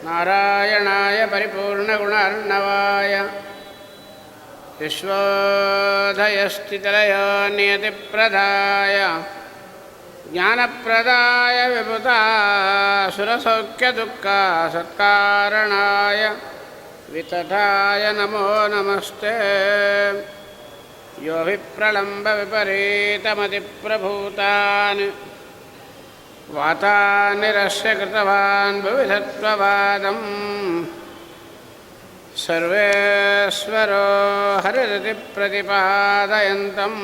ನಾರಾಯಣಾಯ ಪರಿಪೂರ್ಣಗುಣಾರ್ಣವಾಯ ವಿಶ್ವೋದಯಸ್ಥಿತಿಲಯ ನಿಯತಿಪ್ರದಾಯ ಜ್ಞಾನಪ್ರದಾಯ ವಿಬುಧಾಸುರಸೌಖ್ಯದುಃಖಸತ್ಕಾರಣಾಯ ವಿತತಾಯ ನಮೋ ನಮಸ್ತೆ. ಯೋ ವಿಪ್ರಲಂಬ ವಿಪರೀತಮತಿಪ್ರಭೂತಾನ್ ವಾತಾನಿರಸ್ಯ ಕೃತವಾನ್ ಭುವಿಧತ್ವವಾದಂ ಸರ್ವೇಶ್ವರೋ ಹರಿರತಿ ಪ್ರತಿಪಾದಯಂತಂ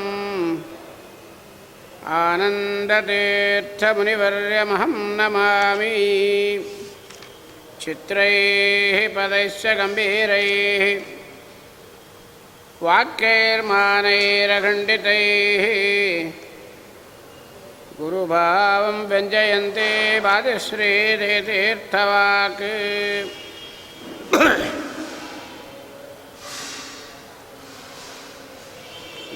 ಆನಂದತೀರ್ಥಮುನಿವರ್ಯಮಹಂ ನಮಾಮಿ. ಚಿತ್ರೈಃ ಪದೈಶ್ಚ ಗಂಭೀರೈಃ ವಾಕ್ಯೈರ್ಮಾನೈರಖಂಡಿತೈಃ ಗುರುಭಾವಂ ವ್ಯಂಜಯಂತೆ ಬಾದಿಶ್ರೀತೀರ್ಥವಾಕ್.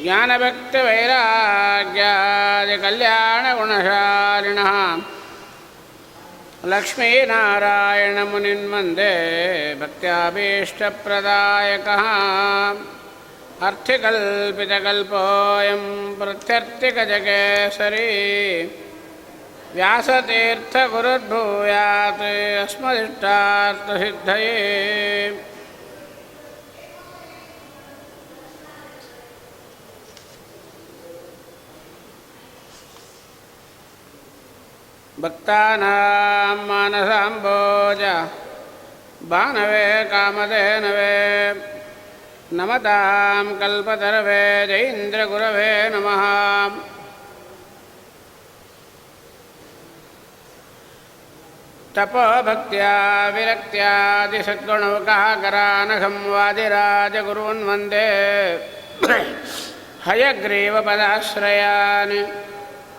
ಜ್ಞಾನಭಕ್ತಿವೈರಾಗ್ಯಾದಿಕಲ್ಯಾಣಗುಣಶಾಲಿನಃ ಲಕ್ಷ್ಮೀನಾರಾಯಣಮುನಿನ್ ವಂದೇ ಭಕ್ತ್ಯಾಭೀಷ್ಟಪ್ರದಾಯಕಃ. ಅರ್ಥಿಕಲ್ಪಿತಕಲ್ಪೋऽಯಂ ಪ್ರತ್ಯರ್ಥಿಕಜಕೇಸರಿ ವ್ಯಾಸತೀರ್ಥಗುರುರ್ಭೂಯಾತ್ ಅಸ್ಮದಿಷ್ಟಾರ್ಥಸಿದ್ಧಯೇ. ಭಕ್ತಾನಾಂ ಮಾನಸಾಂಬೋಜ ಭಾನವೇ ಕಾಮಧೇನವೇ ನಮತಾಂ ಕಲ್ಪತರವೇ ಜೈಂದ್ರಗುರವೇ ನಮಃ. ತಪೋಭಕ್ತ್ಯಾ ವಿರಕ್ತ್ಯಾದಿಸದ್ಗುಣೌಕಃಕರಾನಘಂ ವಾದಿರಾಜಗುರುನ್ ವಂದೇ ಹಯಗ್ರೀವಪದಾಶ್ರಯಾನ್.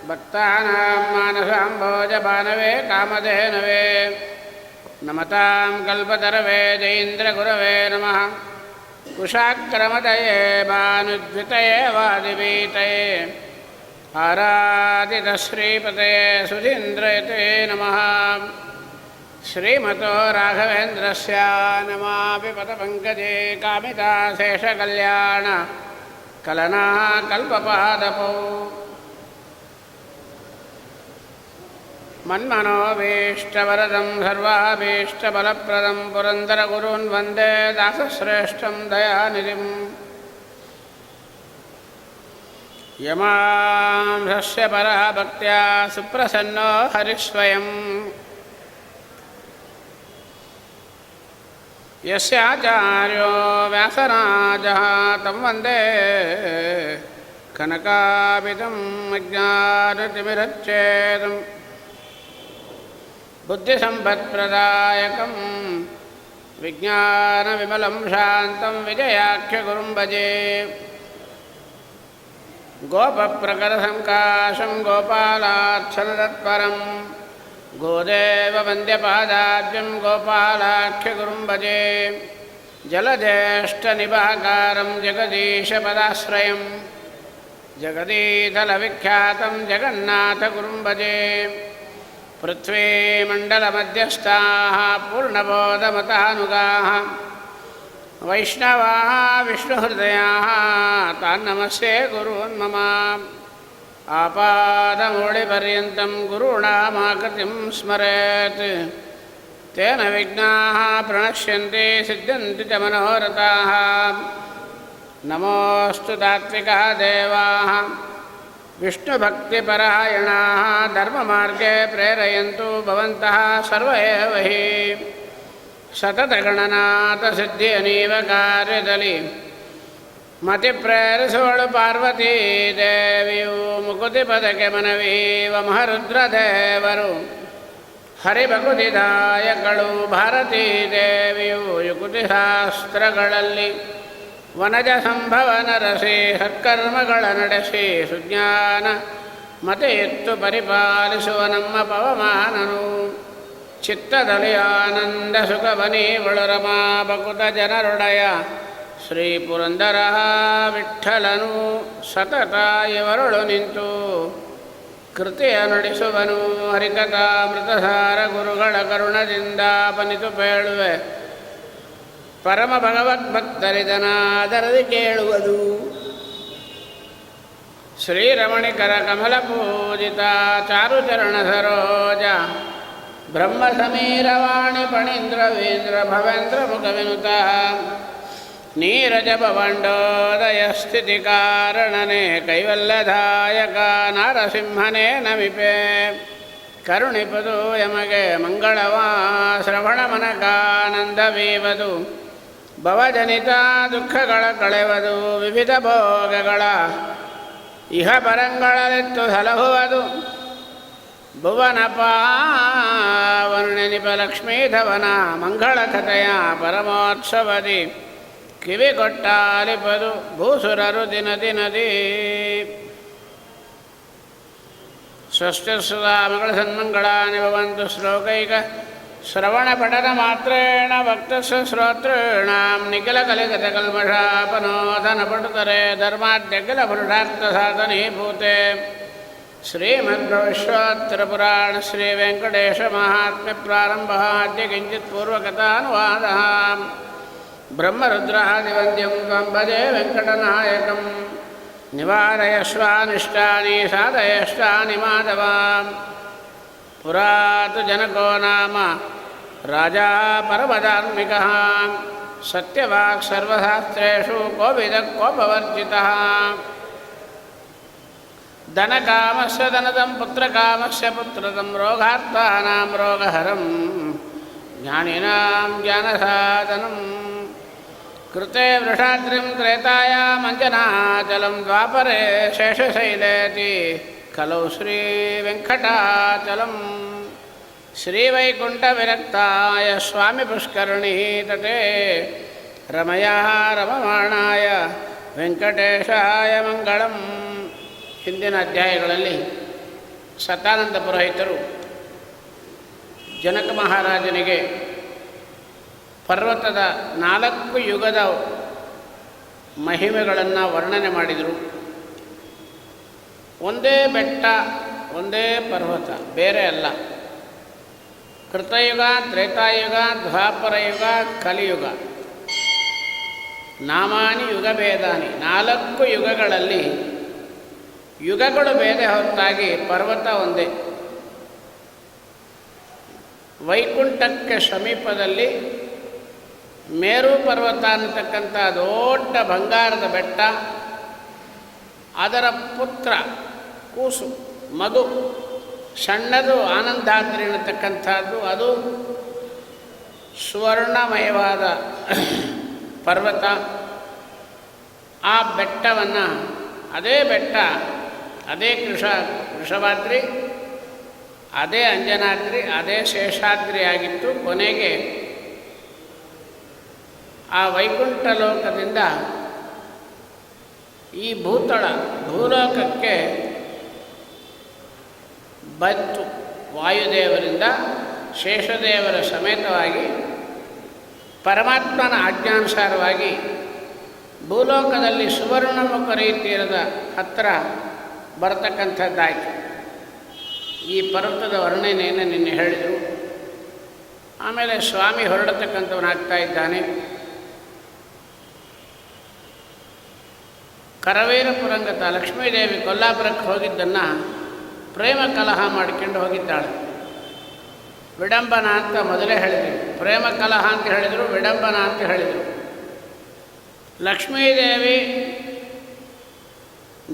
ಭಕ್ತಾನಾಂ ಮಾನಸಾಂಬೋಜ ಭಾನವೇ ಕಾಮಧೇನವೇ ನಮತಾಂ ಕಲ್ಪತರವೇ ಜೈಂದ್ರಗುರವೇ ನಮಃ. ಕುಶಾಕ್ರಮದಯೇ ಭಾನುದ್ವಿತಯೇ ವಾದಿವೀತಯೇ ಆರಾಧಿತ ಶ್ರೀಪತಯೇ ಸುಧೀಂದ್ರಯತೆ ನಮಃ. ಶ್ರೀಮತೋ ರಾಘವೇಂದ್ರಸ್ಯ ನಮಾಮಿ ಪದಪಂಕಜೇ ಕಾಮಿತಾಶೇಷಕಲ್ಯಾಣ ಕಲನಾ ಕಲ್ಪಪಾದಪೌ. ಮನ್ಮನೋಭೀಷ್ಟವರದಂ ಸರ್ವಾಭೀಷ್ಟಫಲಪ್ರದಂ ಪುರಂದರಗುರುನ್ ವಂದೇ ದಾಸಶ್ರೇಷ್ಠಂ ದಯಾನಿಧಿಂ. ಯಮಾಂಸಸ್ಯ ಪರಃ ಭಕ್ತ್ಯಾ ಸುಪ್ರಸನ್ನೋ ಹರಿಸ್ವಯಂ. ಯಸ್ಯಾಚಾರ್ಯೋ ವ್ಯಾಸರಾಜಃ ತಂ ವಂದೇ ಕನಕಾಭಿದಂ ಅಜ್ಞಾನತಿಮಿರಚ್ಛೇದಂ ಬುದ್ಧಿಸಂಪತ್ಪ್ರದಾಯಕಂ ವಿಜ್ಞಾನವಿಮಲಂ ಶಾಂತಂ ವಿಜಯಾಖ್ಯಗುರುಂ ಭಜೆ. ಗೋಪಪ್ರಕರಸಂಕಾಶಂ ಗೋಪಾಲಾರ್ಚನತತ್ಪರಂ ಗೋದೇವವಂದ್ಯಪಾದಾಬ್ಜಂ ಗೋಪಾಲಾಖ್ಯಗುರುಂ ಭಜೆ. ಜಲಜ್ಯೇಷ್ಠನಿಭಾಕಾರಂ ಜಗದೀಶಪದಾಶ್ರಯಂ ಜಗದೀತಲವಿಖ್ಯಾತಂ ಜಗನ್ನಾಥಗುರುಂ ಭಜೆ. ಪೃಥ್ವೀಮಂಡಲಮಧ್ಯಸ್ಥಾಃ ಪೂರ್ಣಬೋಧಮತಾನುಗಾಃ ವೈಷ್ಣವಾಃ ವಿಷ್ಣುಹೃದಯಾಃ ತಾನ್ನಮಸ್ತೆ ಗುರೂನ್ ಮಮ. ಆಪಾದಮೂಳಿಪರ್ಯಂತಂ ಗುರುಣಾಮಾಕೃತಿಂ ಸ್ಮರೇತ್ ತೇನ ವಿಘ್ನಾಃ ಪ್ರಣಶ್ಯಂತಿ ಸಿದ್ಧ್ಯಂತಿ ಚ ಮನೋರಥಾಃ. ನಮೋऽಸ್ತು ತಾತ್ವಿಕಾ ದೇವಾಃ ವಿಷ್ಣುಭಕ್ತಿಪರಾಯಣಾಃ ಧರ್ಮಮಾರ್ಗೇ ಪ್ರೇರಯಂತು ಭವಂತಃ ಸರ್ವ ಏವ ಹಿ. ಸತತಗಣನಾಥಸಿದ್ಧಿಯನೀವ ಕಾರ್ಯದಲ್ಲಿ ಮತಿಪ್ರೇರಿಸೋಳು ಪಾರ್ವತೀ ದೇವಿಯು ಮುಕುತಿ ಪದಕ್ಕೆ ಮನವೀವ ಮಹರುದ್ರದೇವರು ಹರಿಭಕುತಿದಾಯಕಳು ಭಾರತೀ ದೇವಿಯು ಯುಕುತಿ ಶಾಸ್ತ್ರಗಳಲ್ಲಿ ವನಜ ಸಂಭವನ ರಸಿ ಸತ್ಕರ್ಮಗಳ ನಡೆಸಿ ಸುಜ್ಞಾನ ಮತೆ ಎತ್ತು ಪರಿಪಾಲಿಸುವ ನಮ್ಮ ಪವಮಾನನು. ಚಿತ್ತದಲ್ಲಿ ಆನಂದ ಸುಖವನೀವಳು ರಮಾ ಬಕುತ ಜನರೊಡೆಯ ಶ್ರೀ ಪುರಂದರ ವಿಠ್ಠಲನು ಸತತ ಇವರುಳು ನಿಂತು ಕೃತಿಯ ನುಡಿಸುವನು ಹರಿಕಥಾಮೃತಸಾರ ಗುರುಗಳ ಕರುಣದಿಂದ ಪನಿತು ಪೇಳುವೆ ಪರಮ ಭಗವದ್ಭಕ್ತರಿದನಾದರದಿ ಕೇಳುವುದು. ಶ್ರೀರಮಣಿಕರ ಕಮಲ ಪೂಜಿತ ಚಾರುಚರಣ ಸರೋಜ ಬ್ರಹ್ಮ ಸಮೀರವಾಣಿ ಪಣೀಂದ್ರವೀಂದ್ರ ಭವೇಂದ್ರ ಮುಖವಿನುತ ನೀರಜ ಭವಂಡೋದಯ ಸ್ಥಿತಿ ಕಾರಣನೆ ಕೈವಲ್ಯದಾಯಕ ನಾರಸಿಂಹನೇ ನಮಿಪೆ ಕರುಣಿಪದು ಯಮಗೆ ಮಂಗಳವಾ ಶ್ರವಣ ಮನಕಾನಂದವೀವದು ಭವಜನಿತ ದುಃಖಗಳ ಕಳೆವದು ವಿವಿಧ ಭೋಗಗಳ ಇಹ ಪರಂಗಳಲೆತ್ತು ಸಲಹುವುದು ಭುವನ ಪಾವನೆನಿಪ ಲಕ್ಷ್ಮೀಧವನ ಮಂಗಳ ಕಥೆಯ ಪರಮೋತ್ಸವದಿ ಕಿವಿ ಕೊಟ್ಟಾಲಿಪದು ಭೂಸುರರು ದಿನ ದಿನದಿ ಸ್ವಸ್ತಿಸ್ಸುದ ಮಂಗಳ ಸನ್ಮಂಗಳಾನಿ ಭವಂತು ಶ್ಲೋಕೈಕ ಶ್ರವಣ ಪಠನ ಮಾತ್ರೇಣ ಭಕ್ತಸ್ಯ ಶ್ರೋತॄಣಾಂ ನಿಖಿಲ ಕಲಿಗತ ಕಲ್ಮಷಾಪನೋಧನ ಪಟುತರೆ ಧರ್ಮಾದ್ಯಖಿಲ ಪುರುಷಾರ್ಥ ಸಾಧನೀಭೂತೆ ಶ್ರೀಮದ್ಭವಿಷ್ಯೋತ್ತರ ಪುರಾಣ ಶ್ರೀ ವೆಂಕಟೇಶ ಮಹಾತ್ಮ್ಯ ಪ್ರಾರಂಭ ಅದ್ಯ ಕಿಂಚಿತ್ ಪೂರ್ವಕಥಾನುವಾದ ಬ್ರಹ್ಮರುದ್ರಾದಿವಂದ್ಯಂ ತ್ವಂ ಭಜೆ ವೆಂಕಟನಾಯಕಂ ನಿವಾರಯಶ್ವಾನಿಷ್ಟಾನಿ ಸಾಧಯಷ್ಟಾನಿ ಮಾಧವ ಪುರಾತು ಜನಕೋ ನಾಮ ರಾಜಾ ಪರಮಧಾರ್ಮಿಕಃ ಸತ್ಯವಾಕ್ ಸರ್ವಶಾಸ್ತ್ರೇಷು ಕೋವಿದಃ ಕೋಪವರ್ಜಿತಃ ಧನಕಾಮಸ್ಯ ಧನದಂ ಪುತ್ರಕಾಮಸ್ಯ ಪುತ್ರದಂ ರೋಗಾರ್ಥಾನಾಂ ರೋಗಹರಂ ಜ್ಞಾನಿನಾಂ ಜ್ಞಾನಸಾಧನಂ ಕೃತೆ ವೃಷಾದ್ರಿಂ ತ್ರೇತಾಯಾಂ ಅಂಜನಾಚಲಂ ದ್ವಾಪರೆ ಶೇಷಶೈಲೇತಿ ಕಲೌ ಶ್ರೀ ವೆಂಕಟಾಚಲಂ ಶ್ರೀವೈಕುಂಠವಿರಕ್ತಾಯ ಸ್ವಾಮಿ ಪುಷ್ಕರಣಿ ತಟೇ ರಮಯಾ ರಮಮಾಣಾಯ ವೆಂಕಟೇಶಾಯ ಮಂಗಳಂ. ಹಿಂದಿನ ಅಧ್ಯಾಯಗಳಲ್ಲಿ ಸತಾನಂದ ಪುರೋಹಿತರು ಜನಕ ಮಹಾರಾಜನಿಗೆ ಪರ್ವತದ 4 ಯುಗದ ಮಹಿಮೆಗಳನ್ನು ವರ್ಣನೆ ಮಾಡಿದರು. ಒಂದೇ ಬೆಟ್ಟ, ಒಂದೇ ಪರ್ವತ, ಬೇರೆ ಅಲ್ಲ. ಕೃತಯುಗ, ತ್ರೇತಾಯುಗ, ದ್ವಾಪರಯುಗ, ಕಲಿಯುಗ, ನಾಮಾನಿ ಯುಗಭೇದಾನಿ. 4 ಯುಗಗಳಲ್ಲಿ ಯುಗಗಳು ಬೇರೆ ಹೊರತಾಗಿ ಪರ್ವತ ಒಂದೇ. ವೈಕುಂಠಕ್ಕೆ ಸಮೀಪದಲ್ಲಿ ಮೇರು ಪರ್ವತ ಅನ್ನತಕ್ಕಂಥ ದೊಡ್ಡ ಬಂಗಾರದ ಬೆಟ್ಟ, ಅದರ ಪುತ್ರ ಕೂಸು ಮಗು ಸಣ್ಣದು ಆನಂದಾದ್ರಿ ಅನ್ನತಕ್ಕಂಥದ್ದು, ಅದು ಸುವರ್ಣಮಯವಾದ ಪರ್ವತ. ಆ ಬೆಟ್ಟವನ್ನು, ಅದೇ ಬೆಟ್ಟ, ಅದೇ ವೃಷಭಾದ್ರಿ, ಅದೇ ಅಂಜನಾದ್ರಿ, ಅದೇ ಶೇಷಾದ್ರಿ ಆಗಿತ್ತು. ಕೊನೆಗೆ ಆ ವೈಕುಂಠ ಲೋಕದಿಂದ ಈ ಭೂಲೋಕಕ್ಕೆ ಬಂತು. ವಾಯುದೇವರಿಂದ ಶೇಷದೇವರ ಸಮೇತವಾಗಿ ಪರಮಾತ್ಮನ ಆಜ್ಞಾನುಸಾರವಾಗಿ ಭೂಲೋಕದಲ್ಲಿ ಸುವರ್ಣಮುಖ ರೀತಿಯದ ಹತ್ತಿರ ಬರತಕ್ಕಂಥದ್ದಾಯಿತು. ಈ ಪರ್ವತದ ವರ್ಣನೆಯನ್ನು ನಿನ್ನೆ ಹೇಳಿದರು. ಆಮೇಲೆ ಸ್ವಾಮಿ ಹೊರಡತಕ್ಕಂಥವನಾಗ್ತಾ ಇದ್ದಾನೆ. ಕರವೀರ ಪುರಂಗತ ಲಕ್ಷ್ಮೀದೇವಿ ಕೊಲ್ಲಾಪುರಕ್ಕೆ ಹೋಗಿದ್ದನ್ನು ಪ್ರೇಮ ಕಲಹ ಮಾಡಿಕೊಂಡು ಹೋಗಿದ್ದಾಳೆ. ವಿಡಂಬನ ಅಂತ ಮೊದಲೇ ಹೇಳಿದರು. ಪ್ರೇಮ ಕಲಹ ಅಂತ ಹೇಳಿದರು, ವಿಡಂಬನ ಅಂತ ಹೇಳಿದರು. ಲಕ್ಷ್ಮೀದೇವಿ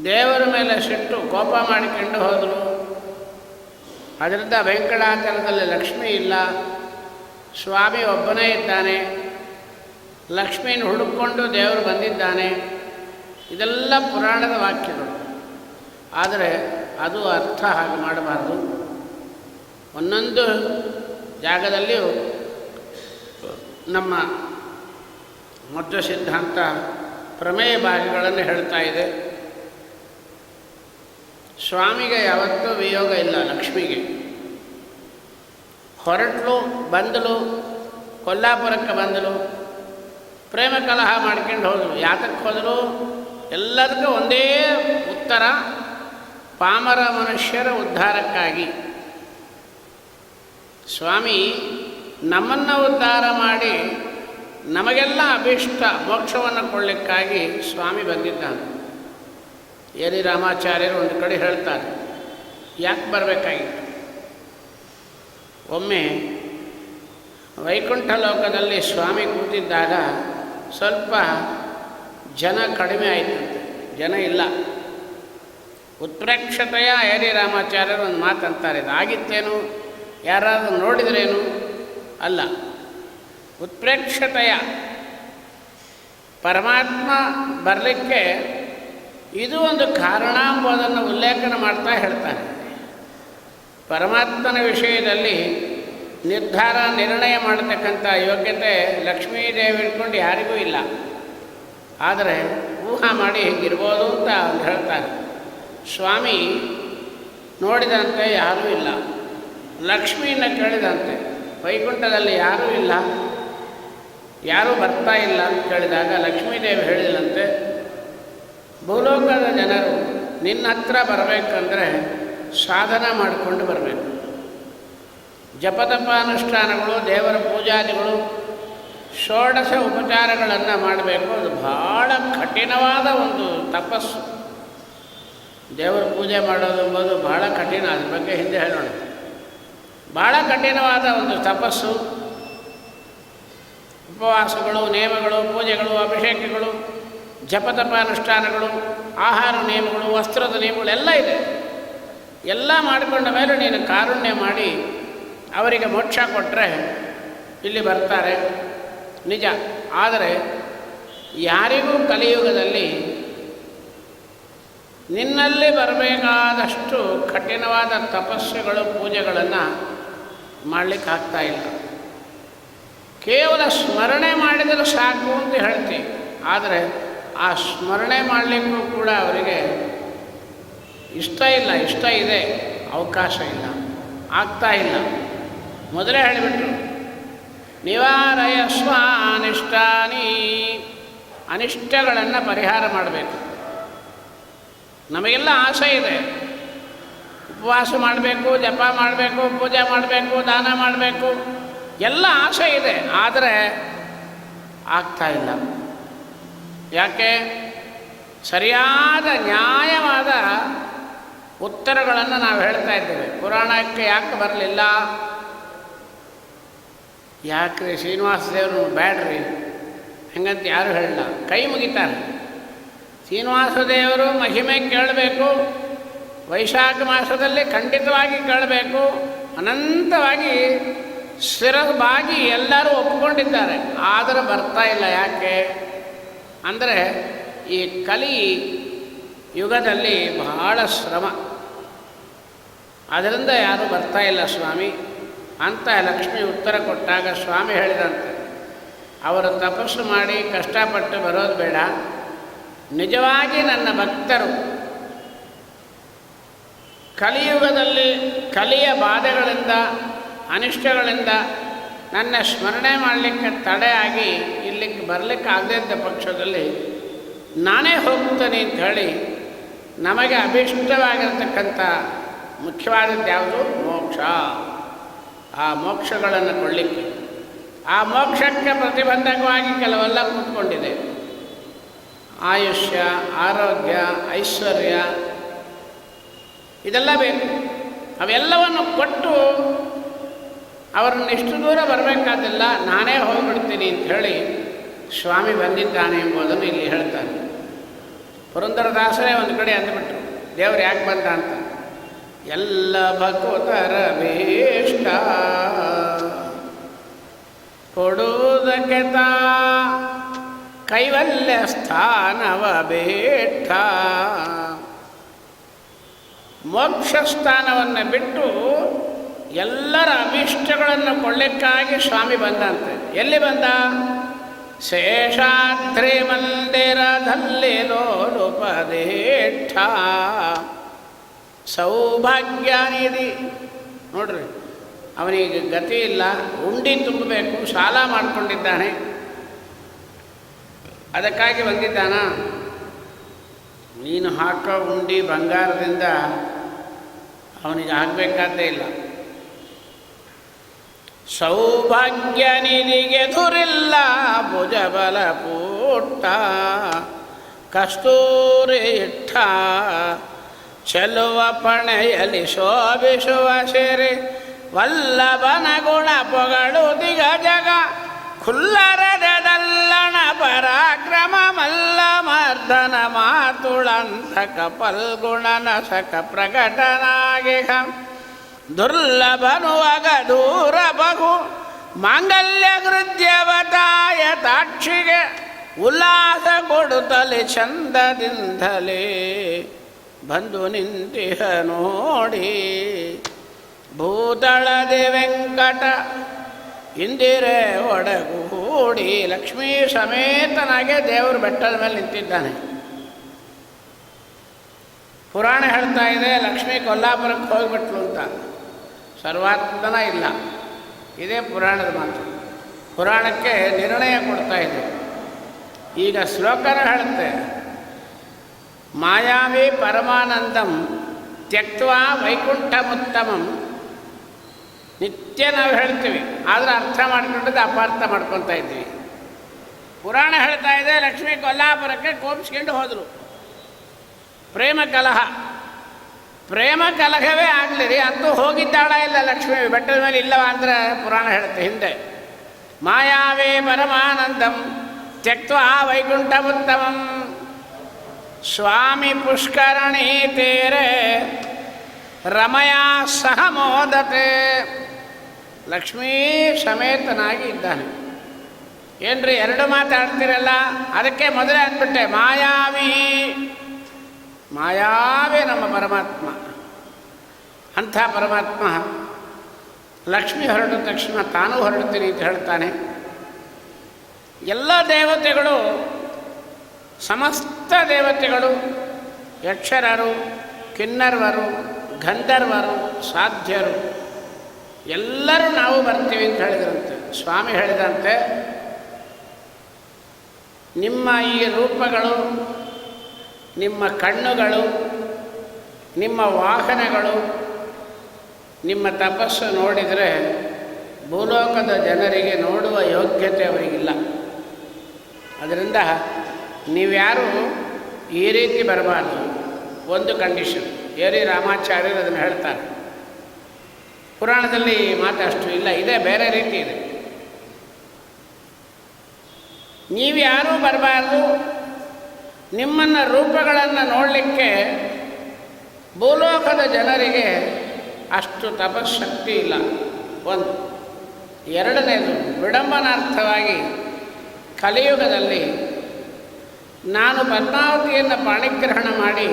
ದೇವರ ಮೇಲೆ ಸಿಟ್ಟು ಕೋಪ ಮಾಡಿಕೊಂಡು ಹೋದರು. ಅದರಿಂದ ವೆಂಕಟಾಚಲದಲ್ಲಿ ಲಕ್ಷ್ಮೀ ಇಲ್ಲ, ಸ್ವಾಮಿ ಒಬ್ಬನೇ ಇದ್ದಾನೆ, ಲಕ್ಷ್ಮೀನ ಹುಡುಕೊಂಡು ದೇವರು ಬಂದಿದ್ದಾನೆ. ಇದೆಲ್ಲ ಪುರಾಣದ ವಾಕ್ಯಗಳು. ಆದರೆ ಅದು ಅರ್ಥ ಹಾಗೆ ಮಾಡಬಾರ್ದು. ಒಂದೊಂದು ಜಾಗದಲ್ಲಿಯೂ ನಮ್ಮ ಮಧ್ವ ಸಿದ್ಧಾಂತ ಪ್ರಮೇಯ ಭಾಗಗಳನ್ನು ಹೇಳ್ತಾ ಇದೆ. ಸ್ವಾಮಿಗೆ ಯಾವತ್ತೂ ವಿಯೋಗ ಇಲ್ಲ, ಲಕ್ಷ್ಮಿಗೆ. ಹೊರಟಲು, ಬಂದಳು, ಕೊಲ್ಲಾಪುರಕ್ಕೆ ಬಂದಳು, ಪ್ರೇಮ ಕಲಹ ಮಾಡ್ಕೊಂಡು ಹೋದಳು. ಯಾತಕ್ಕೆ ಹೋದಳು? ಎಲ್ಲದಕ್ಕೂ ಒಂದೇ ಉತ್ತರ, ಪಾಮರ ಮನುಷ್ಯರ ಉದ್ಧಾರಕ್ಕಾಗಿ. ಸ್ವಾಮಿ ನಮ್ಮನ್ನು ಉದ್ಧಾರ ಮಾಡಿ ನಮಗೆಲ್ಲ ಅಭೀಷ್ಟ ಮೋಕ್ಷವನ್ನು ಕೊಡಲಿಕ್ಕಾಗಿ ಸ್ವಾಮಿ ಬಂದಿದ್ದಾನೆ. ಏರಿ ರಾಮಾಚಾರ್ಯರು ಒಂದು ಕಡೆ ಹೇಳ್ತಾರೆ, ಯಾಕೆ ಬರಬೇಕಾಗಿತ್ತು? ಒಮ್ಮೆ ವೈಕುಂಠ ಲೋಕದಲ್ಲಿ ಸ್ವಾಮಿ ಕೂತಿದ್ದಾಗ ಸ್ವಲ್ಪ ಜನ ಕಡಿಮೆ ಆಯಿತಂತೆ, ಜನ ಇಲ್ಲ. ಉತ್ಪ್ರೇಕ್ಷತೆಯ ಏರಿ ರಾಮಾಚಾರ್ಯರು ಒಂದು ಮಾತಂತಾರೆ, ಇದಾಗಿತ್ತೇನು, ಯಾರಾದರೂ ನೋಡಿದ್ರೇನು? ಅಲ್ಲ, ಉತ್ಪ್ರೇಕ್ಷತೆಯ ಪರಮಾತ್ಮ ಬರಲಿಕ್ಕೆ ಇದು ಒಂದು ಕಾರಣ ಎಂಬುದನ್ನು ಉಲ್ಲೇಖನ ಮಾಡ್ತಾ ಹೇಳ್ತಾರೆ. ಪರಮಾತ್ಮನ ವಿಷಯದಲ್ಲಿ ನಿರ್ಣಯ ಮಾಡತಕ್ಕಂಥ ಯೋಗ್ಯತೆ ಲಕ್ಷ್ಮೀದೇವಿ ಇಟ್ಕೊಂಡು ಯಾರಿಗೂ ಇಲ್ಲ. ಆದರೆ ಊಹಾ ಮಾಡಿ ಹೀಗಿರ್ಬೋದು ಅಂತ ಅವ್ರು ಹೇಳ್ತಾರೆ. ಸ್ವಾಮಿ ನೋಡಿದಂತೆ ಯಾರೂ ಇಲ್ಲ, ಲಕ್ಷ್ಮಿಯನ್ನು ಕೇಳಿದಂತೆ ವೈಕುಂಠದಲ್ಲಿ ಯಾರೂ ಇಲ್ಲ, ಯಾರೂ ಬರ್ತಾ ಇಲ್ಲ ಅಂತ ಕೇಳಿದಾಗ ಲಕ್ಷ್ಮೀದೇವಿ ಹೇಳಿದಂತೆ, ಭೂಲೋಕದ ಜನರು ನಿನ್ನ ಹತ್ರ ಬರಬೇಕಂದ್ರೆ ಸಾಧನ ಮಾಡಿಕೊಂಡು ಬರಬೇಕು. ಜಪತಪಾನುಷ್ಠಾನಗಳು, ದೇವರ ಪೂಜಾದಿಗಳು, ಷೋಡಶ ಉಪಚಾರಗಳನ್ನು ಮಾಡಬೇಕು. ಅದು ಭಾಳ ಕಠಿಣವಾದ ಒಂದು ತಪಸ್ಸು. ದೇವರ ಪೂಜೆ ಮಾಡೋದು ಎಂಬುದು ಭಾಳ ಕಠಿಣ, ಅದ್ರ ಬಗ್ಗೆ ಹಿಂದೆ ಹೇಳೋಣ. ಭಾಳ ಕಠಿಣವಾದ ಒಂದು ತಪಸ್ಸು. ಉಪವಾಸಗಳು, ನೇಮಗಳು, ಪೂಜೆಗಳು, ಅಭಿಷೇಕಗಳು, ಜಪತಪಾನುಷ್ಠಾನಗಳು, ಆಹಾರ ನಿಯಮಗಳು, ವಸ್ತ್ರದ ನಿಯಮಗಳು ಎಲ್ಲ ಇದೆ. ಎಲ್ಲ ಮಾಡಿಕೊಂಡ ಮೇಲೆ ನೀನು ಕಾರುಣ್ಯ ಮಾಡಿ ಅವರಿಗೆ ಮೋಕ್ಷ ಕೊಟ್ಟರೆ ಇಲ್ಲಿ ಬರ್ತಾರೆ, ನಿಜ. ಆದರೆ ಯಾರಿಗೂ ಕಲಿಯುಗದಲ್ಲಿ ನಿನ್ನಲ್ಲಿ ಬರಬೇಕಾದಷ್ಟು ಕಠಿಣವಾದ ತಪಸ್ಸುಗಳು, ಪೂಜೆಗಳನ್ನು ಮಾಡಲಿಕ್ಕೆ ಆಗ್ತಾಯಿಲ್ಲ. ಕೇವಲ ಸ್ಮರಣೆ ಮಾಡಿದರೆ ಸಾಕು ಅಂತ ಹೇಳ್ತೀವಿ. ಆದರೆ ಆ ಸ್ಮರಣೆ ಮಾಡಲಿಕ್ಕೂ ಕೂಡ ಅವರಿಗೆ ಇಷ್ಟ ಇಲ್ಲ. ಇಷ್ಟ ಇದೆ, ಅವಕಾಶ ಇಲ್ಲ, ಆಗ್ತಾ ಇಲ್ಲ. ಮೊದಲೇ ಹೇಳಿಬಿಟ್ರು, ನಿವಾರಯಸ್ವ ಅನಿಷ್ಟಾನಿ, ಅನಿಷ್ಟಗಳನ್ನು ಪರಿಹಾರ ಮಾಡಬೇಕು. ನಮಗೆಲ್ಲ ಆಸೆ ಇದೆ, ಉಪವಾಸ ಮಾಡಬೇಕು, ಜಪ ಮಾಡಬೇಕು, ಪೂಜೆ ಮಾಡಬೇಕು, ದಾನ ಮಾಡಬೇಕು, ಎಲ್ಲ ಆಸೆ ಇದೆ. ಆದರೆ ಆಗ್ತಾ ಇಲ್ಲ. ಯಾಕೆ? ಸರಿಯಾದ ನ್ಯಾಯವಾದ ಉತ್ತರಗಳನ್ನು ನಾವು ಹೇಳ್ತಾ ಇದ್ದೇವೆ. ಪುರಾಣಕ್ಕೆ ಯಾಕೆ ಬರಲಿಲ್ಲ? ಯಾಕ್ರಿ ಶ್ರೀನಿವಾಸ ದೇವರು ಬ್ಯಾಡ್ರಿ ಹಂಗಂತ ಯಾರು ಹೇಳಲ್ಲ, ಕೈ ಮುಗಿತಾರೆ. ಶ್ರೀನಿವಾಸ ದೇವರು ಮಹಿಮೆ ಕೇಳಬೇಕು, ವೈಶಾಖ ಮಾಸದಲ್ಲಿ ಖಂಡಿತವಾಗಿ ಕೇಳಬೇಕು, ಅನಂತವಾಗಿ ಸ್ಥಿರವಾಗಿ ಎಲ್ಲರೂ ಒಪ್ಪಿಕೊಂಡಿದ್ದಾರೆ. ಆದರೆ ಬರ್ತಾ ಇಲ್ಲ. ಯಾಕೆ ಅಂದರೆ ಈ ಕಲಿ ಯುಗದಲ್ಲಿ ಬಹಳ ಶ್ರಮ, ಅದರಿಂದ ಯಾರೂ ಬರ್ತಾ ಇಲ್ಲ ಸ್ವಾಮಿ ಅಂತ ಲಕ್ಷ್ಮಿ ಉತ್ತರ ಕೊಟ್ಟಾಗ ಸ್ವಾಮಿ ಹೇಳಿದಂತೆ, ಅವರು ತಪಸ್ಸು ಮಾಡಿ ಕಷ್ಟಪಟ್ಟು ಬರೋದು ಬೇಡ, ನಿಜವಾಗಿ ನನ್ನ ಭಕ್ತರು ಕಲಿಯುಗದಲ್ಲಿ ಕಲಿಯ ಬಾಧೆಗಳಿಂದ, ಅನಿಷ್ಟಗಳಿಂದ ನನ್ನ ಸ್ಮರಣೆ ಮಾಡಲಿಕ್ಕೆ ತಡೆಯಾಗಿ ಇಲ್ಲಿಗೆ ಬರಲಿಕ್ಕೆ ಆಗದೇ ಇದ್ದ ಪಕ್ಷದಲ್ಲಿ ನಾನೇ ಹೋಗ್ತೇನೆ ಅಂತ ಹೇಳಿ ನಮಗೆ ಅಭೀಷ್ಟವಾಗಿರ್ತಕ್ಕಂಥ ಮುಖ್ಯವಾದದ್ದು ಯಾವುದು? ಮೋಕ್ಷ. ಆ ಮೋಕ್ಷಗಳನ್ನು ಕೊಡಲಿಕ್ಕೆ, ಆ ಮೋಕ್ಷಕ್ಕೆ ಪ್ರತಿಬಂಧಕವಾಗಿ ಕೆಲವೆಲ್ಲ ಕೂತ್ಕೊಂಡಿದೆ. ಆಯುಷ್ಯ, ಆರೋಗ್ಯ, ಐಶ್ವರ್ಯ, ಇದೆಲ್ಲ ಬೇಕು. ಅವೆಲ್ಲವನ್ನು ಕೊಟ್ಟು ಅವರನ್ನು ಇಷ್ಟು ದೂರ ಬರಬೇಕಾದಿಲ್ಲ, ನಾನೇ ಹೋಗಿಬಿಡ್ತೀನಿ ಅಂತ ಹೇಳಿ ಸ್ವಾಮಿ ಬಂದಿದ್ದಾನೆ ಎಂಬುದನ್ನು ಇಲ್ಲಿ ಹೇಳ್ತಾರೆ. ಪುರಂದರದಾಸರೇ ಒಂದು ಕಡೆ ಅಂದುಬಿಟ್ರು, ದೇವರು ಯಾಕೆ ಬಂದ ಅಂತ. ಎಲ್ಲ ಭಕ್ತರ ಬೇಷ್ಟ ಕೊಡುವುದಕ್ಕೆ ತಾ ಕೈವಲ್ಯ ಸ್ಥಾನವ ಬೇಟ. ಮೋಕ್ಷ ಸ್ಥಾನವನ್ನು ಬಿಟ್ಟು ಎಲ್ಲರ ಅಭೀಷ್ಟಗಳನ್ನು ಕೊಳ್ಳಿಕ್ಕಾಗಿ ಸ್ವಾಮಿ ಬಂದಂತೆ. ಎಲ್ಲಿ ಬಂದ? ಶೇಷಾದ್ರಿ ಮಂದಿರದಲ್ಲಿ ಲೋಲುಪದೇಠ ಸೌಭಾಗ್ಯನಿಧಿ. ನೋಡ್ರಿ, ಅವನಿಗೆ ಗತಿ ಇಲ್ಲ, ಉಂಡಿ ತುಂಬಬೇಕು, ಸಾಲ ಮಾಡಿಕೊಂಡಿದ್ದಾನೆ, ಅದಕ್ಕಾಗಿ ಬಂದಿದ್ದಾನ. ನೀನು ಹಾಕೋ ಉಂಡಿ ಬಂಗಾರದಿಂದ ಅವನಿಗೆ ಆಗಬೇಕಾದ್ದೇ ಇಲ್ಲ. ಸೌಭಾಗ್ಯ ನಿಧಿಗೆ ದುರಿಲ್ಲ ಭುಜಬಲ ಪೂಟ ಕಸ್ತೂರಿ ಇಟ್ಟ ಚೆಲುವ ಪಣೆಯಲ್ಲಿ ಶೋಭಿಸುವ ಸಿರಿ ವಲ್ಲಭನ ಗುಣ ಪೊಗಳು ದಿಗ ಜಗ ಖುಲ್ಲರದಲ್ಲಣ ಪರಾಕ್ರಮ ಮಲ್ಲ ಮರ್ದನ ಮಾತುಳಂತಕ ಪಲ್ಗುಣನ ಸಕ ಪ್ರಕಟನಾಗಿಹ ದುರ್ಲಭನು ಅಗ ದೂರ ಬಹು ಮಾಂಗಲ್ಯ ಕೃತ್ಯವತಾಯ ತಾಕ್ಷಿಗೆ ಉಲ್ಲಾಸ ಕೊಡುತ್ತಲೇ ಚಂದದಿಂದಲೇ ಬಂದು ನಿಂತಿಹ ನೋಡಿ ಭೂತಳದೆ ವೆಂಕಟ ಇಂದಿರೆ ಒಡಗೂಡಿ ಲಕ್ಷ್ಮೀ ಸಮೇತನಾಗೆ ದೇವರು ಬೆಟ್ಟದ ಮೇಲೆ ನಿಂತಿದ್ದಾನೆ. ಪುರಾಣ ಹೇಳ್ತಾ ಇದೆ ಲಕ್ಷ್ಮೀ ಕೊಲ್ಲಾಪುರಕ್ಕೆ ಹೋಗಿಬಿಟ್ಲು ಅಂತ. ಸರ್ವಾತ್ಮನ ಇಲ್ಲ, ಇದೇ ಪುರಾಣದ ಮಾತು. ಪುರಾಣಕ್ಕೆ ನಿರ್ಣಯ ಕೊಡ್ತಾ ಇದೆ. ಈಗ ಶ್ಲೋಕನ ಹೇಳುತ್ತೆ, ಮಾಯಾವಿ ಪರಮಾನಂದಂ ತ್ಯಕ್ತ್ವಾ ವೈಕುಂಠಮುತ್ತಮಂ. ನಿತ್ಯ ನಾವು ಹೇಳ್ತೀವಿ, ಆದರೆ ಅರ್ಥ ಮಾಡ್ಕೊಂಡದ್ದು ಅಪಾರ್ಥ ಮಾಡ್ಕೊತಾ ಇದ್ದೀವಿ. ಪುರಾಣ ಹೇಳ್ತಾ ಇದೆ ಲಕ್ಷ್ಮೀ ಕೊಲ್ಲಾಪುರಕ್ಕೆ ಕೋಪಿಸ್ಕೊಂಡು ಹೋದರು. ಪ್ರೇಮ ಕಲಹ, ಪ್ರೇಮ ಕಲಹವೇ ಆಗಲಿರಿ, ಅಂತೂ ಹೋಗಿದ್ದಾಳ ಇಲ್ಲ ಲಕ್ಷ್ಮೀ ಬೆಟ್ಟದ ಮೇಲೆ ಇಲ್ಲವ ಅಂದ್ರೆ ಪುರಾಣ ಹೇಳುತ್ತೆ ಹಿಂದೆ. ಮಾಯಾವೇ ಪರಮಾನಂದಂ ತ್ಯಕ್ತ್ವಾ ವೈಕುಂಠಮುತ್ತಮಂ ಸ್ವಾಮಿ ಪುಷ್ಕರಣಿ ತೇರೆ ರಮಯ ಸಹ ಮೋದತೆ. ಲಕ್ಷ್ಮೀ ಸಮೇತನಾಗಿ ಇದ್ದಾನೆ. ಏನ್ರಿ ಎರಡು ಮಾತಾಡ್ತಿರಲ್ಲ, ಅದಕ್ಕೆ ಮೊದಲೇ ಅಂದ್ಬಿಟ್ಟೆ ಮಾಯಾವಿ. ಮಾಯಾವೇ ನಮ್ಮ ಪರಮಾತ್ಮ. ಅಂಥ ಪರಮಾತ್ಮ ಲಕ್ಷ್ಮಿ ಹೊರಟ ತಕ್ಷಣ ತಾನೂ ಹೊರಡ್ತೀನಿ ಅಂತ ಹೇಳ್ತಾನೆ. ಎಲ್ಲ ದೇವತೆಗಳು, ಸಮಸ್ತ ದೇವತೆಗಳು, ಯಕ್ಷರರು, ಕಿನ್ನರ್ವರು, ಗಂಧರ್ವರು, ಸಾಧ್ಯರು ಎಲ್ಲರೂ ನಾವು ಬರ್ತೀವಿ ಅಂತ ಹೇಳಿದ್ರಂತೆ. ಸ್ವಾಮಿ ಹೇಳಿದಂತೆ, ನಿಮ್ಮ ಈ ರೂಪಗಳು, ನಿಮ್ಮ ಕಣ್ಣುಗಳು, ನಿಮ್ಮ ವಾಹನಗಳು, ನಿಮ್ಮ ತಪಸ್ಸು ನೋಡಿದರೆ ಭೂಲೋಕದ ಜನರಿಗೆ ನೋಡುವ ಯೋಗ್ಯತೆ ಅವರಿಗಿಲ್ಲ. ಅದರಿಂದ ನೀವ್ಯಾರು ಈ ರೀತಿ ಬರಬಾರ್ದು. ಒಂದು ಕಂಡೀಷನ್, ಏರಿ ರಾಮಾಚಾರ್ಯರು ಅದನ್ನು ಹೇಳ್ತಾರೆ. ಪುರಾಣದಲ್ಲಿ ಮಾತಷ್ಟು ಇಲ್ಲ, ಇದೇ ಬೇರೆ ರೀತಿ ಇದೆ. ನೀವ್ಯಾರೂ ಬರಬಾರ್ದು. ನಿಮ್ಮನ್ನು ರೂಪಗಳನ್ನು ನೋಡಲಿಕ್ಕೆ ಭೂಲೋಕದ ಜನರಿಗೆ ಅಷ್ಟು ತಪಶಕ್ತಿ ಇಲ್ಲ. ಒಂದು. ಎರಡನೇದು, ವಿಡಂಬನಾರ್ಥವಾಗಿ ಕಲಿಯುಗದಲ್ಲಿ ನಾನು ಪದ್ಮಾವತಿಯನ್ನು ಪಾಣಿಗ್ರಹಣ ಮಾಡಿ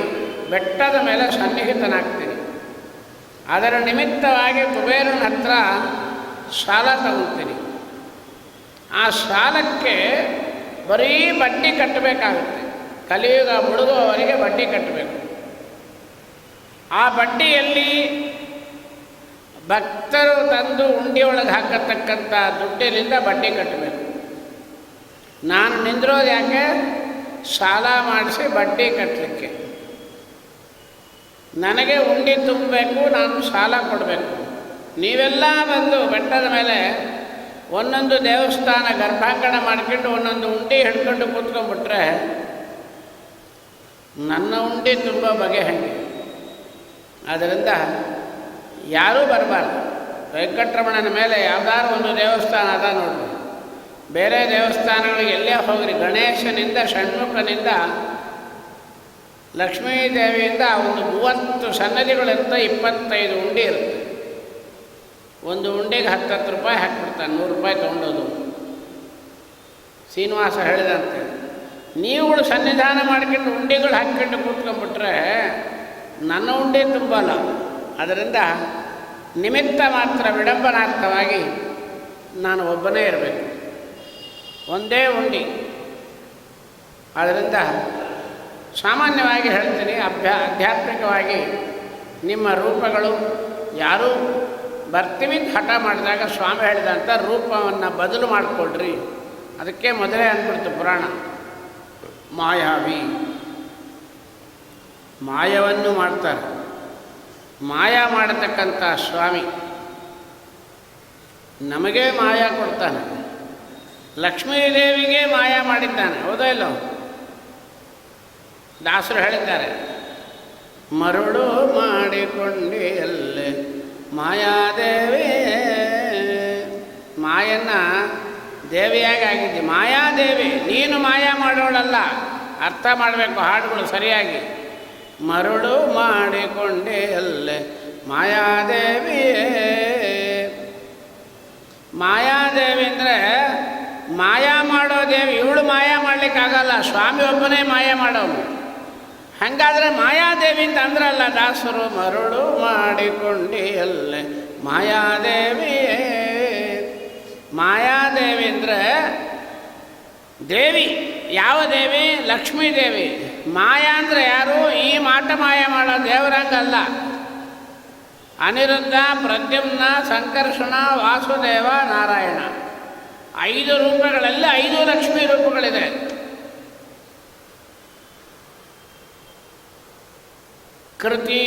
ಬೆಟ್ಟದ ಮೇಲೆ ಸನ್ನಿಹಿತನಾಗ್ತೀನಿ. ಅದರ ನಿಮಿತ್ತವಾಗಿ ಕುಬೇರನ ಹತ್ರ ಸಾಲ ತಗೊಳ್ತೀನಿ. ಆ ಸಾಲಕ್ಕೆ ಬರೀ ಬಡ್ಡಿ ಕಟ್ಟಬೇಕಾಗುತ್ತೆ. ಕಲಿಯುಗ ಮುಳುಗುವವರಿಗೆ ಬಡ್ಡಿ ಕಟ್ಟಬೇಕು. ಆ ಬಡ್ಡಿಯಲ್ಲಿ ಭಕ್ತರು ತಂದು ಉಂಡಿಯೊಳಗೆ ಹಾಕತಕ್ಕಂಥ ದುಡ್ಡಿನಿಂದ ಬಡ್ಡಿ ಕಟ್ಟಬೇಕು. ನಾನು ನಿಂದಿರೋದು ಯಾಕೆ? ಸಾಲ ಮಾಡಿಸಿ ಬಡ್ಡಿ ಕಟ್ಟಲಿಕ್ಕೆ. ನನಗೆ ಉಂಡಿ ತುಂಬಬೇಕು, ನಾನು ಸಾಲ ಕೊಡಬೇಕು. ನೀವೆಲ್ಲ ಬಂದು ಬೆಟ್ಟದ ಮೇಲೆ ಒಂದೊಂದು ದೇವಸ್ಥಾನ ಗರ್ಭಾಂಗಣ ಮಾಡ್ಕೊಂಡು ಒಂದೊಂದು ಉಂಡಿ ಹಿಡ್ಕೊಂಡು ಕೂತ್ಕೊಂಡ್ಬಿಟ್ರೆ ನನ್ನ ಉಂಡಿ ತುಂಬ ಬಗೆ ಹಂಗೆ. ಆದ್ದರಿಂದ ಯಾರೂ ಬರಬಾರ್ದು. ವೆಂಕಟರಮಣನ ಮೇಲೆ ಯಾವ್ದಾದ್ರು ಒಂದು ದೇವಸ್ಥಾನ ಅದ ನೋಡ್ರಿ. ಬೇರೆ ದೇವಸ್ಥಾನಗಳಿಗೆ ಎಲ್ಲೇ ಹೋಗ್ರಿ, ಗಣೇಶನಿಂದ ಷಣ್ಮುಖನಿಂದ ಲಕ್ಷ್ಮೀದೇವಿಯಿಂದ ಒಂದು 30 ಸನ್ನದಿಗಳಿರುತ್ತೆ, 25 ಉಂಡಿ ಇರುತ್ತೆ. ಒಂದು ಉಂಡಿಗೆ 10 ರೂಪಾಯಿ ಹಾಕ್ಬಿಡ್ತಾನೆ, 100 ರೂಪಾಯಿ ತೊಗೊಂಡೋದು. ಶ್ರೀನಿವಾಸ ಹೇಳಿದಂತೆ, ನೀವುಗಳು ಸನ್ನಿಧಾನ ಮಾಡ್ಕೊಂಡು ಉಂಡಿಗಳು ಹಾಕ್ಕೊಂಡು ಕೂತ್ಕೊಂಡ್ಬಿಟ್ರೆ ನನ್ನ ಉಂಡಿ ತುಂಬಲ್ಲ. ಅದರಿಂದ ನಿಮಿತ್ತ ಮಾತ್ರ ವಿಡಂಬನಾರ್ಥವಾಗಿ ನಾನು ಒಬ್ಬನೇ ಇರಬೇಕು, ಒಂದೇ ಉಂಡಿ. ಆದ್ದರಿಂದ ಸಾಮಾನ್ಯವಾಗಿ ಹೇಳ್ತೀನಿ, ಆಧ್ಯಾತ್ಮಿಕವಾಗಿ ನಿಮ್ಮ ರೂಪಗಳು ಯಾರೂ ಬರ್ತೀವಿ ಹಠ ಮಾಡಿದಾಗ ಸ್ವಾಮಿ ಹೇಳಿದಂಥ ರೂಪವನ್ನು ಬದಲು ಮಾಡಿಕೊಡ್ರಿ. ಅದಕ್ಕೆ ಮೊದಲೇ ಅಂದ್ಬಿಡ್ತು ಪುರಾಣ. ಮಾಯಾವಿ, ಮಾಯವನ್ನು ಮಾಡ್ತಾರೆ. ಮಾಯಾ ಮಾಡತಕ್ಕಂಥ ಸ್ವಾಮಿ ನಮಗೆ ಮಾಯಾ ಕೊಡ್ತಾನೆ, ಲಕ್ಷ್ಮೀದೇವಿಗೆ ಮಾಯಾ ಮಾಡಿದ್ದಾನೆ. ಹೌದಾ ಇಲ್ಲೋ? ದಾಸರು ಹೇಳಿದ್ದಾರೆ, ಮರುಳು ಮಾಡಿಕೊಂಡಿಯಲ್ಲೇ ಮಾಯಾದೇವಿ. ಮಾಯನ್ನ ದೇವಿಯಾಗಿ ಆಗಿದ್ದಿ, ಮಾಯಾದೇವಿ. ನೀನು ಮಾಯಾ ಮಾಡೋಳಲ್ಲ, ಅರ್ಥ ಮಾಡಬೇಕು ಹಾಡುಗಳು ಸರಿಯಾಗಿ. ಮರುಳು ಮಾಡಿಕೊಂಡಿಯಲ್ಲೇ ಮಾಯಾದೇವಿಯೇ. ಮಾಯಾದೇವಿ ಅಂದರೆ ಮಾಯಾ ಮಾಡೋ ದೇವಿ. ಇವಳು ಮಾಯಾ ಮಾಡಲಿಕ್ಕಾಗಲ್ಲ, ಸ್ವಾಮಿ ಒಬ್ಬನೇ ಮಾಯಾ ಮಾಡೋನು. ಹಾಗಾದರೆ ಮಾಯಾದೇವಿ ಅಂತ ಅಂದ್ರಲ್ಲ ದಾಸರು. ಮರುಳು ಮಾಡಿಕೊಂಡಿಯಲ್ಲೇ ಮಾಯಾದೇವಿಯೇ. ಮಾಯಾದೇವಿ ಅಂದರೆ ದೇವಿ. ಯಾವ ದೇವಿ? ಲಕ್ಷ್ಮೀದೇವಿ. ಮಾಯಾ ಅಂದರೆ ಯಾರು? ಈ ಮಾಟ ಮಾಯ ಮಾಡೋ ದೇವರಂಗಲ್ಲ. ಅನಿರುದ್ಧ, ಪ್ರದ್ಯುಮ್ನ, ಸಂಕರ್ಷಣ, ವಾಸುದೇವ, ನಾರಾಯಣ 5 ರೂಪಗಳಲ್ಲಿ 5 ಲಕ್ಷ್ಮೀ ರೂಪಗಳಿದೆ. ಕೃತಿ,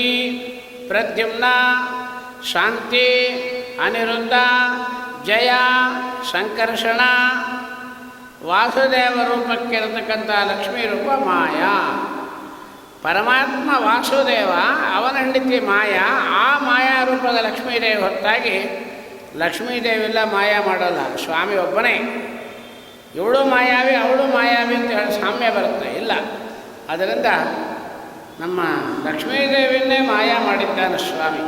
ಪ್ರದ್ಯುಮ್ನ, ಶಾಂತಿ, ಅನಿರುದ್ಧ, ಜಯ, ಸಂಕರ್ಷಣ, ವಾಸುದೇವ ರೂಪಕ್ಕಿರತಕ್ಕಂಥ ಲಕ್ಷ್ಮೀ ರೂಪ ಮಾಯಾ. ಪರಮಾತ್ಮ ವಾಸುದೇವ, ಅವನ ಹೆಂಡತಿ ಮಾಯಾ. ಆ ಮಾಯಾ ರೂಪದ ಲಕ್ಷ್ಮೀದೇವಿ ಹೊರತಾಗಿ ಲಕ್ಷ್ಮೀದೇವಿಲ್ಲ, ಮಾಯಾ ಮಾಡೋಲ್ಲ. ಸ್ವಾಮಿ ಒಬ್ಬನೇ. ಇವಳು ಮಾಯಾವಿ, ಅವಳು ಮಾಯಾವಿ ಅಂತ ಹೇಳಿ ಸಾಮ್ಯ ಬರುತ್ತೆ ಇಲ್ಲ. ಅದರಿಂದ ನಮ್ಮ ಲಕ್ಷ್ಮೀದೇವಿಯನ್ನೇ ಮಾಯಾ ಮಾಡಿದ್ದಾನೆ ಸ್ವಾಮಿ.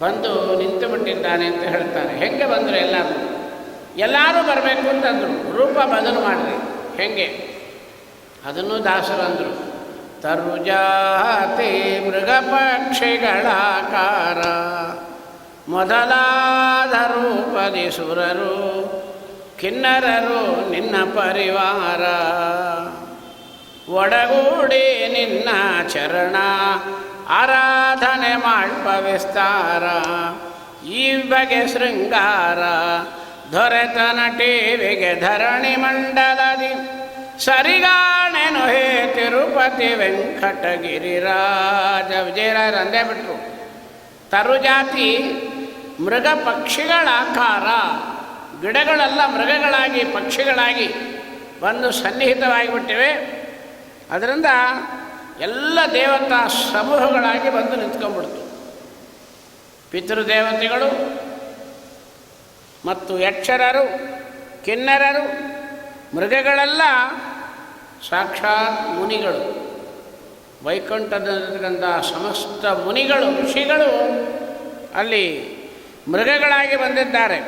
ಬಂದು ನಿಂತು ಬಿಟ್ಟಿದ್ದಾನೆ ಅಂತ ಹೇಳ್ತಾರೆ. ಹೆಂಗೆ ಬಂದರು? ಎಲ್ಲರೂ ಬರಬೇಕು ಅಂತಂದರು. ರೂಪ ಬದಲು ಮಾಡಿರಿ. ಹೆಂಗೆ? ಅದನ್ನು ದಾಸರು ಅಂದರು. ತರುಜಾತಿ ಮೃಗ ಪಕ್ಷಿಗಳಾಕಾರ ಮೊದಲಾದ ರೂಪದಿ ಸುರರು ಕಿನ್ನರರು ನಿನ್ನ ಪರಿವಾರ. ಒಡಗೂಡಿ ನಿನ್ನ ಚರಣ ಆರಾಧನೆ ಮಾಡ್ಪ ವಿಸ್ತಾರ. ಈ ಬಗೆ ಶೃಂಗಾರ ದೊರೆತನ ಟಿವಿಗೆ ಧರಣಿ ಮಂಡಲದಿ ಸರಿಗಾಣೆನು ಹೇ ತಿರುಪತಿ ವೆಂಕಟಗಿರಿರಾಜ. ವಿಜಯರಾಯರು ಅಂದೇ ಬಿಟ್ರು. ತರುಜಾತಿ ಮೃಗ ಪಕ್ಷಿಗಳ ಆಕಾರ. ಗಿಡಗಳೆಲ್ಲ ಮೃಗಗಳಾಗಿ ಪಕ್ಷಿಗಳಾಗಿ ಬಂದು ಸನ್ನಿಹಿತವಾಗಿಬಿಟ್ಟಿವೆ. ಅದರಿಂದ ಎಲ್ಲ ದೇವತಾ ಸಮೂಹಗಳಾಗಿ ಬಂದು ನಿಂತ್ಕೊಂಡ್ಬಿಡ್ತು. ಪಿತೃದೇವತೆಗಳು ಮತ್ತು ಯಕ್ಷರರು, ಕಿನ್ನರರು, ಮೃಗಗಳೆಲ್ಲ ಸಾಕ್ಷಾತ್ ಮುನಿಗಳು. ವೈಕುಂಠದಲ್ಲಿರ್ತಕ್ಕಂಥ ಸಮಸ್ತ ಮುನಿಗಳು, ಋಷಿಗಳು ಅಲ್ಲಿ ಮೃಗಗಳಾಗಿ ಬಂದಿದ್ದಾರೆ.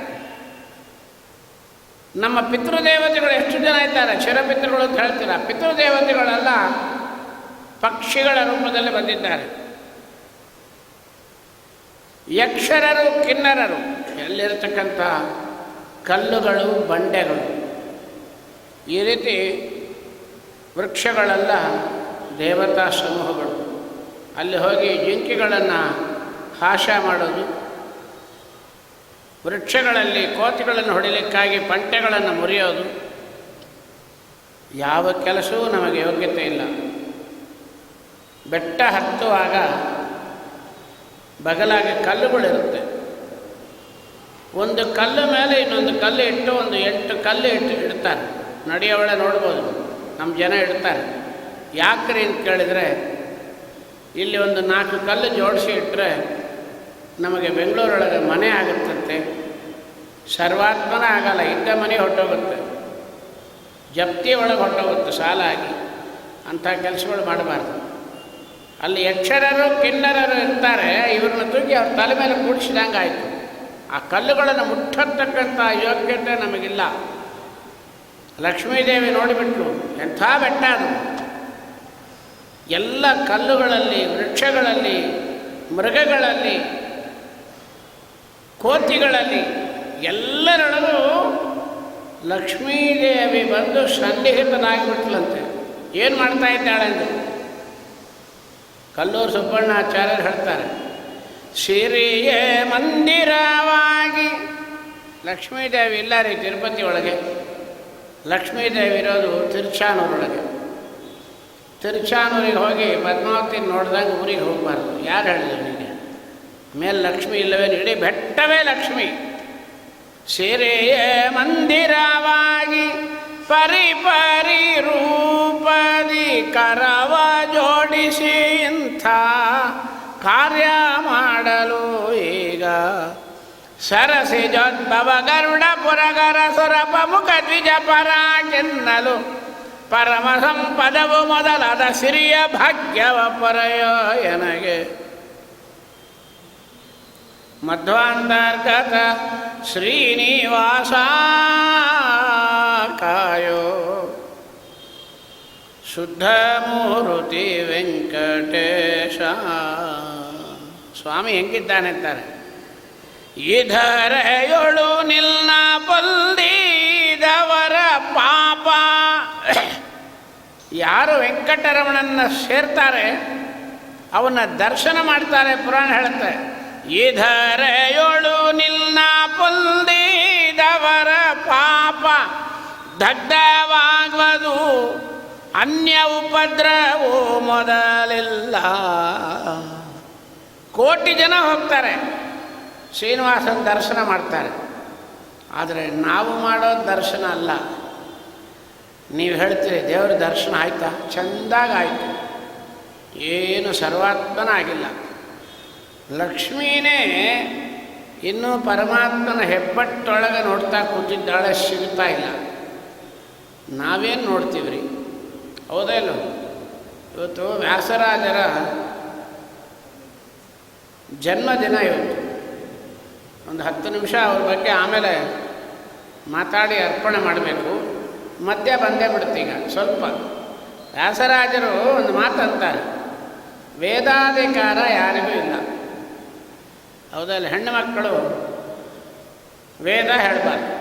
ನಮ್ಮ ಪಿತೃದೇವತೆಗಳು ಎಷ್ಟು ಜನ ಇದ್ದಾರೆ? ಚಿರಪಿತೃಗಳು ಅಂತ ಹೇಳ್ತೀರ. ಪಿತೃದೇವತೆಗಳೆಲ್ಲ ಪಕ್ಷಿಗಳ ರೂಪದಲ್ಲಿ ಬಂದಿದ್ದಾರೆ. ಯಕ್ಷರರು, ಕಿನ್ನರರು ಎಲ್ಲಿರತಕ್ಕಂಥ ಕಲ್ಲುಗಳು, ಬಂಡೆಗಳು. ಈ ರೀತಿ ವೃಕ್ಷಗಳೆಲ್ಲ ದೇವತಾ ಸಮೂಹಗಳು. ಅಲ್ಲಿ ಹೋಗಿ ಜಿಂಕೆಗಳನ್ನು ಹಾಶ ಮಾಡೋದು, ವೃಕ್ಷಗಳಲ್ಲಿ ಕೋತಿಗಳನ್ನು ಹೊಡಿಲಿಕ್ಕಾಗಿ ಪಂಟೆಗಳನ್ನು ಮುರಿಯೋದು. ಯಾವ ಕೆಲಸವೂ ನಮಗೆ ಯೋಗ್ಯತೆ ಇಲ್ಲ. ಬೆಟ್ಟ ಹತ್ತುವಾಗ ಬಗಲಾಗಿ ಕಲ್ಲುಗಳಿರುತ್ತೆ. ಒಂದು ಕಲ್ಲು ಮೇಲೆ ಇನ್ನೊಂದು ಕಲ್ಲು ಇಟ್ಟು ಒಂದು 8 ಕಲ್ಲು ಇಡ್ತಾರೆ. ನಡೆಯೋಳೆ ನೋಡ್ಬೋದು, ನಮ್ಮ ಜನ ಇಡ್ತಾರೆ. ಯಾಕ್ರಿ ಅಂತ ಕೇಳಿದರೆ, ಇಲ್ಲಿ ಒಂದು 4 ಕಲ್ಲು ಜೋಡಿಸಿ ಇಟ್ಟರೆ ನಮಗೆ ಬೆಂಗಳೂರೊಳಗೆ ಮನೆ ಆಗುತ್ತಂತೆ. ಸರ್ವಾತ್ಮನ ಆಗಲ್ಲ, ಇದ್ದ ಮನೆ ಹೊಟ್ಟೋಗುತ್ತೆ, ಜಪ್ತಿ ಒಳಗೆ ಹೊಟ್ಟೋಗುತ್ತೆ ಸಾಲ ಆಗಿ. ಅಂಥ ಕೆಲಸಗಳು ಮಾಡಬಾರ್ದು. ಅಲ್ಲಿ ಯಕ್ಷರರು, ಕಿನ್ನರರು ಇರ್ತಾರೆ. ಇವ್ರನ್ನ ತೂಗಿ ಅವ್ರ ತಲೆ ಮೇಲೆ ಕೂಡಿಸಿದಂಗೆ ಆಯಿತು. ಆ ಕಲ್ಲುಗಳನ್ನು ಮುಟ್ಟತಕ್ಕಂಥ ಯೋಗ್ಯತೆ ನಮಗಿಲ್ಲ. ಲಕ್ಷ್ಮೀದೇವಿ ನೋಡಿಬಿಟ್ಲು, ಎಂಥ ಬೆಟ್ಟ ಅದು. ಎಲ್ಲ ಕಲ್ಲುಗಳಲ್ಲಿ, ವೃಕ್ಷಗಳಲ್ಲಿ, ಮೃಗಗಳಲ್ಲಿ, ಕೋತಿಗಳಲ್ಲಿ ಎಲ್ಲರೊಳಗೂ ಲಕ್ಷ್ಮೀದೇವಿ ಬಂದು ಸನ್ನಿಹಿತನಾಗಿಬಿಟ್ಲಂತೆ. ಏನು ಮಾಡ್ತಾ ಇದ್ದಾಳೆ ಅಂದರೆ ಕಲ್ಲೂರು ಸುಬ್ಬಣ್ಣಾಚಾರ್ಯರು ಹೇಳ್ತಾರೆ, ಸಿರಿಯೇ ಮಂದಿರವಾಗಿ. ಲಕ್ಷ್ಮೀದೇವಿ ಇಲ್ಲ ರೀ ತಿರುಪತಿ ಒಳಗೆ. ಲಕ್ಷ್ಮೀದೇವಿ ಇರೋದು ತಿರುಚಾನೂರೊಳಗೆ. ತಿರುಚಾನೂರಿಗೆ ಹೋಗಿ ಪದ್ಮಾವತಿ ನೋಡ್ದಂಗೆ ಊರಿಗೆ ಹೋಗಬಾರ್ದು. ಯಾರು ಹೇಳಿದ್ರು ನಿಮಗೆ? ಮೇಲೆ ಲಕ್ಷ್ಮಿ ಇಲ್ಲವೇನು? ಇಡೀ ಬೆಟ್ಟವೇ ಲಕ್ಷ್ಮಿ. ಸಿರಿಯ ಮಂದಿರವಾಗಿ ಪರಿಪರಿ ರೂಪದಿ ಕರವ ಜೋಡಿಸಿ ಇಂಥ ಕಾರ್ಯ ಮಾಡಲು ಈಗ ಸರಸಿ ಜೋದ್ಭವ ಗರುಡ ಪುರಗರ ಸುರಪ ಮುಖ ದ್ವಿಜ ಪರಾಗೆನ್ನಲು ಪರಮ ಸಂಪದವು ಮೊದಲಾದ ಸಿರಿಯ ಭಾಗ್ಯವ ಪರಯೋ ಎನಗೆ ಮಧ್ವಾಂತರ್ಗತ ಶ್ರೀನಿವಾಸ ಕಾಯೋ ಶುದ್ಧ ಮೂರುತಿ ವೆಂಕಟೇಶ. ಸ್ವಾಮಿ ಹೆಂಗಿದ್ದಾನೆ ಅಂತಾರೆ. ಇದರೆಯೊಳು ನಿಲ್ನ ಪೊಲ್ದಿದವರ ಪಾಪ. ಯಾರು ವೆಂಕಟರಮಣನ ಸೇರ್ತಾರೆ ಅವನ್ನ ದರ್ಶನ ಮಾಡ್ತಾರೆ. ಪುರಾಣ ಹೇಳುತ್ತೆ, ಇದರೆಯೊಳು ನಿಲ್ನ ಪೊಲ್ದಿದವರ ಪಾಪ ದಗ್ಧವಾಗುವುದು ಅನ್ಯ ಉಪದ್ರವೋ ಮೊದಲಿಲ್ಲ. ಕೋಟಿ ಜನ ಹೋಗ್ತಾರೆ ಶ್ರೀನಿವಾಸನ ದರ್ಶನ ಮಾಡ್ತಾರೆ. ಆದರೆ ನಾವು ಮಾಡೋ ದರ್ಶನ ಅಲ್ಲ. ನೀವು ಹೇಳ್ತೀರಿ ದೇವರ ದರ್ಶನ ಆಯ್ತಾ? ಚೆಂದಾಗಾಯಿತು. ಏನು ಸರ್ವಾತ್ಮನ ಆಗಿಲ್ಲ. ಲಕ್ಷ್ಮೀನೇ ಇನ್ನೂ ಪರಮಾತ್ಮನ ಹೆಬ್ಬಟ್ಟೊಳಗೆ ನೋಡ್ತಾ ಕೂತಿದ್ದಾಳೆ, ಸಿಗ್ತಾ ಇಲ್ಲ. ನಾವೇನು ನೋಡ್ತೀವಿ ರೀ? ಹೌದಾ ಇಲ್ಲೋ? ಇವತ್ತು ವ್ಯಾಸರಾಜರ ಜನ್ಮದಿನ. ಇವತ್ತು ಒಂದು 10 ನಿಮಿಷ ಅವ್ರ ಬಗ್ಗೆ ಆಮೇಲೆ ಮಾತಾಡಿ ಅರ್ಪಣೆ ಮಾಡಬೇಕು. ಮಧ್ಯ ಬಂದೇ ಬಿಡ್ತೀಗ ಸ್ವಲ್ಪ. ವ್ಯಾಸರಾಜರು ಒಂದು ಮಾತಂತಾರೆ, ವೇದಾಧಿಕಾರ ಯಾರಿಗೂ ಇಲ್ಲ. ಹೌದಲ್ಲ? ಹೆಣ್ಣು ಮಕ್ಕಳು ವೇದ ಹೇಳಬಾರ್ದು.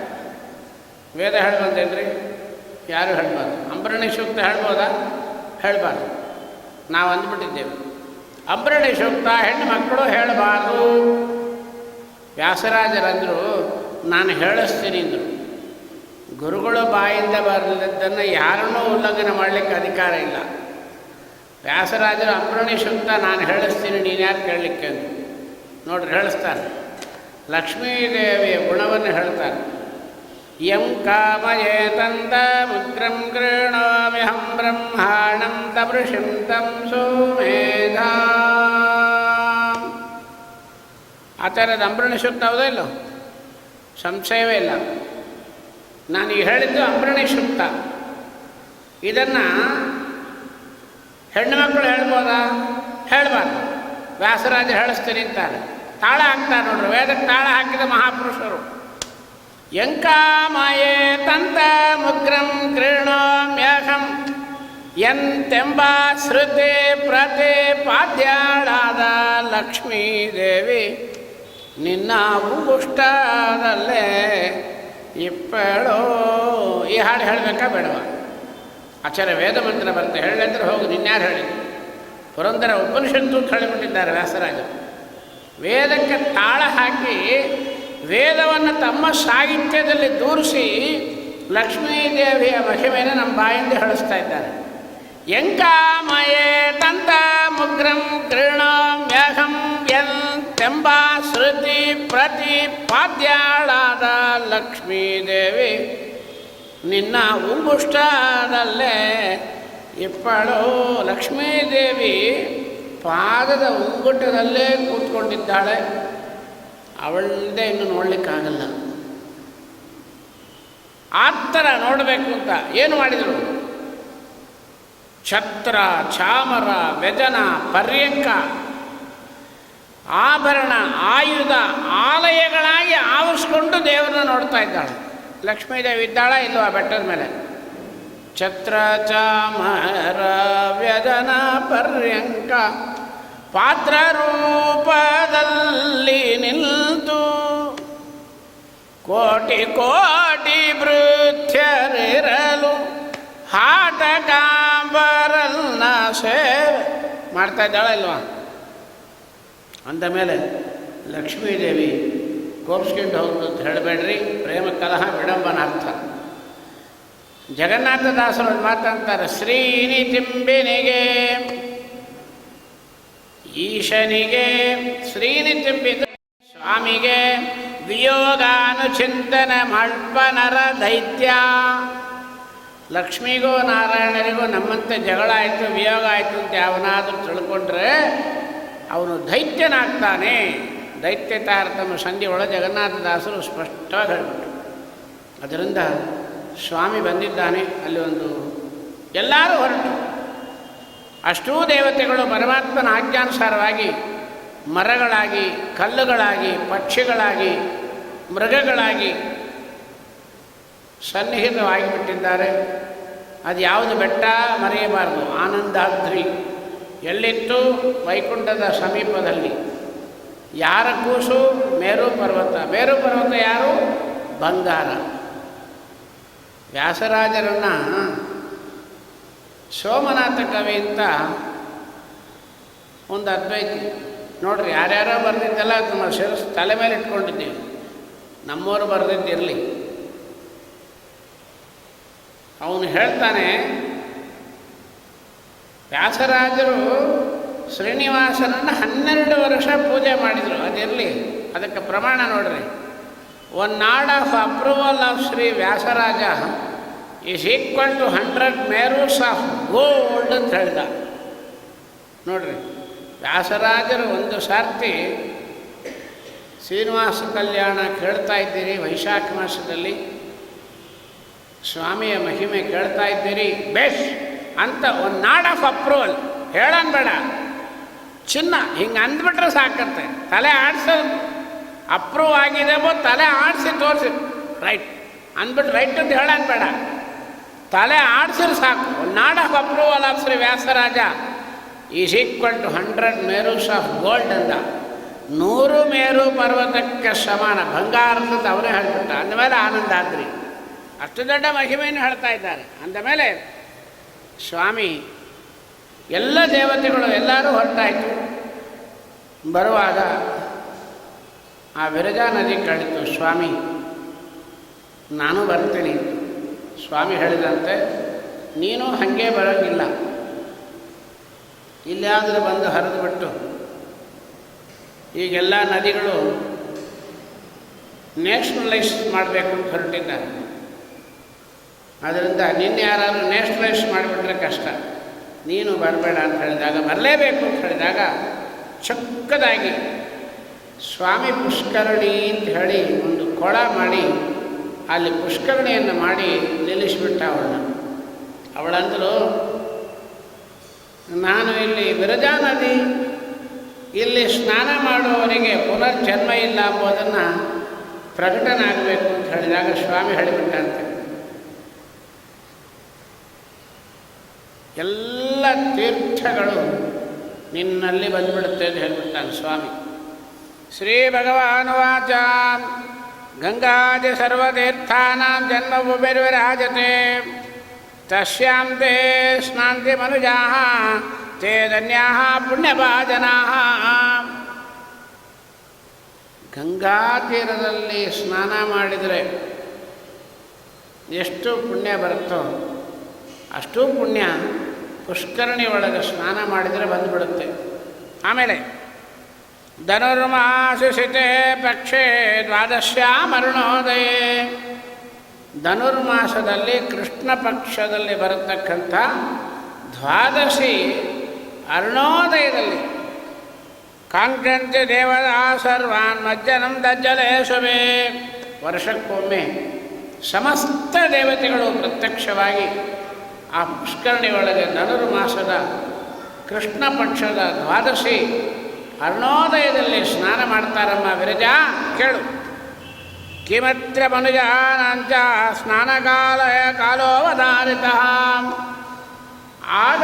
ವೇದ ಹೇಳಬಂದೇನ್ರಿ? ಯಾರು ಹೇಳಬಾರ್ದು. ಅಂಬರಣಿ ಸೂಕ್ತ ಹೇಳ್ಬೋದಾ? ಹೇಳಬಾರ್ದು. ನಾವು ಅಂದ್ಬಿಟ್ಟಿದ್ದೇವೆ ಅಂಬರಣಿ ಸೂಕ್ತ ಹೆಣ್ಣು ಮಕ್ಕಳು ಹೇಳಬಾರ್ದು. ವ್ಯಾಸರಾಜರಂದರು ನಾನು ಹೇಳಿಸ್ತೀನಿ ಅಂದರು. ಗುರುಗಳು ಬಾಯಿಂದ ಬರಲಿದ್ದನ್ನು ಯಾರನ್ನೂ ಉಲ್ಲಂಘನೆ ಮಾಡಲಿಕ್ಕೆ ಅಧಿಕಾರ ಇಲ್ಲ. ವ್ಯಾಸರಾಜರು ಅಂಬರಣಿ ಸೂಕ್ತ ನಾನು ಹೇಳಿಸ್ತೀನಿ, ನೀನು ಯಾರು ಕೇಳಲಿಕ್ಕೆ ಅಂದರು. ನೋಡ್ರಿ ಹೇಳಿಸ್ತಾರೆ. ಲಕ್ಷ್ಮೀದೇವಿಯ ಗುಣವನ್ನು ಹೇಳ್ತಾರೆ. ಯಂ ಕಾಮಯೇತಂತ ಮುಗ್ರಂ ಗೃಣೋಮ್ಯಹಂ ಬ್ರಹ್ಮಾಣಂ ತಮೃಷಿಂ ತಂ ಸೋಮೇಧಾ. ಆ ಥರದ ಅಂಬರಣಿ ಸೂಕ್ತ ಹೌದಾ ಇಲ್ಲೋ? ಸಂಶಯವೇ ಇಲ್ಲ. ನಾನೀಗ ಹೇಳಿದ್ದು ಅಂಬರಣಿ ಸೂಕ್ತ. ಇದನ್ನು ಹೆಣ್ಣು ಮಕ್ಕಳು ಹೇಳ್ಬೋದಾ? ಹೇಳಬಾರ್ದು. ವ್ಯಾಸರಾಜ ಹೇಳಿಸ್ತೀನಿ ಅಂತಾರೆ. ತಾಳ ಹಾಕ್ತಾರೆ ನೋಡ್ರಿ. ವೇದಕ್ಕೆ ತಾಳ ಹಾಕಿದ ಮಹಾಪುರುಷರು. ಯಂಕಾಮಯೇ ತಂತ ಮುಗ್ರಂ ಗೃಣೋಮ್ಯಹಂ ಎಂತೆಂಬ ಶ್ರುತಿ ಪ್ರತಿಪಾದ್ಯಾಳಾದ ಲಕ್ಷ್ಮೀದೇವಿ ನಿನ್ನ ಉಗುಷ್ಟದಲ್ಲೇ ಇಪ್ಪಳೋ. ಈ ಹಾಡು ಹೇಳಬೇಕಾ ಬೇಡವಾ? ಆಚಾರ್ಯ ವೇದ ಮಂತ್ರ ಬರುತ್ತೆ. ಹೇಳಿದ್ರೆ ಹೋಗು, ನಿನ್ಯಾರು ಹೇಳಿದ್ರು? ಪುರಂದರ ಉಪನಿಷತ್ತು ಅಂತ ಹೇಳಿಬಿಟ್ಟಿದ್ದಾರೆ ವ್ಯಾಸರಾಜರು. ವೇದಕ್ಕೆ ತಾಳ ಹಾಕಿ ವೇದವನ್ನು ತಮ್ಮ ಸಾಹಿತ್ಯದಲ್ಲಿ ದೂರಿಸಿ ಲಕ್ಷ್ಮೀದೇವಿಯ ಮಹಿಮೆಯನ್ನು ನಮ್ಮ ಬಾಯಿಂದ ಹೇಳಿಸ್ತಾ ಇದ್ದಾರೆ. ಯಂಕಾಮಯೇ ತಂತ ಮುಗ್ರಂ ಗೃಣೋಮ್ಯಹಂ ಎಂತೆಂಬ ಶ್ರುತಿ ಪ್ರತಿಪಾದ್ಯಾಳಾದ ಲಕ್ಷ್ಮೀದೇವಿ ನಿನ್ನ ಉಂಗುಷ್ಟದಲ್ಲೇ ಇಪ್ಪಳೋ. ಲಕ್ಷ್ಮೀದೇವಿ ಪಾದದ ಉಂಗುಟದಲ್ಲೇ ಕೂತ್ಕೊಂಡಿದ್ದಾಳೆ. ಅವಳದೇ ಇನ್ನು ನೋಡಲಿಕ್ಕಾಗಲ್ಲ. ಆ ಥರ ನೋಡಬೇಕು ಅಂತ ಏನು ಮಾಡಿದರು? ಛತ್ರ, ಚಾಮರ, ವ್ಯಜನ, ಪರ್ಯಂಕ, ಆಭರಣ, ಆಯುಧ, ಆಲಯಗಳಾಗಿ ಆವರಿಸ್ಕೊಂಡು ದೇವರನ್ನ ನೋಡ್ತಾ ಇದ್ದಾಳೆ. ಲಕ್ಷ್ಮೀದೇವಿ ಇದ್ದಾಳ ಇಲ್ಲೋ ಆ ಬೆಟ್ಟದ ಮೇಲೆ? ಛತ್ರ, ಚಾಮರ, ವ್ಯಜನ, ಪರ್ಯಂಕ ಪಾತ್ರ ರೂಪದಲ್ಲಿ ನಿಲ್ತು ಕೋಟಿ ಕೋಟಿ ಭೃತ್ಯರಿರಲು ಹಾಟಕಾಂಬರನ್ನ ಸೇವೆ ಮಾಡ್ತಾ ಇದ್ದಾಳೆ ಇಲ್ವಾ? ಅಂದ ಮೇಲೆ ಲಕ್ಷ್ಮೀದೇವಿ ಕೋಪಿಸ್ಕೊಂಡು ಹೋಗುದು ಅಂತ ಹೇಳಬೇಡ್ರಿ. ಪ್ರೇಮ ಕಲಹ ವಿಡಂಬನ ಅರ್ಥ. ಜಗನ್ನಾಥದಾಸರು ಮಾತಂತಾರೆ, ಶ್ರೀನಿ ತಿಂಬಿನಿಗೆ ಈಶನಿಗೆ ಶ್ರೀನಿತಿಂಬಿದ ಸ್ವಾಮಿಗೆ ವಿಯೋಗಾನುಚಿಂತನ ಮಳ್ಪನರ ದೈತ್ಯ. ಲಕ್ಷ್ಮಿಗೂ ನಾರಾಯಣರಿಗೂ ನಮ್ಮಂತೆ ಜಗಳ ಆಯಿತು, ವಿಯೋಗ ಆಯಿತು ಅಂತ ಯಾವನಾದರೂ ತಿಳ್ಕೊಂಡ್ರೆ ಅವನು ದೈತ್ಯನಾಗ್ತಾನೆ. ದೈತ್ಯ ತಾರತಮ್ಯ ಸಂಧಿ ಒಳಗೆ ಜಗನ್ನಾಥದಾಸರು ಸ್ಪಷ್ಟವಾಗಿ ಹೇಳ್ಬಿಟ್ರು. ಅದರಿಂದ ಸ್ವಾಮಿ ಬಂದಿದ್ದಾನೆ. ಅಲ್ಲಿ ಒಂದು ಎಲ್ಲರೂ ಹೊರಟು ಅಷ್ಟೂ ದೇವತೆಗಳು ಪರಮಾತ್ಮನ ಆಜ್ಞಾನುಸಾರವಾಗಿ ಮರಗಳಾಗಿ, ಕಲ್ಲುಗಳಾಗಿ, ಪಕ್ಷಿಗಳಾಗಿ, ಮೃಗಗಳಾಗಿ ಸನ್ನಿಹಿತವಾಗಿಬಿಟ್ಟಿದ್ದಾರೆ. ಅದು ಯಾವುದು ಬೆಟ್ಟ ಮರೆಯಬಾರದು, ಆನಂದಾದ್ರಿ. ಎಲ್ಲಿತ್ತು? ವೈಕುಂಠದ ಸಮೀಪದಲ್ಲಿ. ಯಾರ ಕೂಸು? ಮೇರು ಪರ್ವತ. ಮೇರು ಪರ್ವತ ಯಾರು? ಬಂಗಾರ. ವ್ಯಾಸರಾಜರನ್ನು ಸೋಮನಾಥ ಕವಿ ಅಂತ ಒಂದು ಅದ್ವೈತಿ ನೋಡ್ರಿ, ಯಾರ್ಯಾರೋ ಬರೆದಿದ್ದೆಲ್ಲ ನಮ್ಮ ತಲೆ ಮೇಲೆ ಇಟ್ಕೊಂಡಿದ್ದೀವಿ. ನಮ್ಮವರು ಬರೆದಿದ್ದಿರಲಿ. ಅವನು ಹೇಳ್ತಾನೆ, ವ್ಯಾಸರಾಜರು ಶ್ರೀನಿವಾಸನನ್ನು 12 ವರ್ಷ ಪೂಜೆ ಮಾಡಿದರು. ಅದಿರಲಿ, ಅದಕ್ಕೆ ಪ್ರಮಾಣ ನೋಡ್ರಿ. One nod of approval of Shri Vyasaraja is equal to 100 ಮೇರೂಸ್ ಆಫ್ ಗೋಲ್ಡ್ ಅಂತ ಹೇಳಿದ. ನೋಡ್ರಿ, ವ್ಯಾಸರಾಜರು ಒಂದು ಸಾರ್ತಿ ಶ್ರೀನಿವಾಸ ಕಲ್ಯಾಣ ಕೇಳ್ತಾ ಇದ್ದೀರಿ, ವೈಶಾಖ ಮಾಸದಲ್ಲಿ ಸ್ವಾಮಿಯ ಮಹಿಮೆ ಕೇಳ್ತಾ ಇದ್ದೀರಿ, ಬೇಸ್ ಅಂತ ಒಂದು ನಾಡ್ ಆಫ್ ಅಪ್ರೂವಲ್. ಹೇಳೋಣ ಬೇಡ, ಚಿನ್ನ ಹಿಂಗೆ ಅಂದ್ಬಿಟ್ರೆ ಸಾಕಂತೆ. ತಲೆ ಆಡಿಸೋದು ಅಪ್ರೂವ್ ಆಗಿದೆಬೋ ತಲೆ ಆಡಿಸಿ ತೋರಿಸಿ ರೈಟ್ ಅಂದ್ಬಿಟ್ಟು ರೈಟ್ ಅಂತ ಹೇಳೋಣ ಬೇಡ, ತಲೆ ಆಡಿಸಿದ್ರೆ ಸಾಕು. ಒಂದು nod of approval of Shri Vyasaraja is equal to 100 ಮೇರೂಸ್ ಆಫ್ ಗೋಲ್ಡ್ ಅಂದ. 100 ಮೇರು ಪರ್ವತಕ್ಕೆ ಸಮಾನ ಬಂಗಾರದ ಅವರೇ ಹೇಳ್ಬಿಟ್ಟ. ಅಂದಮೇಲೆ ಆನಂದಾದ್ರಿ ಅಷ್ಟು ದೊಡ್ಡ ಮಹಿಮೆಯನ್ನು ಹೇಳ್ತಾ ಇದ್ದಾರೆ. ಅಂದಮೇಲೆ ಸ್ವಾಮಿ ಎಲ್ಲ ದೇವತೆಗಳು ಎಲ್ಲರೂ ಹೊರಟಾಯಿತು. ಬರುವಾಗ ಆ ವಿರಜಾ ನದಿ ಕಳಿತು. ಸ್ವಾಮಿ ನಾನು ಬರ್ತೀನಿ. ಸ್ವಾಮಿ ಹೇಳಿದಂತೆ ನೀನು ಹಾಗೆ ಬರೋಂಗಿಲ್ಲ, ಇಲ್ಲಾದರೂ ಬಂದು ಹರಿದು ಬಿಟ್ಟು. ಈಗೆಲ್ಲ ನದಿಗಳು ನ್ಯಾಷನಲೈಸ್ ಮಾಡಬೇಕು ಅಂತ ಹೊರಟಿದ್ದಾರೆ. ಆದ್ದರಿಂದ ನಿನ್ನೆ ಯಾರಾದರೂ ನ್ಯಾಷನಲೈಸ್ ಮಾಡಿಬಿಟ್ರೆ ಕಷ್ಟ. ನೀನು ಬರಬೇಡ ಅಂತ ಹೇಳಿದಾಗ, ಬರಲೇಬೇಕು ಅಂತ ಹೇಳಿದಾಗ ಚಕ್ಕದಾಗಿ ಸ್ವಾಮಿ ಪುಷ್ಕರಣಿ ಅಂತ ಹೇಳಿ ಒಂದು ಕೊಳ ಮಾಡಿ ಅಲ್ಲಿ ಪುಷ್ಕರಣಿಯನ್ನು ಮಾಡಿ ನಿಲ್ಲಿಸಿಬಿಟ್ಟ ಅವಳಂದರು, ನಾನು ಇಲ್ಲಿ ವಿರಜಾ ನದಿ ಇಲ್ಲಿ ಸ್ನಾನ ಮಾಡುವವರಿಗೆ ಪುನರ್ಜನ್ಮ ಇಲ್ಲ ಎಂಬುದನ್ನು ಪ್ರಕಟನೆ ಆಗಬೇಕು ಅಂತ ಹೇಳಿದಾಗ ಸ್ವಾಮಿ ಹೇಳಿಬಿಟ್ಟಂತೆ, ಎಲ್ಲ ತೀರ್ಥಗಳು ನಿನ್ನಲ್ಲಿ ಬಂದುಬಿಡುತ್ತೆ ಅಂತ ಹೇಳಿಬಿಡ್ತಾನೆ ಸ್ವಾಮಿ. ಶ್ರೀ ಭಗವಾನುವಾಚ ಗಂಗಾದಿ ಸರ್ವತೀರ್ಥಾನಾಂ ಜನ್ಮಭೂಮಿರ್ವಿರಾಜತೆ ತಸ್ಯಾಂ ತೇ ಸ್ನಾಂತಿ ಮನುಜಾಃ ತೇ ಧನ್ಯಾಃ ಪುಣ್ಯಭಾಜನಾಃ. ಗಂಗಾ ತೀರದಲ್ಲಿ ಸ್ನಾನ ಮಾಡಿದರೆ ಎಷ್ಟು ಪುಣ್ಯ ಬರುತ್ತೋ ಅಷ್ಟೂ ಪುಣ್ಯ ಪುಷ್ಕರಣಿ ಒಳಗೆ ಸ್ನಾನ ಮಾಡಿದರೆ ಬಂದುಬಿಡುತ್ತೆ. ಆಮೇಲೆ ಧನುರ್ಮಾಸಿಷಿತೆ ಪಕ್ಷೇ ದ್ವಾದಶ್ಯಾಂ ಅರುಣೋದಯೇ. ಧನುರ್ಮಾಸದಲ್ಲಿ ಕೃಷ್ಣ ಪಕ್ಷದಲ್ಲಿ ಬರತಕ್ಕಂಥ ದ್ವಾದಶಿ ಅರುಣೋದಯದಲ್ಲಿ ಕಾಂಕ್ಷಂತೆ ದೇವತಾ ಸರ್ವಾನ್ ಮಜ್ಜನಂ ದಜ್ಜಲೇಶವೇ. ವರ್ಷಕ್ಕೊಮ್ಮೆ ಸಮಸ್ತ ದೇವತೆಗಳು ಪ್ರತ್ಯಕ್ಷವಾಗಿ ಆ ಪುಷ್ಕರಣಿ ಒಳಗೆ ಧನುರ್ಮಾಸದ ಕೃಷ್ಣ ಪಕ್ಷದ ದ್ವಾದಶಿ ಅರುಣೋದಯದಲ್ಲಿ ಸ್ನಾನ ಮಾಡ್ತಾರಮ್ಮ. ವಿರಜಾ ಕೇಳು, ಕಿಮತ್ರ ಮನುಜಾನಾಂಚ ಸ್ನಾನಕಾಲ ಕಾಲೋವಧಾರಿತ. ಆಗ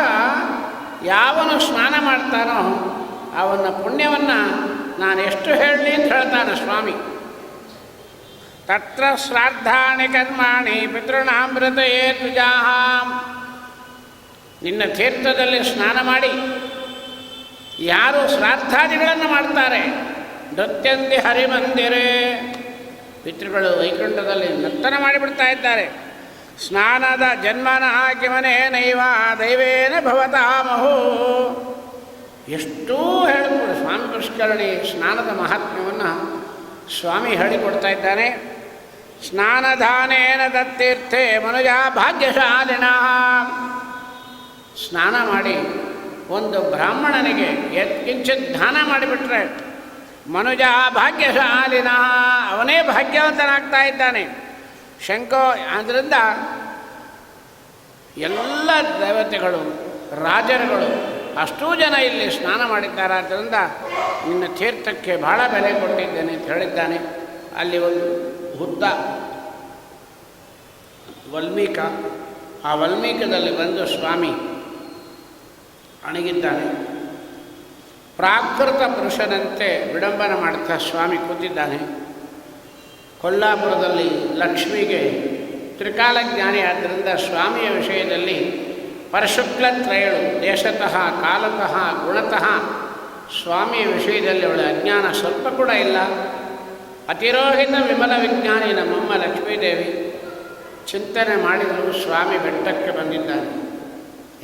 ಯಾವನು ಸ್ನಾನ ಮಾಡ್ತಾನೋ ಅವನ ಪುಣ್ಯವನ್ನು ನಾನು ಎಷ್ಟು ಹೇಳಲಿ ಅಂತ ಹೇಳ್ತಾನೆ ಸ್ವಾಮಿ. ತತ್ರ ಶ್ರಾದ್ದಾನಿ ಕರ್ಮಾಣಿ ಪಿತೃಣಾಮೃತಯೇ ದ್ವಿಜಾಃ. ನಿನ್ನ ತೀರ್ಥದಲ್ಲಿ ಸ್ನಾನ ಮಾಡಿ ಯಾರು ಶ್ರಾದ್ದಾದಿಗಳನ್ನು ಮಾಡ್ತಾರೆ, ನೃತ್ಯಂತಿ ಹರಿಮಂದಿರೇ, ಪಿತೃಗಳು ವೈಕುಂಠದಲ್ಲಿ ನರ್ತನ ಮಾಡಿಬಿಡ್ತಾ ಇದ್ದಾರೆ. ಸ್ನಾನದ ಜನ್ಮನ ಕಿಮನೇ ನೈವ ದೈವೇನ ಭವತಾಮಹೋ. ಎಷ್ಟೂ ಹೇಳಿಕೊಡು ಸ್ವಾಮಿ ಪುಷ್ಕರಣಿ ಸ್ನಾನದ ಮಹಾತ್ಮ್ಯವನ್ನು ಸ್ವಾಮಿ ಹೇಳಿಕೊಡ್ತಾ ಇದ್ದಾನೆ. ಸ್ನಾನದಾನೇನ ತತ್ತೀರ್ಥೆ ಮನುಜ ಭಾಗ್ಯಶಾಲಿನ. ಸ್ನಾನ ಮಾಡಿ ಒಂದು ಬ್ರಾಹ್ಮಣನಿಗೆ ಕಿಂಚಿತ್ ದಾನ ಮಾಡಿಬಿಟ್ರೆ ಮನುಜ ಭಾಗ್ಯಶಾಲಿನ, ಅವನೇ ಭಾಗ್ಯವಂತನಾಗ್ತಾ ಇದ್ದಾನೆ. ಶಂಕೋ ಆದ್ದರಿಂದ ಎಲ್ಲ ದೇವತೆಗಳು ರಾಜರುಗಳು ಅಷ್ಟೂ ಜನ ಇಲ್ಲಿ ಸ್ನಾನ ಮಾಡಿದ್ದಾರೆ. ಆದ್ದರಿಂದ ನಿನ್ನ ತೀರ್ಥಕ್ಕೆ ಬಹಳ ಬೆಲೆ ಕೊಟ್ಟಿದ್ದೇನೆ ಅಂತ ಹೇಳಿದ್ದಾನೆ. ಅಲ್ಲಿ ಒಂದು ಹುದ್ದ ವಲ್ಮೀಕ, ಆ ವಲ್ಮೀಕದಲ್ಲಿ ಬಂದು ಸ್ವಾಮಿ ಅಣಗಿದ್ದಾನೆ. ಪ್ರಾಕೃತ ಪುರುಷನಂತೆ ವಿಡಂಬನ ಮಾಡ್ತಾ ಸ್ವಾಮಿ ಕೂತಿದ್ದಾನೆ. ಕೊಲ್ಲಾಪುರದಲ್ಲಿ ಲಕ್ಷ್ಮಿಗೆ ತ್ರಿಕಾಲ ಜ್ಞಾನಿ ಆದ್ದರಿಂದ ಸ್ವಾಮಿಯ ವಿಷಯದಲ್ಲಿ ಪರಶುಕ್ಲತ್ರಯಳು ದೇಶತಃ ಕಾಲತಃ ಗುಣತಃ ಸ್ವಾಮಿಯ ವಿಷಯದಲ್ಲಿ ಅವಳ ಅಜ್ಞಾನ ಸ್ವಲ್ಪ ಕೂಡ ಇಲ್ಲ. ಅತಿರೋಹಿತ ವಿಮಲ ವಿಜ್ಞಾನಿ ನಮ್ಮಮ್ಮ ಲಕ್ಷ್ಮೀದೇವಿ ಚಿಂತನೆ ಮಾಡಿದರೂ ಸ್ವಾಮಿ ಬೆಟ್ಟಕ್ಕೆ ಬಂದಿದ್ದಾನೆ.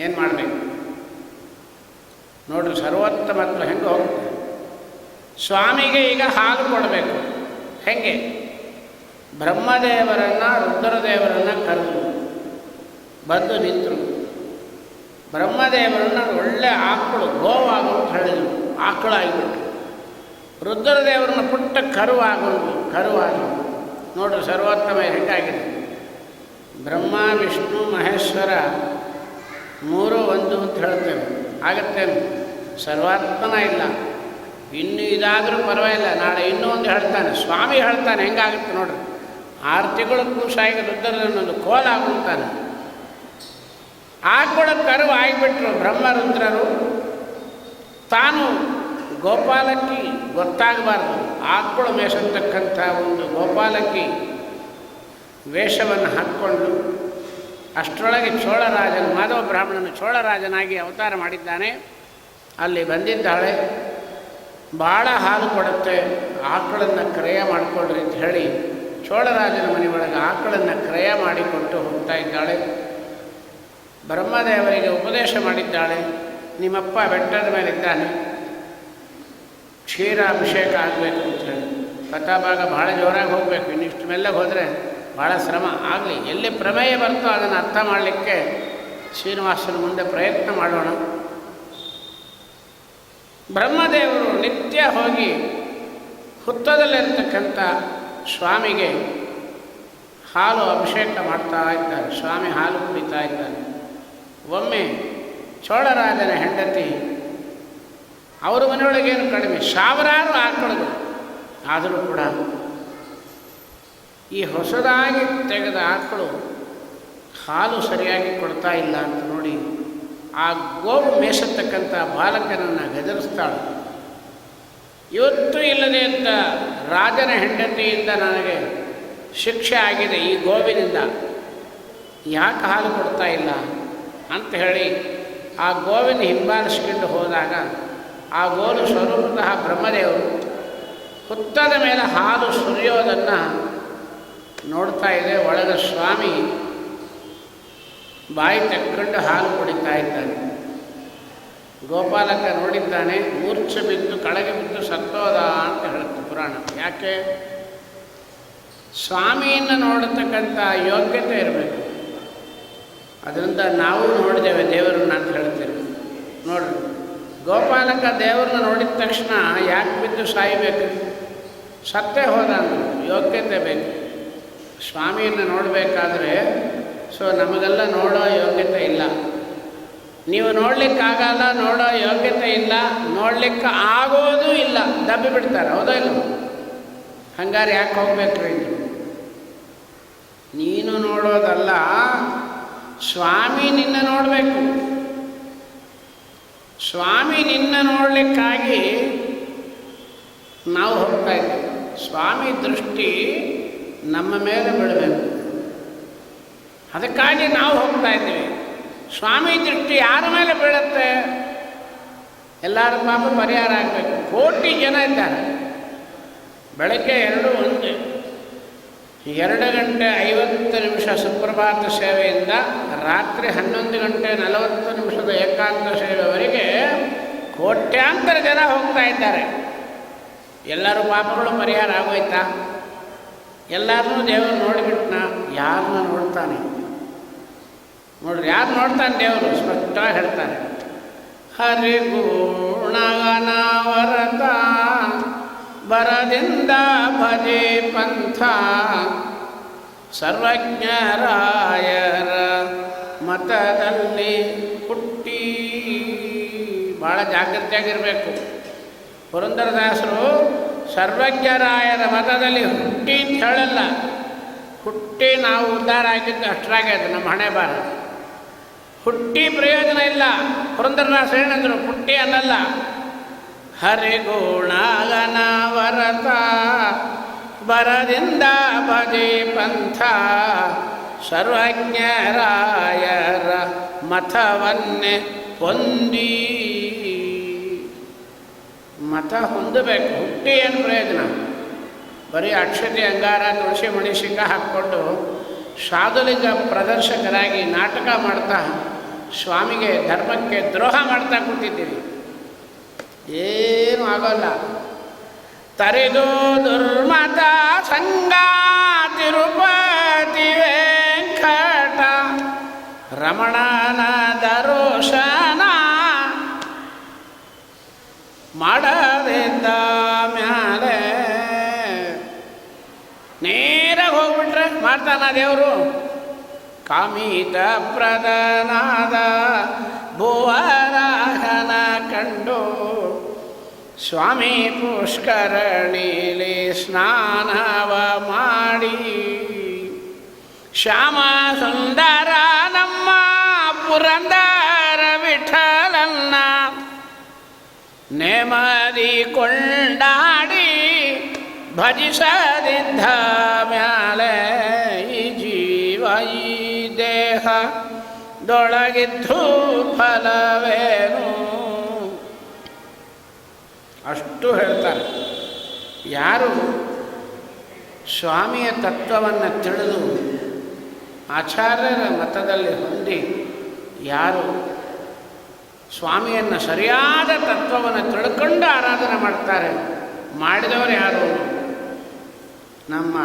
ಏನು ಮಾಡಬೇಕು ನೋಡ್ರಿ, ಸರ್ವೋತ್ತಮತ್ವ ಹೆಂಗೆ ಹೋಗುತ್ತೆ. ಸ್ವಾಮಿಗೆ ಈಗ ಹಾಲು ಕೊಡಬೇಕು. ಹೆಂಗೆ? ಬ್ರಹ್ಮದೇವರನ್ನು ರುದ್ರದೇವರನ್ನು ಕರೆದು ಬಂದು ನಿಂತರು. ಬ್ರಹ್ಮದೇವರನ್ನು ಒಳ್ಳೆ ಆಕಳು ಗೋವಾಗು ಅಂತ ಹೇಳಿದರು, ಆಕಳಾಗಿಬಿಟ್ರು. ರುದ್ರದೇವರನ್ನು ಪುಟ್ಟ ಕರುವಾಗಿ ನೋಡ್ರಿ ಸರ್ವೋತ್ತಮ ಹೆಂಗಾಗಿದೆ. ಬ್ರಹ್ಮ ವಿಷ್ಣು ಮಹೇಶ್ವರ ಮೂರು ಒಂದು ಅಂತ ಹೇಳ್ತೇವೆ, ಆಗತ್ತೇನು? ಸರ್ವಾತ್ಮನ ಇಲ್ಲ. ಇನ್ನು ಇದಾದರೂ ಪರವಾಗಿಲ್ಲ, ನಾಳೆ ಇನ್ನೂ ಒಂದು ಹೇಳ್ತಾನೆ ಸ್ವಾಮಿ, ಹೇಳ್ತಾನೆ ಹೆಂಗಾಗುತ್ತೆ ನೋಡ್ರಿ. 6 ತಿಂಗಳು ಕೂಸಾಗಿ ರುದ್ರನೊಂದು ಕೋಲಾಗುತ್ತಾನೆ. ಆಕಳ ಕರು ಆಗಿಬಿಟ್ರು ಬ್ರಹ್ಮರುದ್ರರು. ತಾನು ಗೋಪಾಲಕಿ ಗೊತ್ತಾಗಬಾರ್ದು, ಆಕಳು ಮೇಸತಕ್ಕಂಥ ಒಂದು ಗೋಪಾಲಕಿ ವೇಷವನ್ನು ಹಾಕ್ಕೊಂಡು ಅಷ್ಟರೊಳಗೆ ಚೋಳರಾಜನು ಮಾಧವ ಬ್ರಾಹ್ಮಣನು ಚೋಳರಾಜನಾಗಿ ಅವತಾರ ಮಾಡಿದ್ದಾನೆ. ಅಲ್ಲಿ ಬಂದಿದ್ದಾಳೆ. ಭಾಳ ಹಾಲು ಕೊಡುತ್ತೆ, ಆಕಳನ್ನು ಕ್ರಯ ಮಾಡಿಕೊಳ್ಳ್ರಿ ಅಂತ ಹೇಳಿ ಚೋಳರಾಜನ ಮನೆಯೊಳಗೆ ಆಕಳನ್ನು ಕ್ರಯ ಮಾಡಿಕೊಟ್ಟು ಹೋಗ್ತಾ ಇದ್ದಾಳೆ. ಬ್ರಹ್ಮದೇವರಿಗೆ ಉಪದೇಶ ಮಾಡಿದ್ದಾಳೆ. ನಿಮ್ಮಪ್ಪ ಬೆಟ್ಟದ ಮೇಲಿದ್ದಾನೆ, ಕ್ಷೀರಾಭಿಷೇಕ ಆಗಬೇಕು ಅಂತ ಹೇಳಿ. ಕಥಾಭಾಗ ಭಾಳ ಜೋರಾಗಿ ಹೋಗಬೇಕು, ಇನ್ನಿಷ್ಟು ಮೆಲ್ಲಗೆ ಹೋದರೆ ಭಾಳ ಶ್ರಮ ಆಗಲಿ. ಎಲ್ಲಿ ಪ್ರಮೇಯ ಬರ್ತೋ ಅದನ್ನು ಅರ್ಥ ಮಾಡಲಿಕ್ಕೆ ಶ್ರೀನಿವಾಸನ ಮುಂದೆ ಪ್ರಯತ್ನ ಮಾಡೋಣ. ಬ್ರಹ್ಮದೇವರು ನಿತ್ಯ ಹೋಗಿ ಹುತ್ತದಲ್ಲಿರ್ತಕ್ಕಂಥ ಸ್ವಾಮಿಗೆ ಹಾಲು ಅಭಿಷೇಕ ಮಾಡ್ತಾ ಇದ್ದಾರೆ. ಸ್ವಾಮಿ ಹಾಲು ಕುಡಿತಾ ಇದ್ದಾನೆ. ಒಮ್ಮೆ ಚೋಳರಾಜನ ಹೆಂಡತಿ, ಅವರ ಮನೆಯೊಳಗೇನು ಕಡಿಮೆ, ಸಾವಿರಾರು ಆಕಳುಗಳು, ಆದರೂ ಕೂಡ ಈ ಹೊಸದಾಗಿ ತೆಗೆದ ಆಕಳು ಹಾಲು ಸರಿಯಾಗಿ ಕೊಡ್ತಾ ಇಲ್ಲ ಅಂತ ನೋಡಿ ಆ ಗೋವು ಮೇಸತಕ್ಕಂಥ ಬಾಲಕನನ್ನು ಗದರಿಸ್ತಾಳೆ. ಇವತ್ತು ಇಲ್ಲದೆ ಅಂತ ರಾಜನ ಹೆಂಡತಿಯಿಂದ ನನಗೆ ಶಿಕ್ಷೆ ಆಗಿದೆ, ಈ ಗೋವಿನಿಂದ ಯಾಕೆ ಹಾಲು ಕೊಡ್ತಾ ಇಲ್ಲ ಅಂತ ಹೇಳಿ ಆ ಗೋವಿನ ಹಿಂಬಾಲಿಸ್ಕೊಂಡು ಹೋದಾಗ ಆ ಗೋಲು ಸ್ವರೂಪತಃ ಬ್ರಹ್ಮದೇವರು ಹುತ್ತದ ಮೇಲೆ ಹಾಲು ಸುರಿಯೋದನ್ನು ನೋಡ್ತಾ ಇದೆ. ಒಳಗೆ ಸ್ವಾಮಿ ಬಾಯಿ ತೆಕ್ಕೊಂಡು ಹಾಲು ಕುಡಿತಾ ಇದ್ದಾನೆ. ಗೋಪಾಲಕ ನೋಡಿದ್ದಾನೆ, ಮೂರ್ಛೆ ಬಿದ್ದು ಕೆಳಗೆ ಬಿದ್ದು ಸತ್ತೋದ ಅಂತ ಹೇಳುತ್ತೆ ಪುರಾಣ. ಯಾಕೆ? ಸ್ವಾಮಿಯನ್ನು ನೋಡತಕ್ಕಂಥ ಯೋಗ್ಯತೆ ಇರಬೇಕು. ಅದರಿಂದ ನಾವು ನೋಡಿದ್ದೇವೆ ದೇವರನ್ನ ಅಂತ ಹೇಳ್ತೇವೆ. ನೋಡ್ರಿ, ಗೋಪಾಲಕ ದೇವರನ್ನ ನೋಡಿದ ತಕ್ಷಣ ಯಾಕೆ ಬಿದ್ದು ಸಾಯಬೇಕು? ಸತ್ತೇ ಹೋದ ಅಂದರು. ಯೋಗ್ಯತೆ ಬೇಕು. ಸ್ವಾಮಿಯನ್ನು ನೋಡಬೇಕಾದ್ರೆ ನಮಗೆಲ್ಲ ನೋಡೋ ಯೋಗ್ಯತೆ ಇಲ್ಲ. ನೀವು ನೋಡಲಿಕ್ಕಾಗಲ್ಲ, ನೋಡೋ ಯೋಗ್ಯತೆ ಇಲ್ಲ, ನೋಡಲಿಕ್ಕೆ ಆಗೋದು ಇಲ್ಲ, ದಬ್ಬಿ ಬಿಡ್ತಾರೆ. ಹೌದೋ ಇಲ್ಲ? ಹಂಗಾರೆ ಯಾಕೆ ಹೋಗ್ಬೇಕ್ರಿ? ನೀನು ನೋಡೋದಲ್ಲ, ಸ್ವಾಮಿ ನಿನ್ನ ನೋಡಬೇಕು. ಸ್ವಾಮಿ ನಿನ್ನ ನೋಡಲಿಕ್ಕಾಗಿ ನಾವು ಹೋಗ್ತಾ ಇದ್ದೀವಿ. ಸ್ವಾಮಿ ದೃಷ್ಟಿ ನಮ್ಮ ಮೇಲೆ ಬಿಡಬೇಕು, ಅದಕ್ಕಾಗಿ ನಾವು ಹೋಗ್ತಾ ಇದ್ದೀವಿ. ಸ್ವಾಮಿ ದೃಷ್ಟಿ ಯಾರ ಮೇಲೆ ಬೀಳುತ್ತೆ? ಎಲ್ಲರ ಪಾಪ ಪರಿಹಾರ ಆಗಬೇಕು. ಕೋಟಿ ಜನ ಇದ್ದಾರೆ. ಬೆಳಗ್ಗೆ 2:50 ಸುಪ್ರಭಾತ ಸೇವೆಯಿಂದ ರಾತ್ರಿ 11:40 ಏಕಾಂತ ಸೇವೆವರೆಗೆ ಕೋಟ್ಯಾಂತರ ಜನ ಹೋಗ್ತಾ ಇದ್ದಾರೆ. ಎಲ್ಲರೂ ಪಾಪಗಳು ಪರಿಹಾರ ಆಗೋಯ್ತಾ? ಎಲ್ಲರನ್ನೂ ದೇವರು ನೋಡಿಬಿಟ್ನ? ಯಾರನ್ನ ನೋಡ್ತಾನೆ? ನೋಡ್ರಿ, ಯಾರು ನೋಡ್ತಾನೆ ದೇವರು? ಸ್ಪಷ್ಟವಾಗಿ ಹೇಳ್ತಾರೆ, ಹರಿಗುಣಗನವರತ ಬರದಿಂದ ಭಜೆ ಪಂಥ ಸರ್ವಜ್ಞರಾಯರ ಮತದಲ್ಲಿ ಹುಟ್ಟಿ. ಭಾಳ ಜಾಗೃತಿಯಾಗಿರಬೇಕು. ಪುರಂದರದಾಸರು ಸರ್ವಜ್ಞರಾಯರ ಮತದಲ್ಲಿ ಹುಟ್ಟಿ ಅಂತ ಹೇಳಲ್ಲ, ಹುಟ್ಟಿ ನಾವು ಉದ್ಧಾರ ಆಗಿದ್ದು ಅಷ್ಟರಾಗ್ಯದ ನಮ್ಮ ಹಣೆ ಬಾರ. ಹುಟ್ಟಿ ಪ್ರಯೋಜನ ಇಲ್ಲ. ಪುರಂದರದಾಸ ಏನಂದರು? ಹುಟ್ಟಿ ಅನ್ನಲ್ಲ. ಹರಿಗುಣಗನವರತ ಬರದಿಂದ ಭಜೆ ಪಂಥ ಸರ್ವಜ್ಞರಾಯರ ಮತವನ್ನೇ ಹೊಂದಿ. ಮತ ಹೊಂದಬೇಕು. ಹುಟ್ಟಿ ಏನು ಪ್ರಯೋಜನ? ಬರೀ ಅಕ್ಷತೆ ಅಂಗಾರ ತುಳಸಿ ಮಣಿಸಿಕ ಹಾಕ್ಕೊಂಡು ಸಾಧುಲಿಂಗ ಪ್ರದರ್ಶಕರಾಗಿ ನಾಟಕ ಮಾಡ್ತಾ ಸ್ವಾಮಿಗೆ ಧರ್ಮಕ್ಕೆ ದ್ರೋಹ ಮಾಡ್ತಾ ಕೂತಿದ್ದೀವಿ. ಏನೂ ಆಗೋಲ್ಲ. ತರಿದು ದುರ್ಮತ ಸಂಗ ತಿರುಪತಿ ವೆಂಕಟ ರಮಣನ ದರೋಶನ ಮಾಡದಿದ್ದ ಮ್ಯಾಲೆ ನೇರ ಹೋಗ್ಬಿಟ್ರೆ ಮಾಡ್ತಾನ ದೇವರು. ಕಾಮಿತ ಪ್ರದನಾದ ಭುವರಾಹನ ಕಂಡು ಸ್ವಾಮಿ ಪುಷ್ಕರಣೀಲಿ ಸ್ನಾನವ ಮಾಡಿ ಶ್ಯಾಮ ಸುಂದರ ನಮ್ಮ ಪುರಂದರ ವಿಠಲನ್ನ ನೆಮ್ಮದಿ ಕೊಂಡಾಡಿ ಭಜಿಸದಿದ್ದ ಮ್ಯಾಲೆ ಈ ಜೀವ ಈ ದೇಹ ದೊಳಗಿದ್ದು ಫಲವೇನು? ಅಷ್ಟು ಹೇಳ್ತಾರೆ. ಯಾರು ಸ್ವಾಮಿಯ ತತ್ವವನ್ನು ತಿಳಿದು ಆಚಾರ್ಯರ ಮತದಲ್ಲಿ ಹೊಂದಿ ಯಾರು ಸ್ವಾಮಿಯನ್ನು ಸರಿಯಾದ ತತ್ವವನ್ನು ತಿಳ್ಕೊಂಡು ಆರಾಧನೆ ಮಾಡ್ತಾರೆ, ಮಾಡಿದವರು ಯಾರು? ನಮ್ಮ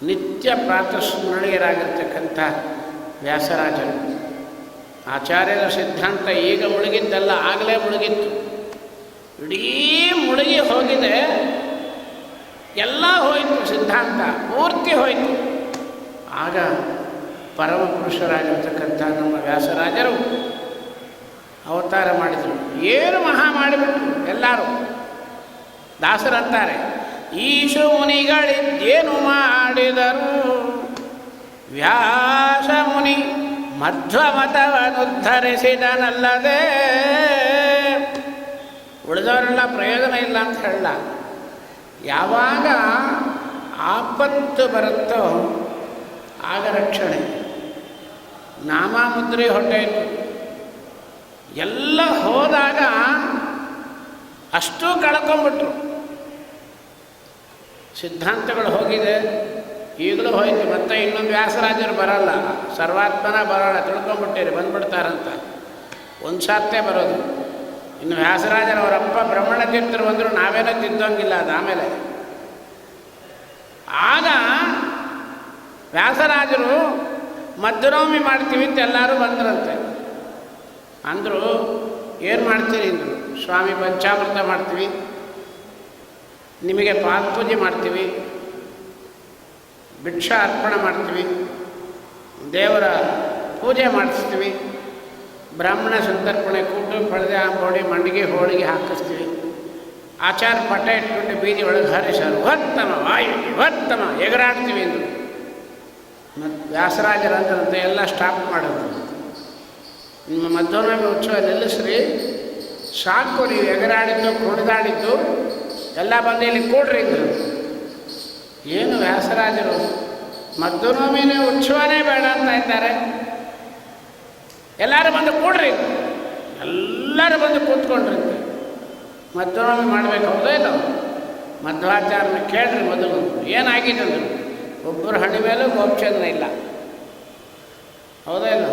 ನಿತ್ಯ ಪ್ರಾತಸ್ಮರಣೀಯರಾಗಿರ್ತಕ್ಕಂಥ ವ್ಯಾಸರಾಜರು. ಆಚಾರ್ಯರ ಸಿದ್ಧಾಂತ ಈಗ ಮುಳುಗಿದ್ದಲ್ಲ, ಆಗಲೇ ಮುಳುಗಿತ್ತು. ಇಡೀ ಮುಳುಗಿ ಹೋಗಿದೆ, ಎಲ್ಲ ಹೋಯಿತು, ಸಿದ್ಧಾಂತ ಪೂರ್ತಿ ಹೋಯಿತು. ಆಗ ಪರಮಪುರುಷರಾಗಿರ್ತಕ್ಕಂಥ ನಮ್ಮ ವ್ಯಾಸರಾಜರು ಅವತಾರ ಮಾಡಿದರು. ಏನು ಮಹಾ ಮಾಡಿಬಿಟ್ರು ಎಲ್ಲರೂ. ದಾಸರಂತಾರೆ, ಈಶು ಮುನಿಗಳಿದ್ದೇನು ಮಾಡಿದರು? ವ್ಯಾಸ ಮುನಿ ಮಧ್ವಮತವನ್ನುದ್ಧರಿಸಿದನಲ್ಲದೆ ಉಳಿದವರೆಲ್ಲ ಪ್ರಯೋಜನ ಇಲ್ಲ ಅಂತ ಹೇಳಲ್ಲ. ಯಾವಾಗ ಆಪತ್ತು ಬರುತ್ತೋ ಆಗ ರಕ್ಷಣೆ. ನಾಮಮುದ್ರೆ ಹೊಟ್ಟೆಯಿತು ಎಲ್ಲ ಹೋದಾಗ ಅಷ್ಟೂ ಕಳ್ಕೊಂಬಿಟ್ರು. ಸಿದ್ಧಾಂತಗಳು ಹೋಗಿದೆ, ಈಗಲೂ ಹೋಯ್ತು. ಮತ್ತೆ ಇನ್ನೊಂದು ವ್ಯಾಸರಾಜರು ಬರಲ್ಲ, ಸರ್ವಾತ್ಮನ ಬರೋಲ್ಲ, ತಿಳ್ಕೊಂಬಿಟ್ಟಿರಿ ಬಂದ್ಬಿಡ್ತಾರಂತ. ಒಂದು ಸಾತ್ತೇ ಬರೋದು. ಇನ್ನು ವ್ಯಾಸರಾಜರವರಪ್ಪ ಬ್ರಹ್ಮಣ ತೀರ್ಥರು ಬಂದರು, ನಾವೇನೋ ತಿದ್ದೋಂಗಿಲ್ಲ. ಅದು ಆಮೇಲೆ ಆಗ ವ್ಯಾಸರಾಜರು ಮಧ್ಯನವಮಿ ಮಾಡ್ತೀವಿ ಅಂತ ಎಲ್ಲರೂ ಬಂದ್ರಂತೆ. ಅಂದರು, ಏನು ಮಾಡ್ತೀರಿ ಅಂದರು. ಸ್ವಾಮಿ ಪಂಚಾಮೃತ ಮಾಡ್ತೀವಿ, ನಿಮಗೆ ಪಾದಪೂಜೆ ಮಾಡ್ತೀವಿ, ಭಿಕ್ಷಾ ಅರ್ಪಣೆ ಮಾಡ್ತೀವಿ, ದೇವರ ಪೂಜೆ ಮಾಡಿಸ್ತೀವಿ, ಬ್ರಾಹ್ಮಣ ಸಂತರ್ಪಣೆ, ಕೂಟು ಪಡೆದೆ ಬೋಡಿ ಮಂಡಿಗೆ ಹೋಳಿಗೆ ಹಾಕಿಸ್ತೀವಿ, ಆಚಾರ ಪಟ್ಟ ಇಟ್ಬಿಟ್ಟು ಬೀದಿ ಒಳಗೆ ಹರಿಸರು ಉತ್ತಮ ವಾಯು ಉತ್ತಮ ಎಗರಾಡ್ತೀವಿ ಅಂದರು. ಮತ್ತು ವ್ಯಾಸರಾಜರಂದ್ರಂತೆ ಎಲ್ಲ ಸ್ಟಾಪ್ ಮಾಡೋದು. ನಿಮ್ಮ ಮಧ್ಯಾಹ್ನ ಉತ್ಸವ ನಿಲ್ಲಿಸ್ರಿ, ಸಾಕು, ನೀವು ಎಗರಾಡಿದ್ದು ಕುಣಿದಾಡಿದ್ದು ಎಲ್ಲ ಬಂದು ಇಲ್ಲಿ ಕೂಡ್ರಿ ಅಂದರು. ಏನು ವ್ಯಾಸರಾಜರು ಮಧ್ಯಾಹ್ನವೇ ಉತ್ಸವನೇ ಬೇಡ ಅಂತ ಇದ್ದಾರೆ. ಎಲ್ಲರೂ ಬಂದು ಕೂಡ್ರಿ, ಎಲ್ಲರೂ ಬಂದು ಕೂತ್ಕೊಂಡ್ರಿ. ಮಧ್ಯಾಹ್ನ ಮಾಡಬೇಕು, ಹೌದಾ ಇಲ್ಲ? ಮಧ್ವಾಚಾರ್ಯನ ಕೇಳ್ರಿ ಮೊದಲು ಏನಾಗಿದೆ ಅಂದರು. ಒಬ್ಬರು ಹಣಿ ಮೇಲೂ ಗೋಪಚಂದ್ರ ಇಲ್ಲ, ಹೌದಾ ಇಲ್ಲ?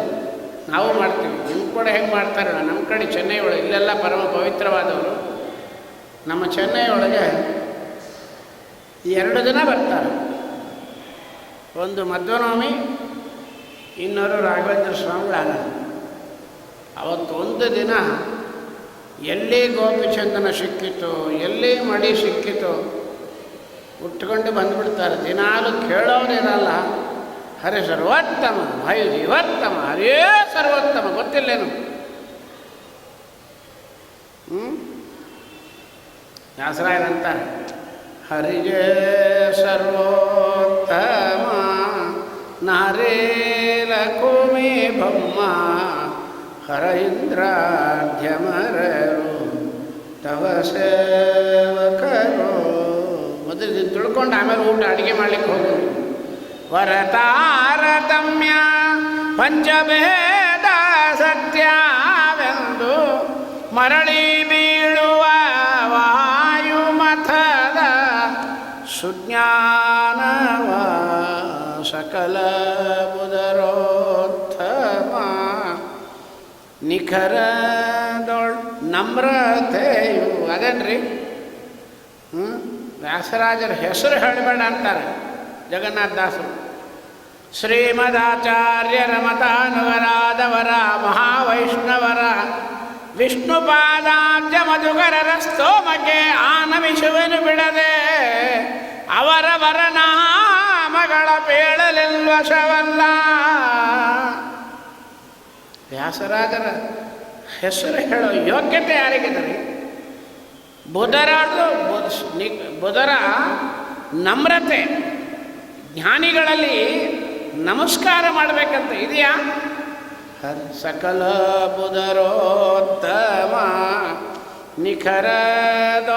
ನಾವು ಮಾಡ್ತೀವಿ. ನಿಮ್ಮ ಕಡೆ ಹೆಂಗೆ ಮಾಡ್ತಾರೆ? ನಮ್ಮ ಕಡೆ ಚೆನ್ನೈ ಒಳಗೆ ಇಲ್ಲೆಲ್ಲ ಪರಮ ಪವಿತ್ರವಾದವರು. ನಮ್ಮ ಚೆನ್ನೈ ಒಳಗೆ 2 ದಿನ ಬರ್ತಾರೆ. ಒಂದು ಮಧ್ವನವಮಿ, ಇನ್ನೊಂದು ರಾಘವೇಂದ್ರ ಸ್ವಾಮಿಗಳಾಗ. ಅವತ್ತು ಒಂದು ದಿನ ಎಲ್ಲಿ ಗೋಪಿಚಂದನ ಸಿಕ್ಕಿತು, ಎಲ್ಲಿ ಮಡಿ ಸಿಕ್ಕಿತು ಉಟ್ಕೊಂಡು ಬಂದುಬಿಡ್ತಾರೆ. ದಿನಾಲು ಕೇಳೋರಿರಲ್ಲ. ಹರೇ ಸರ್ವೋತ್ತಮ, ಹರಿ ಜೀವೋತ್ತಮ, ಹರೇ ಸರ್ವೋತ್ತಮ, ಗೊತ್ತಿಲ್ಲೇನು? ವ್ಯಾಸರಾಯರಂತಾರೆ, ಹರಿಜೇ ಸರ್ವೋತ್ತಮ ನಾರೇಲ ಕೋಮೇ ಬಮ್ಮ ಹರ ಇಂದ್ರಾಢ್ಯಮರರು ತವ ಸೇವಕರು. ಮೊದಲು ತಿಳ್ಕೊಂಡು ಆಮೇಲೆ ಊಟ ಅಡುಗೆ ಮಾಡ್ಲಿಕ್ಕೆ ಹೋಗೋದು. ವರತಾರತಮ್ಯ ಪಂಚಭೇದ ಸತ್ಯವೆಂದು ಮರಳಿ ಬೀಳುವ ವಾಯುಮಥದ ಸುಜ್ಞಾನವ ಸಕಲ ಬುಧರೋತ್ತಮ ನಿಖರದೊಳ್ ನಮ್ರತೆಯು. ಅದೇನ್ರಿ ವ್ಯಾಸರಾಜರ ಹೆಸರು ಹೇಳಬೇಡ ಅಂತಾರೆ ಜಗನ್ನಾಥದಾಸರು. ಶ್ರೀಮದಾಚಾರ್ಯರ ಮತಾನುವರಾದವರ ಮಹಾವೈಷ್ಣವರ ವಿಷ್ಣುಪಾದಾಬ್ಜ ಮಧುಕರರ ಸ್ತೋಮಕ್ಕೆ ಆನಮಿಸುವೆನು ಬಿಡದೆ ಅವರವರ ನಾಮಗಳ ಪೇಳಲೆಲ್ವಶವಲ್ಲ. ವ್ಯಾಸರಾಜರ ಹೆಸರು ಹೇಳೋ ಯೋಗ್ಯತೆ ಯಾರಿಗಿದ್ರಿ? ಬುಧರ ನಮ್ರತೆ, ಜ್ಞಾನಿಗಳಲ್ಲಿ ನಮಸ್ಕಾರ ಮಾಡಬೇಕಂತ ಇದೆಯಾ? ಸಕಲ ಬುಧರೋತ್ತಮ ನಿಖರದ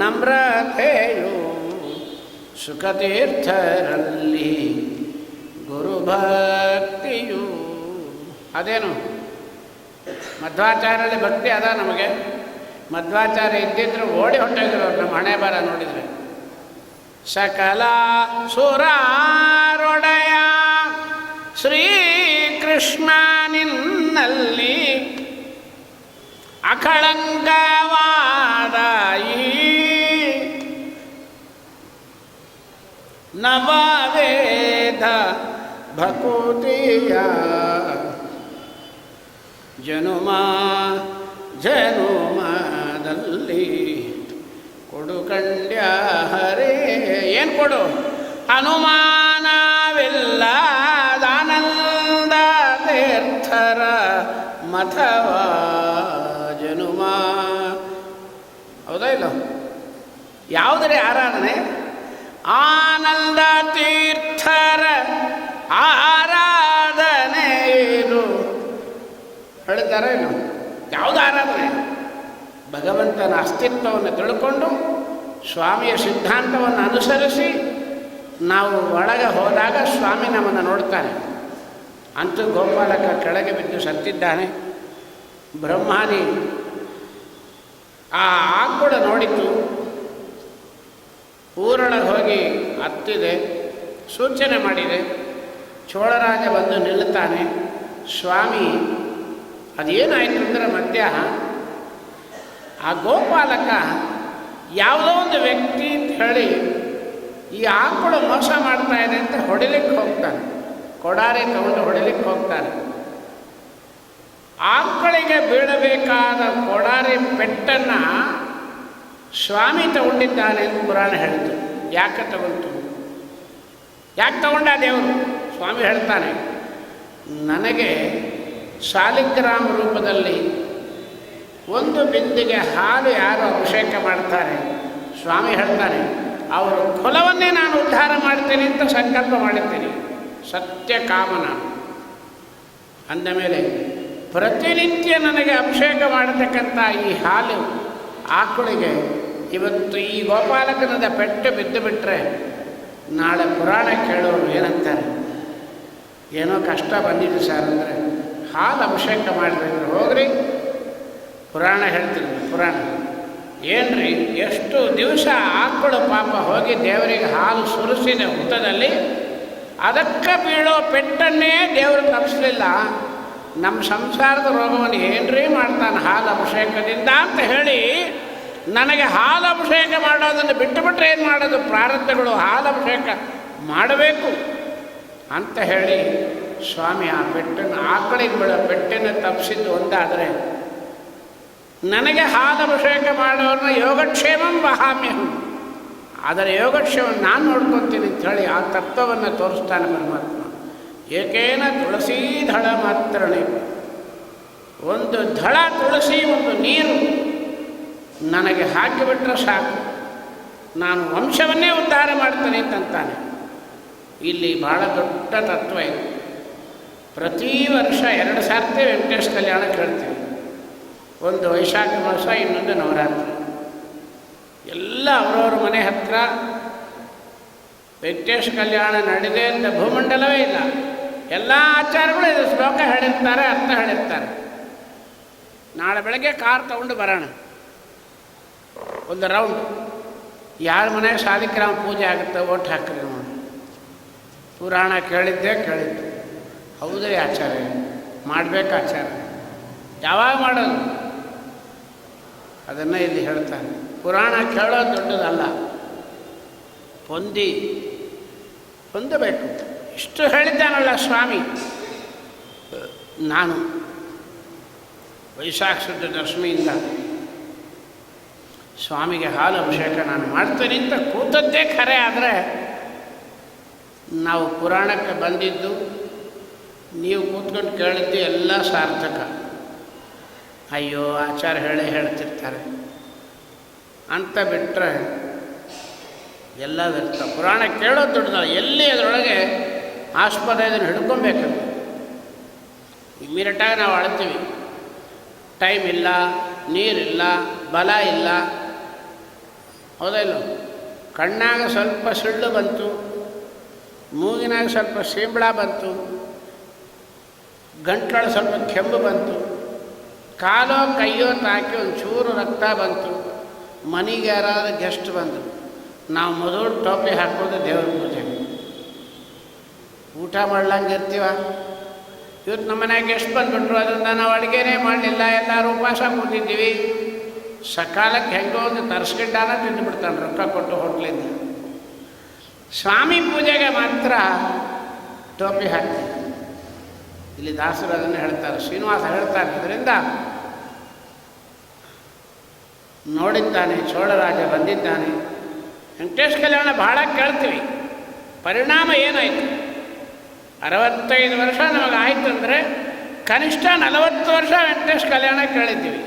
ನಮ್ರತೆಯು ಸುಖತೀರ್ಥರಲ್ಲಿ ಗುರುಭಕ್ತಿಯು. ಅದೇನು ಮಧ್ವಾಚಾರ್ಯರಲ್ಲಿ ಭಕ್ತಿ ಅದ ನಮಗೆ. ಮಧ್ವಾಚಾರ್ಯ ಇದ್ದಿದ್ರು ಓಡಿ ಹೊಟ್ಟೋಗಿದ್ರು ಅವ್ರು ನಮ್ಮ ಹಣೆ ಬರ ನೋಡಿದರೆ. ಸಕಲ ಸುರಾರೊಡೆಯ ಶ್ರೀಕೃಷ್ಣ ನಿನ್ನಲ್ಲಿ ಅಕಳಂಕವಾದ ಈ ನವವೇದ ಭಕುತಿಯ ಜನುಮ ಜನುಮದಲ್ಲಿ ಕೊಡು ಕಂಡ್ಯ ಹರೇ. ಏನು ಕೊಡು? ಅನುಮಾನವಿಲ್ಲದಾನಂದ ತೀರ್ಥರ ಮಥವ ಜನುಮ. ಹೌದಾ ಇಲ್ಲ? ಯಾವುದರೇ ಆರಾಧನೆ? ಆನಂದ ತೀರ್ಥರ ಆರಾಧನೆ ಇದು ಹೇಳ್ತಾರೆ. ಏನು ಯಾವುದು ಆರಾಧನೆ? ಭಗವಂತನ ಅಸ್ತಿತ್ವವನ್ನು ತಿಳ್ಕೊಂಡು ಸ್ವಾಮಿಯ ಸಿದ್ಧಾಂತವನ್ನು ಅನುಸರಿಸಿ ನಾವು ಒಳಗೆ ಹೋದಾಗ ಸ್ವಾಮಿ ನಮ್ಮನ್ನು ನೋಡ್ತಾನೆ. ಅಂತೂ ಗೋಪಾಲಕ ಕೆಳಗೆ ಬಿದ್ದು ಸತ್ತಿದ್ದಾನೆ. ಬ್ರಹ್ಮಾದಿ ಆ ಆಕುಳ ನೋಡಿತು, ಊರೊಳಗೆ ಹೋಗಿ ಹತ್ತಿದೆ, ಸೂಚನೆ ಮಾಡಿದೆ. ಚೋಳರಾಜ ಬಂದು ನಿಲ್ಲುತ್ತಾನೆ. ಸ್ವಾಮಿ ಅದೇನಾಯಿತು ಅಂದರೆ ಮಧ್ಯಾಹ್ನ ಆ ಗೋಪಾಲಕ ಯಾವುದೋ ಒಂದು ವ್ಯಕ್ತಿ ಅಂತ ಹೇಳಿ ಈ ಆಕಳು ಮೋಸ ಮಾಡ್ತಾ ಇದೆ ಅಂತ ಹೊಡಿಲಿಕ್ಕೆ ಹೋಗ್ತಾನೆ. ಕೊಡಾರಿ ತಗೊಂಡು ಹೊಡಿಲಿಕ್ಕೆ ಹೋಗ್ತಾನೆ. ಆಕಳಿಗೆ ಬೀಳಬೇಕಾದ ಕೊಡಾರಿ ಪೆಟ್ಟನ್ನು ಸ್ವಾಮಿ ತಗೊಂಡಿದ್ದಾನೆ ಎಂದು ಪುರಾಣ ಹೇಳಿತು. ಯಾಕೆ ತಗೊಂಡು? ಯಾಕೆ ತಗೊಂಡ ದೇವರು? ಸ್ವಾಮಿ ಹೇಳ್ತಾನೆ, ನನಗೆ ಶಾಲಿಗ್ರಾಮ ರೂಪದಲ್ಲಿ ಒಂದು ಬಿಂದಿಗೆ ಹಾಲು ಯಾರು ಅಭಿಷೇಕ ಮಾಡ್ತಾರೆ, ಸ್ವಾಮಿ ಹೇಳ್ತಾನೆ ಅವರ ಕುಲವನ್ನೇ ನಾನು ಉದ್ಧಾರ ಮಾಡ್ತೇನೆ ಅಂತ ಸಂಕಲ್ಪ ಮಾಡಿದ್ದೇನೆ. ಸತ್ಯ ಕಾಮನ ಅಂದ ಮೇಲೆ ಪ್ರತಿನಿತ್ಯ ನನಗೆ ಅಭಿಷೇಕ ಮಾಡತಕ್ಕಂಥ ಈ ಹಾಲು ಆಕಳಿಗೆ ಇವತ್ತು ಈ ಗೋಪಾಲಕನದ ಪೆಟ್ಟು ಬಿದ್ದು ಬಿಟ್ಟರೆ ನಾಳೆ ಪುರಾಣ ಕೇಳೋರು ಏನಂತಾರೆ? ಏನೋ ಕಷ್ಟ ಬಂದಿದೆ ಸರ್ ಅಂದರೆ ಹಾಲು ಅಭಿಷೇಕ ಮಾಡಿದ್ರೆ ಹೋಗ್ರಿ, ಪುರಾಣ ಹೇಳ್ತೀನಿ. ಪುರಾಣ ಏನ್ರಿ, ಎಷ್ಟು ದಿವಸ ಆಕಳು ಪಾಪ ಹೋಗಿ ದೇವರಿಗೆ ಹಾಲು ಸುರಿಸಿದೆ ಹುತ್ತದಲ್ಲಿ, ಅದಕ್ಕೆ ಬೀಳೋ ಪೆಟ್ಟನ್ನೇ ದೇವರು ತಪ್ಪಿಸಲಿಲ್ಲ. ನಮ್ಮ ಸಂಸಾರದ ರೋಗವನ್ನು ಏನ್ರೀ ಮಾಡ್ತಾನೆ ಹಾಲು ಅಭಿಷೇಕದಿಂದ ಅಂತ ಹೇಳಿ ನನಗೆ ಹಾಲು ಅಭಿಷೇಕ ಮಾಡೋದನ್ನು ಬಿಟ್ಟುಬಿಟ್ರೆ ಏನು ಮಾಡೋದು, ಪ್ರಾರಬ್ಧಗಳು ಹಾಲು ಅಭಿಷೇಕ ಮಾಡಬೇಕು ಅಂತ ಹೇಳಿ ಸ್ವಾಮಿ ಆ ಪೆಟ್ಟನ್ನು ಆಕಳಿಗೆ ಬೀಳೋ ಪೆಟ್ಟನ್ನು ತಪ್ಪಿಸಿದ್ದು ಒಂದಾದರೆ, ನನಗೆ ಹಾಲು ಅಭಿಷೇಕ ಮಾಡೋರನ್ನ ಯೋಗಕ್ಷೇಮಂ ವಹಾಮ್ಯಹಂ, ಅದರ ಯೋಗಕ್ಷೇಮವನ್ನು ನಾನು ನೋಡ್ಕೊತೀನಿ ಅಂಥೇಳಿ ಆ ತತ್ವವನ್ನು ತೋರಿಸ್ತಾನೆ ಪರಮಾತ್ಮ. ಏಕೇನ ತುಳಸೀ ದಳ ಮಾತ್ರನೇ, ಒಂದು ದಳ ತುಳಸಿ ಒಂದು ನೀರು ನನಗೆ ಹಾಕಿಬಿಟ್ರೆ ಸಾಕು, ನಾನು ವಂಶವನ್ನೇ ಉದ್ಧಾರ ಮಾಡ್ತೇನೆ ಅಂತಂತಾನೆ. ಇಲ್ಲಿ ಭಾಳ ದೊಡ್ಡ ತತ್ವ ಇದೆ. ಪ್ರತಿ ವರ್ಷ 2 ಸಾರ್ತಿ ವೆಂಕಟೇಶ ಕಲ್ಯಾಣ ಕೇಳ್ತೀವಿ. ಒಂದು ವೈಶಾಖ ಮಾಸ, ಇನ್ನೊಂದು ನವರಾತ್ರಿ. ಎಲ್ಲ ಅವರವ್ರ ಮನೆ ಹತ್ತಿರ ವೆಂಕಟೇಶ ಕಲ್ಯಾಣ ನಡೆದೇ ಅಂತ ಭೂಮಂಡಲವೇ ಇಲ್ಲ. ಎಲ್ಲ ಆಚಾರಗಳು ಇದು ಶ್ಲೋಕ ಹೇಳಿರ್ತಾರೆ, ಅರ್ಥ ಹೇಳಿರ್ತಾರೆ. ನಾಳೆ ಬೆಳಗ್ಗೆ ಕಾರ್ ತಗೊಂಡು ಬರೋಣ, ಒಂದು ರೌಂಡ್. ಯಾರ ಮನೆ ಸಾಲಿಗ್ರಾಮ ಪೂಜೆ ಆಗುತ್ತೆ ಓಟ್ ಹಾಕ್ರಿ ನೋಡಿ. ಪುರಾಣ ಕೇಳಿದ್ದೆ ಹೌದ್ರಿ ಆಚಾರ್ಯ, ಮಾಡಬೇಕು ಆಚಾರ್ಯ. ಯಾವಾಗ ಮಾಡೋದು ಅದನ್ನು ಇಲ್ಲಿ ಹೇಳ್ತಾನೆ. ಪುರಾಣ ಕೇಳೋದು ದೊಡ್ಡದಲ್ಲ, ಹೊಂದಬೇಕು. ಇಷ್ಟು ಹೇಳಿದ್ದಾನಲ್ಲ ಸ್ವಾಮಿ. ನಾನು ವೈಶಾಖ ಶುದ್ಧ ದಶಮಿಯಿಂದ ಸ್ವಾಮಿಗೆ ಹಾಲು ಅಭಿಷೇಕ ನಾನು ಮಾಡ್ತೇನೆ ಅಂತ ಕೂತದ್ದೇ ಖರೆ. ಆದರೆ ನಾವು ಪುರಾಣಕ್ಕೆ ಬಂದಿದ್ದು, ನೀವು ಕೂತ್ಕೊಂಡು ಕೇಳಿದ್ದು ಎಲ್ಲ ಸಾರ್ಥಕ. ಅಯ್ಯೋ ಆಚಾರ ಹೇಳ್ತಿರ್ತಾರೆ ಅಂತ ಬಿಟ್ಟರೆ ಎಲ್ಲ ವ್ಯರ್ಥ. ಪುರಾಣ ಕೇಳೋದು ದೊಡ್ಡದ. ಎಲ್ಲಿ ಅದರೊಳಗೆ ಆಸ್ಪದ ಇದನ್ನು ಹಿಡ್ಕೊಬೇಕಂತ ಇಮ್ಮಿಡಿಯೇಟಾಗಿ ನಾವು ಅಳ್ತೀವಿ. ಟೈಮ್ ಇಲ್ಲ, ನೀರಿಲ್ಲ, ಬಲ ಇಲ್ಲ, ಹೌದಾ ಇಲ್ಲ? ಕಣ್ಣಾಗ ಸ್ವಲ್ಪ ಸಿಳ್ಳು ಬಂತು, ಮೂಗಿನಾಗ ಸ್ವಲ್ಪ ಶೀಂಬಳ ಬಂತು, ಗಂಟ್ಲೊಳಗೆ ಸ್ವಲ್ಪ ಕೆಂಪು ಬಂತು, ಕಾಲೋ ಕೈಯೋ ತಾಕಿ ಒಂಚೂರು ರಕ್ತ ಬಂತು, ಮನೆಗೆ ಯಾರಾದ್ರೂ ಗೆಸ್ಟ್ ಬಂದರು, ನಾವು ಮೊದಲು ಟೋಪಿ ಹಾಕೋದು ದೇವ್ರ ಪೂಜೆಗೆ. ಊಟ ಮಾಡ್ಲಂಗೆ ಇರ್ತೀವ. ಇವತ್ತು ನಮ್ಮ ಮನೆಯಾಗ ಗೆಸ್ಟ್ ಬಂದುಬಿಟ್ರು, ಅದರಿಂದ ನಾವು ಅಡುಗೆನೇ ಮಾಡಲಿಲ್ಲ, ಎಲ್ಲರೂ ಉಪವಾಸ ಕೂತಿದ್ದೀವಿ. ಸಕಾಲಕ್ಕೆ ಹೆಂಗೋ ಒಂದು ತರಿಸ್ಕೊಂಡಾನ ತಿಂದುಬಿಡ್ತಾನೆ ರೊಕ್ಕ ಕೊಟ್ಟು ಹೋಟ್ಲಿಂದ. ಸ್ವಾಮಿ ಪೂಜೆಗೆ ಮಾತ್ರ ಟೋಪಿ ಹಾಕ್ತೀವಿ. ಇಲ್ಲಿ ದಾಸರು ಅದನ್ನು ಹೇಳ್ತಾರೆ, ಶ್ರೀನಿವಾಸ ಹೇಳ್ತಾರೆ. ಇದರಿಂದ ನೋಡಿದ್ದಾನೆ, ಚೋಳರಾಜ ಬಂದಿದ್ದಾನೆ. ವೆಂಕಟೇಶ ಕಲ್ಯಾಣ ಭಾಳ ಕೇಳ್ತೀವಿ. ಪರಿಣಾಮ ಏನಾಯಿತು? 65 ವರ್ಷ ನಮಗಾಯಿತು ಅಂದರೆ ಕನಿಷ್ಠ 40 ವರ್ಷ ವೆಂಕಟೇಶ ಕಲ್ಯಾಣ ಕೇಳಿದ್ದೀವಿ.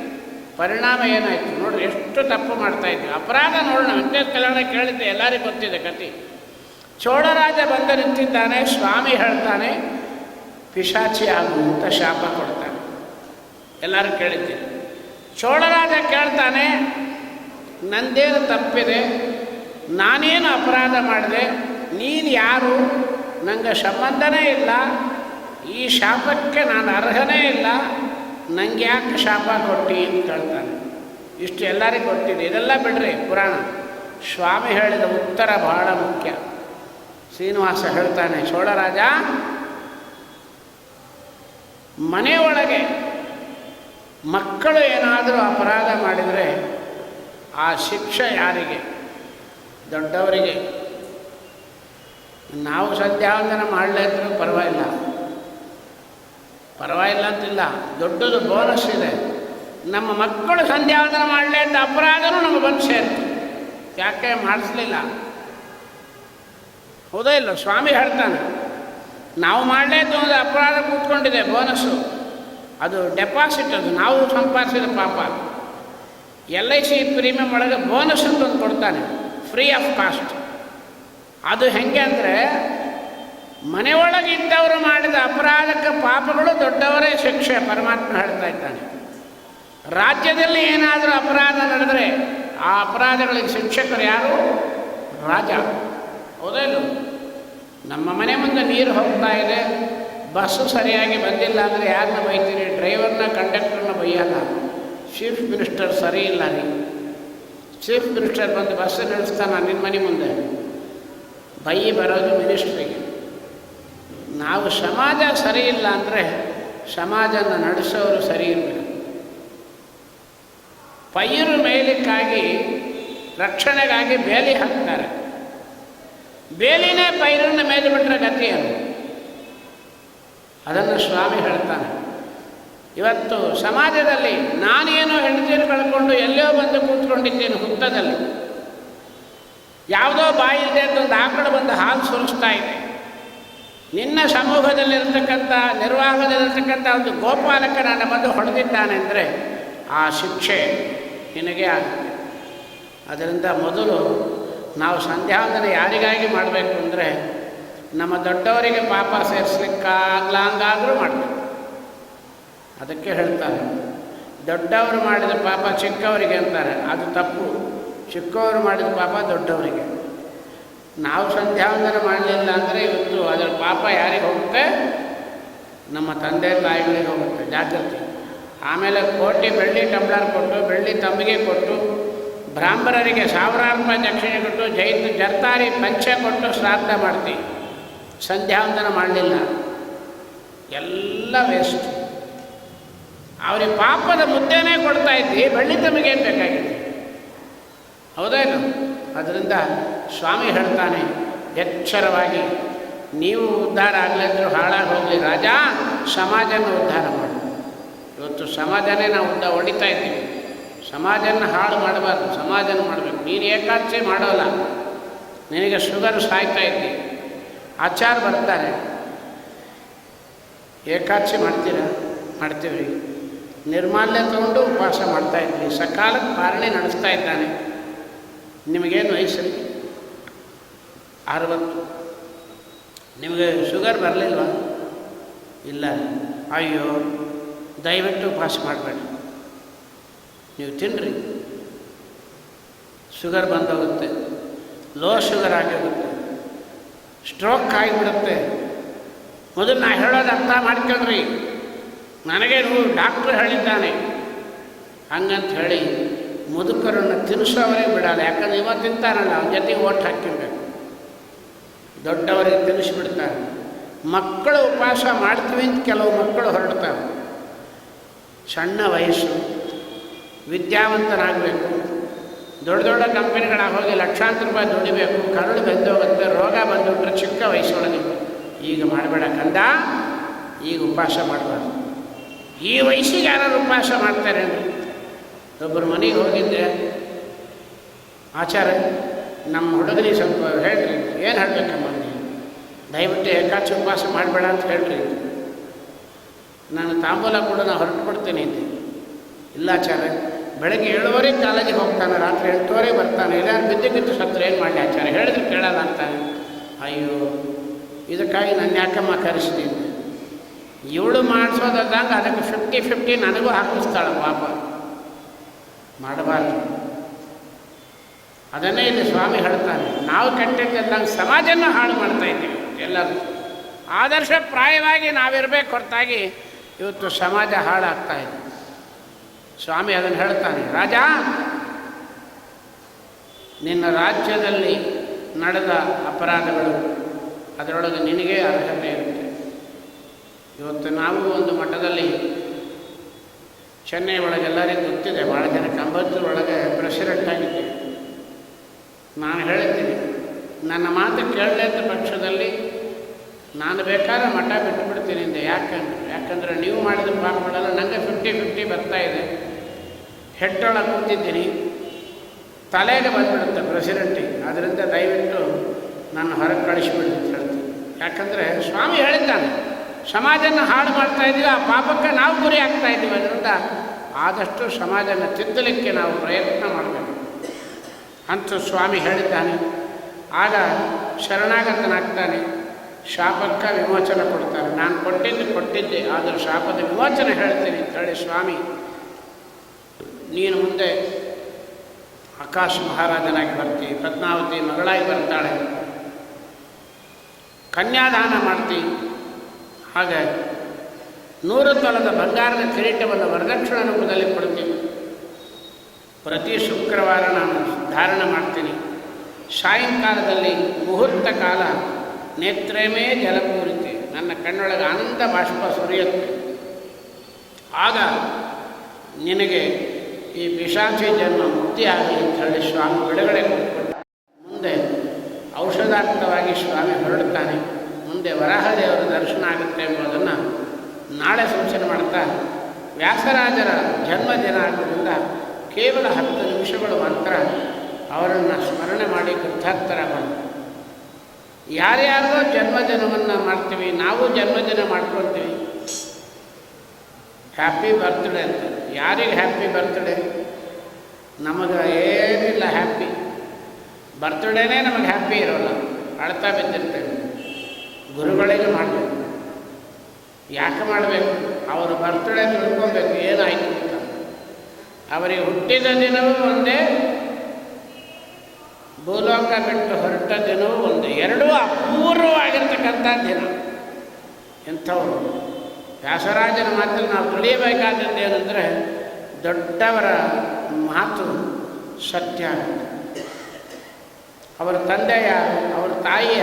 ಪರಿಣಾಮ ಏನಾಯಿತು ನೋಡ್ರಿ, ಎಷ್ಟು ತಪ್ಪು ಮಾಡ್ತಾಯಿದ್ವಿ. ಅಪರಾಧ ನೋಡೋಣ. ವೆಂಕಟೇಶ ಕಲ್ಯಾಣ ಕೇಳಿದ್ದೆ, ಎಲ್ಲರಿಗೂ ಗೊತ್ತಿದೆ ಕತೆ. ಚೋಳರಾಜ ಬಂದು ನಿಂತಿದ್ದಾನೆ, ಸ್ವಾಮಿ ಹೇಳ್ತಾನೆ ಪಿಶಾಚಿ ಆಗು ಅಂತ ಶಾಪ ಕೊಡ್ತಾನೆ. ಎಲ್ಲರೂ ಕೇಳಿದ್ದೀವಿ. ಚೋಳರಾಜ ಕೇಳ್ತಾನೆ, ನಂದೇನು ತಪ್ಪಿದೆ, ನಾನೇನು ಅಪರಾಧ ಮಾಡಿದೆ, ನೀನು ಯಾರು, ನನಗೆ ಸಂಬಂಧನೇ ಇಲ್ಲ, ಈ ಶಾಪಕ್ಕೆ ನಾನು ಅರ್ಹನೇ ಇಲ್ಲ, ನನಗೆ ಯಾಕೆ ಶಾಪ ಕೊಟ್ಟು ಅಂತ ಕೇಳ್ತಾನೆ. ಇಷ್ಟು ಎಲ್ಲರಿಗೂ ಗೊತ್ತಿದೆ. ಇದೆಲ್ಲ ಬಿಡ್ರಿ ಪುರಾಣ. ಸ್ವಾಮಿ ಹೇಳಿದ ಉತ್ತರ ಬಹಳ ಮುಖ್ಯ. ಶ್ರೀನಿವಾಸ ಹೇಳ್ತಾನೆ, ಚೋಳರಾಜ ಮನೆಯೊಳಗೆ ಮಕ್ಕಳು ಏನಾದರೂ ಅಪರಾಧ ಮಾಡಿದರೆ ಆ ಶಿಕ್ಷೆ ಯಾರಿಗೆ? ದೊಡ್ಡವರಿಗೆ. ನಾವು ಸಂಧ್ಯಾವಂದನ ಮಾಡಲಿದ್ರು ಪರವಾಗಿಲ್ಲ ಅಂತಿಲ್ಲ, ದೊಡ್ಡದು ಬೋನಸ್ ಇದೆ. ನಮ್ಮ ಮಕ್ಕಳು ಸಂಧ್ಯಾವಂದನ ಮಾಡಲೇ ಅಂತ ಅಪರಾಧನೂ ನಮಗೆ ಬಂದು ಸೇರ್ತು. ಯಾಕೆ ಮಾಡಿಸ್ಲಿಲ್ಲ? ಹೌದಾ ಇಲ್ಲ? ಸ್ವಾಮಿ ಹೇಳ್ತಾನೆ, ನಾವು ಮಾಡಲೇದು ಒಂದು ಅಪರಾಧ ಕೂತ್ಕೊಂಡಿದೆ, ಬೋನಸ್ಸು, ಅದು ಡೆಪಾಸಿಟ್, ಅದು ನಾವು ಸಂಪಾದಿಸಿದ ಪಾಪ. LIC ಪ್ರೀಮಿಯಂ ಒಳಗೆ ಬೋನಸ್ ಅಂತ ಒಂದು ಕೊಡ್ತಾನೆ, ಫ್ರೀ ಆಫ್ ಕಾಸ್ಟ್. ಅದು ಹೆಂಗೆ ಅಂದರೆ, ಮನೆಯೊಳಗಿದ್ದವರು ಮಾಡಿದ ಅಪರಾಧಕ್ಕೆ ಪಾಪಗಳು ದೊಡ್ಡವರೇ ಶಿಕ್ಷೆ ಪರಮಾತ್ಮ ಹೇಳ್ತಾ ಇದ್ದಾನೆ. ರಾಜ್ಯದಲ್ಲಿ ಏನಾದರೂ ಅಪರಾಧ ನಡೆದರೆ ಆ ಅಪರಾಧಗಳಿಗೆ ಶಿಕ್ಷಕರು ಯಾರು? ರಾಜ. ಹೌದಾ ಇಲ್ಲ? ನಮ್ಮ ಮನೆ ಮುಂದೆ ನೀರು ಹೋಗ್ತಾ ಇದೆ, ಬಸ್ಸು ಸರಿಯಾಗಿ ಬಂದಿಲ್ಲ ಅಂದರೆ ಯಾರನ್ನ ಬೈತೀರಿ? ಡ್ರೈವರ್ನ, ಕಂಡಕ್ಟರ್ನ ಬೈಯಲ್ಲ. ಚೀಫ್ ಮಿನಿಸ್ಟರ್ ಸರಿ ಇಲ್ಲ, ನೀವು ಚೀಫ್ ಮಿನಿಸ್ಟರ್ ಬಂದು ಬಸ್ ನಿಲ್ಲಿಸ್ತಾನೆ ನಿನ್ನ ಮನೆ ಮುಂದೆ, ಬರೋದು ಮಿನಿಸ್ಟ್ರಿಗೆ. ನಾವು ಸಮಾಜ ಸರಿ ಇಲ್ಲ ಅಂದರೆ ಸಮಾಜನ ನಡೆಸೋರು ಸರಿ ಇರಬೇಕು. ಪೈರು ಮೇಲಿಕ್ಕಾಗಿ ರಕ್ಷಣೆಗಾಗಿ ಬೇಲಿ ಹಾಕ್ತಾರೆ. ಬೇಲಿನೇ ಪೈರನ್ನು ಮೇಲೆ ಬಿಟ್ಟರೆ ಗತಿಯನ್ನು. ಅದನ್ನು ಸ್ವಾಮಿ ಹೇಳ್ತಾನೆ. ಇವತ್ತು ಸಮಾಜದಲ್ಲಿ ನಾನೇನೋ ಹೆಂಡತಿಯನ್ನು ಕಳ್ಕೊಂಡು ಎಲ್ಲೋ ಬಂದು ಕೂತ್ಕೊಂಡಿದ್ದೇನೆ ಹುತ್ತದಲ್ಲಿ. ಯಾವುದೋ ಬಾಯಿಲ್ಲದೆ ಒಂದು ಆಕಳು ಬಂದು ಹಾಲು ಸುರಿಸ್ತಾ ಇದೆ. ನಿನ್ನ ಸಮೂಹದಲ್ಲಿರ್ತಕ್ಕಂಥ ನಿರ್ವಾಹದಲ್ಲಿರ್ತಕ್ಕಂಥ ಒಂದು ಗೋಪಾಲಕ ನನ್ನ ಬಂದು ಹೊಡೆದಿದ್ದಾನೆ ಅಂದರೆ ಆ ಶಿಕ್ಷೆ ನಿನಗೆ ಆಗುತ್ತೆ. ಅದರಿಂದ ಮೊದಲು ನಾವು ಸಂಧ್ಯಾವಂದನೆ ಯಾರಿಗಾಗಿ ಮಾಡಬೇಕು ಅಂದರೆ ನಮ್ಮ ದೊಡ್ಡವರಿಗೆ ಪಾಪ ಸೇರಿಸ್ಲಿಕ್ಕಾಗ್ಲಾಂಗಾದರೂ ಮಾಡಬೇಕು. ಅದಕ್ಕೆ ಹೇಳ್ತಾರೆ, ದೊಡ್ಡವರು ಮಾಡಿದ ಪಾಪ ಚಿಕ್ಕವರಿಗೆ ಅಂತಾರೆ, ಅದು ತಪ್ಪು. ಚಿಕ್ಕವರು ಮಾಡಿದ ಪಾಪ ದೊಡ್ಡವರಿಗೆ. ನಾವು ಸಂಧ್ಯಾವಂದನೆ ಮಾಡಲಿಲ್ಲ ಅಂದರೆ ಇವತ್ತು ಅದರ ಪಾಪ ಯಾರಿಗೆ ಹೋಗುತ್ತೆ? ನಮ್ಮ ತಂದೆ ತಾಯಿಗಳಿಗೆ ಹೋಗುತ್ತೆ. ಜಾಗೃತಿ. ಆಮೇಲೆ ಕೋಟಿ ಬೆಳ್ಳಿ ಟಂಬ್ಲರ್ ಕೊಟ್ಟು, ಬೆಳ್ಳಿ ತಂಬಿಗೆ ಕೊಟ್ಟು, ಬ್ರಾಹ್ಮಣರಿಗೆ ಸಾವಿರಾರು ರೂಪಾಯಿ ದಕ್ಷಿಣೆ ಕೊಟ್ಟು, ಜರ್ತಾರಿ ಪಂಚೆ ಕೊಟ್ಟು ಶ್ರಾದ್ದ ಮಾಡ್ತೀವಿ. ಸಂಧ್ಯಾವಂದನ ಮಾಡಲಿಲ್ಲ, ಎಲ್ಲ ವೇಸ್ಟ್. ಅವ್ರಿಗೆ ಪಾಪದ ಮುದ್ದೆನೇ ಕೊಡ್ತಾ ಇದ್ದಿ, ಬೆಳ್ಳಿ ತಮಗೆ ಏನು ಬೇಕಾಗಿದೆ? ಹೌದೇನು? ಅದರಿಂದ ಸ್ವಾಮಿ ಹೇಳ್ತಾನೆ, ಎಚ್ಚರವಾಗಿ ನೀವು ಉದ್ಧಾರ ಆಗಲಿದ್ರು ಹಾಳಾಗಿ ಹೋಗಲಿ ರಾಜ, ಸಮಾಜನ ಉದ್ಧಾರ ಮಾಡು. ಇವತ್ತು ಸಮಾಜನೇ ನಾವು ಹೊಡಿತಾ ಇದ್ದೀವಿ. ಸಮಾಜನ ಹಾಳು ಮಾಡಬಾರ್ದು, ಸಮಾಜನ ಮಾಡಬೇಕು. ನೀನು ಏಕಾದಶಿ ಮಾಡೋಲ್ಲ, ನಿನಗೆ ಶುಗರ್ ಸಾಯ್ತಾ ಇದ್ದಿ. ಆಚಾರ ಬರ್ತಾರೆ, ಏಕಾದಶಿ ಮಾಡ್ತೀರಾ? ಮಾಡ್ತೀವಿ. ನಿರ್ಮಾಲ್ಯ ತಗೊಂಡು ಉಪವಾಸ ಮಾಡ್ತಾಯಿದ್ವಿ. ಸಕಾಲಕ್ಕೆ ಪಾಲನೆ ನಡೆಸ್ತಾ ಇದ್ದಾನೆ. ನಿಮಗೇನು ವಯಸ್ಸಲ್ಲಿ 60. ನಿಮಗೆ ಶುಗರ್ ಬರಲಿಲ್ವಾ? ಇಲ್ಲ. ಅಯ್ಯೋ, ದಯವಿಟ್ಟು ಉಪವಾಸ ಮಾಡಬೇಡಿ, ನೀವು ತಿನ್ನಿರಿ. ಶುಗರ್ ಬಂದೋಗುತ್ತೆ, ಲೋ ಶುಗರ್ ಆಗಿರುತ್ತೆ, ಸ್ಟ್ರೋಕ್ ಆಗಿಬಿಡುತ್ತೆ. ಮೊದಲು ನಾ ಹೇಳೋದು ಅರ್ಥ ಮಾಡ್ಕೊಳ್ರಿ. ನನಗೆ ನೀವು ಡಾಕ್ಟ್ರು ಹೇಳಿದ್ದಾನೆ ಹಂಗಂತ ಹೇಳಿ ಮುದುಕರನ್ನು ತಿನ್ನಿಸೋವರೇ ಬಿಡಲ್ಲ. ಯಾಕಂದ್ರೆ ಇವ ತಿಂತಾನಲ್ಲ, ಅವನ ಜೊತೆಗೆ ಓಟ್ ಹಾಕಿರ್ಬೇಕು. ದೊಡ್ಡವರಿಗೆ ತಿನ್ನಿಸ್ಬಿಡ್ತಾರೆ. ಮಕ್ಕಳು ಉಪವಾಸ ಮಾಡ್ತೀವಿ ಅಂತ ಕೆಲವು ಮಕ್ಕಳು ಹೊರಡ್ತಾರೆ. ಸಣ್ಣ ವಯಸ್ಸು, ವಿದ್ಯಾವಂತನಾಗಬೇಕು, ದೊಡ್ಡ ದೊಡ್ಡ ಕಂಪನಿಗಳಾಗಿ ಹೋಗಿ ಲಕ್ಷಾಂತರ ರೂಪಾಯಿ ದುಡಿಬೇಕು, ಕರುಳು ಬೆಂದೋಗುತ್ತೆ, ರೋಗ ಬಂದುಬಿಟ್ರೆ ಚಿಕ್ಕ ವಯಸ್ಸೊಳಗೆ. ಈಗ ಮಾಡಬೇಡ ಕಂದ, ಈಗ ಉಪವಾಸ ಮಾಡಬಾರ್ದು. ಈ ವಯಸ್ಸಿಗೆ ಯಾರು ಉಪವಾಸ ಮಾಡ್ತಾರೆ ಅಂದರೆ, ಒಬ್ಬರು ಮನೆಗೆ ಹೋಗಿದ್ದೆ, ಆಚಾರ ನಮ್ಮ ಹುಡುಗನಿಗೆ ಸ್ವಲ್ಪ ಹೇಳ್ರಿ, ಏನು ಹೇಳಬೇಕಮ್ಮ ನೀವು, ದಯವಿಟ್ಟು ಏಕಾದಶಿ ಉಪವಾಸ ಮಾಡಬೇಡ ಅಂತ ಹೇಳ್ರಿ. ನಾನು ತಾಂಬೂಲ ಕೂಡ ನಾನು ಹೊರಟು ಬಿಡ್ತೀನಿ ಅಂತೆ. ಇಲ್ಲ ಆಚಾರ, ಬೆಳಗ್ಗೆ 7:30 ಕಾಲೇಜಿಗೆ ಹೋಗ್ತಾನೆ, ರಾತ್ರಿ 8:30 ಬರ್ತಾನೆ, ಎಲ್ಲಾರು ಬಿದ್ದು ಸತ್ರ ಏನು ಮಾಡಲಿ ಆಚಾರ, ಹೇಳಿದ್ರೆ ಕೇಳಲ್ಲ ಅಂತಾನೆ. ಅಯ್ಯೋ, ಇದಕ್ಕಾಗಿ ನಾನು ಯಾಕಮ್ಮ ಕರೆಸ್ತೀನಿ? ಇವಳು ಮಾಡಿಸೋದಂಗೆ ಅದಕ್ಕೆ 50-50 ನನಗೂ ಹಾಕಿಸ್ತಾಳೆ ಪಾಪ. ಮಾಡಬಾರ್ದು. ಅದನ್ನೇ ಇಲ್ಲಿ ಸ್ವಾಮಿ ಹೇಳ್ತಾನೆ, ನಾವು ಕೆಟ್ಟಿದ್ದಂಗೆ ಸಮಾಜನ ಹಾಳು ಮಾಡ್ತಾ ಇದ್ದೀವಿ ಎಲ್ಲರೂ. ಆದರ್ಶಪ್ರಾಯವಾಗಿ ನಾವಿರಬೇಕು ಹೊರತಾಗಿ ಇವತ್ತು ಸಮಾಜ ಹಾಳಾಗ್ತಾ ಇದೆ. ಸ್ವಾಮಿ ಅದನ್ನು ಹೇಳ್ತಾನೆ, ರಾಜ, ನಿನ್ನ ರಾಜ್ಯದಲ್ಲಿ ನಡೆದ ಅಪರಾಧಗಳು ಅದರೊಳಗೆ ನಿನಗೇ ಅರ್ಹತೆ ಇರುತ್ತೆ. ಇವತ್ತು ನಾವು ಒಂದು ಮಠದಲ್ಲಿ ಚೆನ್ನೈ ಒಳಗೆ ಎಲ್ಲರಿಗೂ ಗೊತ್ತಿದೆ, ಭಾಳ ಜನಕ್ಕೆ 50 ಒಳಗೆ ಪ್ರೆಸಿಡೆಂಟ್ ಆಗಿದ್ದೀವಿ. ನಾನು ಹೇಳಿದ್ದೀನಿ, ನನ್ನ ಮಾತು ಕೇಳಲೇದ ಪಕ್ಷದಲ್ಲಿ ನಾನು ಬೇಕಾದ್ರೆ ಮಠ ಬಿಟ್ಟುಬಿಡ್ತೀನಿ ಅಂದೆ. ಯಾಕಂದರೆ ನೀವು ಮಾಡಿದ ಪಾಪಗಳೆಲ್ಲ ನನಗೆ 50-50 ಬರ್ತಾ ಇದೆ. ಹೆಟ್ಟೊಳಗೆ ಕೂತಿದ್ದೀನಿ, ತಲೆಗೆ ಬಂದುಬಿಡುತ್ತೆ ಪ್ರೆಸಿಡೆಂಟಿಗೆ. ಅದರಿಂದ ದಯವಿಟ್ಟು ನನ್ನ ಹೊರಗೆ ಕಳಿಸಿಬಿಡಿ ಅಂತ ಹೇಳ್ತೀನಿ. ಯಾಕಂದರೆ ಸ್ವಾಮಿ ಹೇಳಿದ್ದಾನೆ, ಸಮಾಜನ ಹಾಳು ಮಾಡ್ತಾ ಇದ್ದೀವಿ, ಆ ಪಾಪಕ್ಕೆ ನಾವು ಗುರಿ ಆಗ್ತಾ ಇದ್ದೀವಿ. ಅದರಿಂದ ಆದಷ್ಟು ಸಮಾಜನ ತಿದ್ದಲಿಕ್ಕೆ ನಾವು ಪ್ರಯತ್ನ ಮಾಡಬೇಕು ಅಂತ ಸ್ವಾಮಿ ಹೇಳಿದ್ದಾನೆ. ಆಗ ಶರಣಾಗತನಾಗ್ತಾನೆ, ಶಾಪಕ್ಕೆ ವಿಮೋಚನೆ ಕೊಡ್ತಾನೆ. ನಾನು ಕೊಟ್ಟಿದ್ದೆ, ಆದರೆ ಶಾಪದ ವಿಮೋಚನೆ ಹೇಳ್ತೀನಿ ಅಂತ ಹೇಳಿ ಸ್ವಾಮಿ, ನೀನು ಮುಂದೆ ಆಕಾಶ ಮಹಾರಾಜನಾಗಿ ಬರ್ತೀವಿ, ಪದ್ಮಾವತಿ ಮಗಳಾಗಿ ಬರ್ತಾಳೆ, ಕನ್ಯಾದಾನ ಮಾಡ್ತೀವಿ. ಹಾಗೆ 100 ತೊಲದ ಬಂಗಾರದ ಕಿರೀಟವನ್ನು ವರದಕ್ಷಿಣ ರೂಪದಲ್ಲಿ ಕೊಡ್ತೀನಿ. ಪ್ರತಿ ಶುಕ್ರವಾರ ನಾನು ಧಾರಣ ಮಾಡ್ತೀನಿ. ಸಾಯಂಕಾಲದಲ್ಲಿ ಮುಹೂರ್ತ ಕಾಲ ನೇತ್ರೇಮೇ ಜಲಪೂರಿತೆ, ನನ್ನ ಕಣ್ಣೊಳಗೆ ಆನಂದ ಬಾಷ್ಪ ಸುರಿಯುತ್ತೆ. ಆಗ ನಿನಗೆ ಈ ಪಿಶಾಚಿ ಜನ್ಮ ಮುಕ್ತಿಯಾಗಲಿ ಅಂತ ಹೇಳಿ ಸ್ವಾಮಿ ಬಿಡುಗಡೆ ಕೊಟ್ಟ. ಮುಂದೆ ಔಷಧಾರ್ಥವಾಗಿ ಸ್ವಾಮಿ ಹೊರಡುತ್ತಾನೆ. ಮುಂದೆ ವರಾಹದೇವರ ದರ್ಶನ ಆಗುತ್ತೆ ಎಂಬುದನ್ನು ನಾಳೆ ಸೂಚನೆ ಮಾಡ್ತಾ, ವ್ಯಾಸರಾಜರ ಜನ್ಮದಿನ ಆಗೋದ್ರಿಂದ ಕೇವಲ 10 ನಿಮಿಷಗಳು ಮಾತ್ರ ಅವರನ್ನು ಸ್ಮರಣೆ ಮಾಡಿ ಕೃತಾರ್ಥರಾಗೋಣ. ಯಾರ್ಯಾರೋ ಜನ್ಮದಿನವನ್ನು ಮಾಡ್ತೀವಿ, ನಾವು ಜನ್ಮದಿನ ಮಾಡ್ಕೊಳ್ತೀವಿ. ಹ್ಯಾಪಿ ಬರ್ತ್ಡೇ ಅಂತ. ಯಾರಿಗೆ ಹ್ಯಾಪಿ ಬರ್ತ್ಡೇ? ನಮಗೆ ಏನಿಲ್ಲ ಹ್ಯಾಪಿ. ಬರ್ತ್ಡೇನೇ ನಮಗೆ ಹ್ಯಾಪಿ ಇರೋಲ್ಲ, ಅಳ್ತಾ ಬಿದ್ದಿರ್ತೇವೆ. ಗುರುಗಳಿಗೆ ಮಾಡಬೇಕು. ಯಾಕೆ ಮಾಡಬೇಕು? ಅವರು ಬರ್ತ್ಡೇ ತಿಳ್ಕೊಬೇಕು ಏನಾಯಿತು ಅಂತ. ಅವರಿಗೆ ಹುಟ್ಟಿದ ದಿನವೂ ಒಂದೇ, ಭೂಲೋಕ ಬಿಟ್ಟು ಹೊರಟ ದಿನವೂ ಒಂದೇ. ಎರಡೂ ಅಪೂರ್ವವಾಗಿರ್ತಕ್ಕಂಥ ದಿನ. ಎಂಥವರು ವ್ಯಾಸರಾಜನ ಮಾತಲ್ಲಿ ನಾವು ತಿಳಿಯಬೇಕಾದದ್ದು ಏನಂದರೆ, ದೊಡ್ಡವರ ಮಾತು ಸತ್ಯ. ಅವರ ತಂದೆಯ, ಅವರ ತಾಯಿಯ,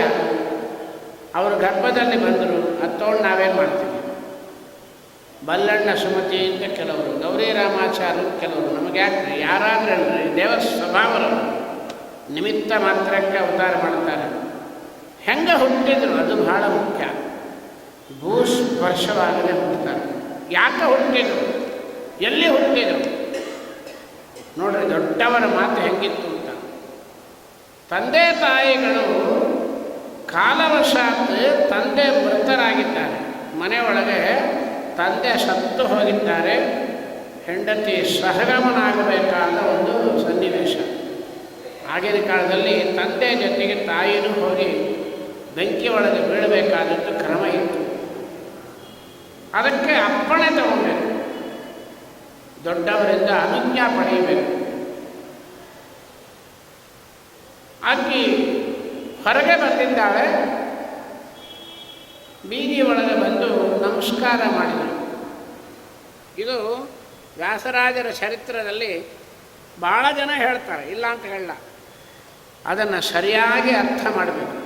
ಅವರು ಗರ್ಭದಲ್ಲಿ ಬಂದರು, ಅದು ತೊಗೊಂಡು ನಾವೇನು ಮಾಡ್ತೀವಿ? ಬಲ್ಲಣ್ಣ ಸುಮತಿ ಅಂತ ಕೆಲವರು, ಗೌರಿ ರಾಮಾಚಾರ್ಯ ಕೆಲವರು. ನಮಗೆ ಯಾಕೆ? ಯಾರಾದ್ರೇನ್ರಿ ದೇವ ಸ್ವಭಾವರು ನಿಮಿತ್ತ ಮಾತ್ರಕ್ಕೆ ಅವತಾರ ಮಾಡ್ತಾರೆ. ಹೆಂಗೆ ಹುಟ್ಟಿದ್ರು ಅದು ಬಹಳ ಮುಖ್ಯ. ಭೂಸ್ಪರ್ಶವಾಗದೆ ಹುಟ್ಟುತ್ತಾರೆ. ಯಾಕೆ ಹುಟ್ಟಿದ್ರು? ಎಲ್ಲಿ ಹುಟ್ಟಿದ್ರು? ನೋಡ್ರಿ ದೊಡ್ಡವರ ಮಾತು ಹೆಂಗಿತ್ತು ಅಂತ. ತಂದೆ ತಾಯಿಗಳು ಕಾಲವಶಾತ್ ತಂದೆ ಮೃತರಾಗಿದ್ದಾರೆ. ಮನೆಯೊಳಗೆ ತಂದೆ ಸತ್ತು ಹೋಗಿದ್ದಾರೆ. ಹೆಂಡತಿ ಸಹಗಮನ ಆಗಬೇಕಾದ ಒಂದು ಸನ್ನಿವೇಶ. ಆಗಿನ ಕಾಲದಲ್ಲಿ ತಂದೆ ಜೊತೆಗೆ ತಾಯಿನೂ ಹೋಗಿ ಬೆಂಕಿ ಒಳಗೆ ಬೀಳಬೇಕಾದದ್ದು ಕ್ರಮ ಇತ್ತು. ಅದಕ್ಕೆ ಅಪ್ಪಣೆ ತಗೊಳ್ಬೇಕು, ದೊಡ್ಡವರಿಂದ ಅನುಜ್ಞಾ ಪಡೆಯಬೇಕು. ಆಕೆ ಹೊರಗೆ ಬಂದಿದ್ದಾಳೆ. ಬೀದಿ ಒಳಗೆ ಬಂದು ನಮಸ್ಕಾರ ಮಾಡಿದರು. ಇದು ವ್ಯಾಸರಾಜರ ಚರಿತ್ರದಲ್ಲಿ ಭಾಳ ಜನ ಹೇಳ್ತಾರೆ, ಇಲ್ಲ ಅಂತ ಹೇಳಲ್ಲ. ಅದನ್ನು ಸರಿಯಾಗಿ ಅರ್ಥ ಮಾಡಬೇಕು.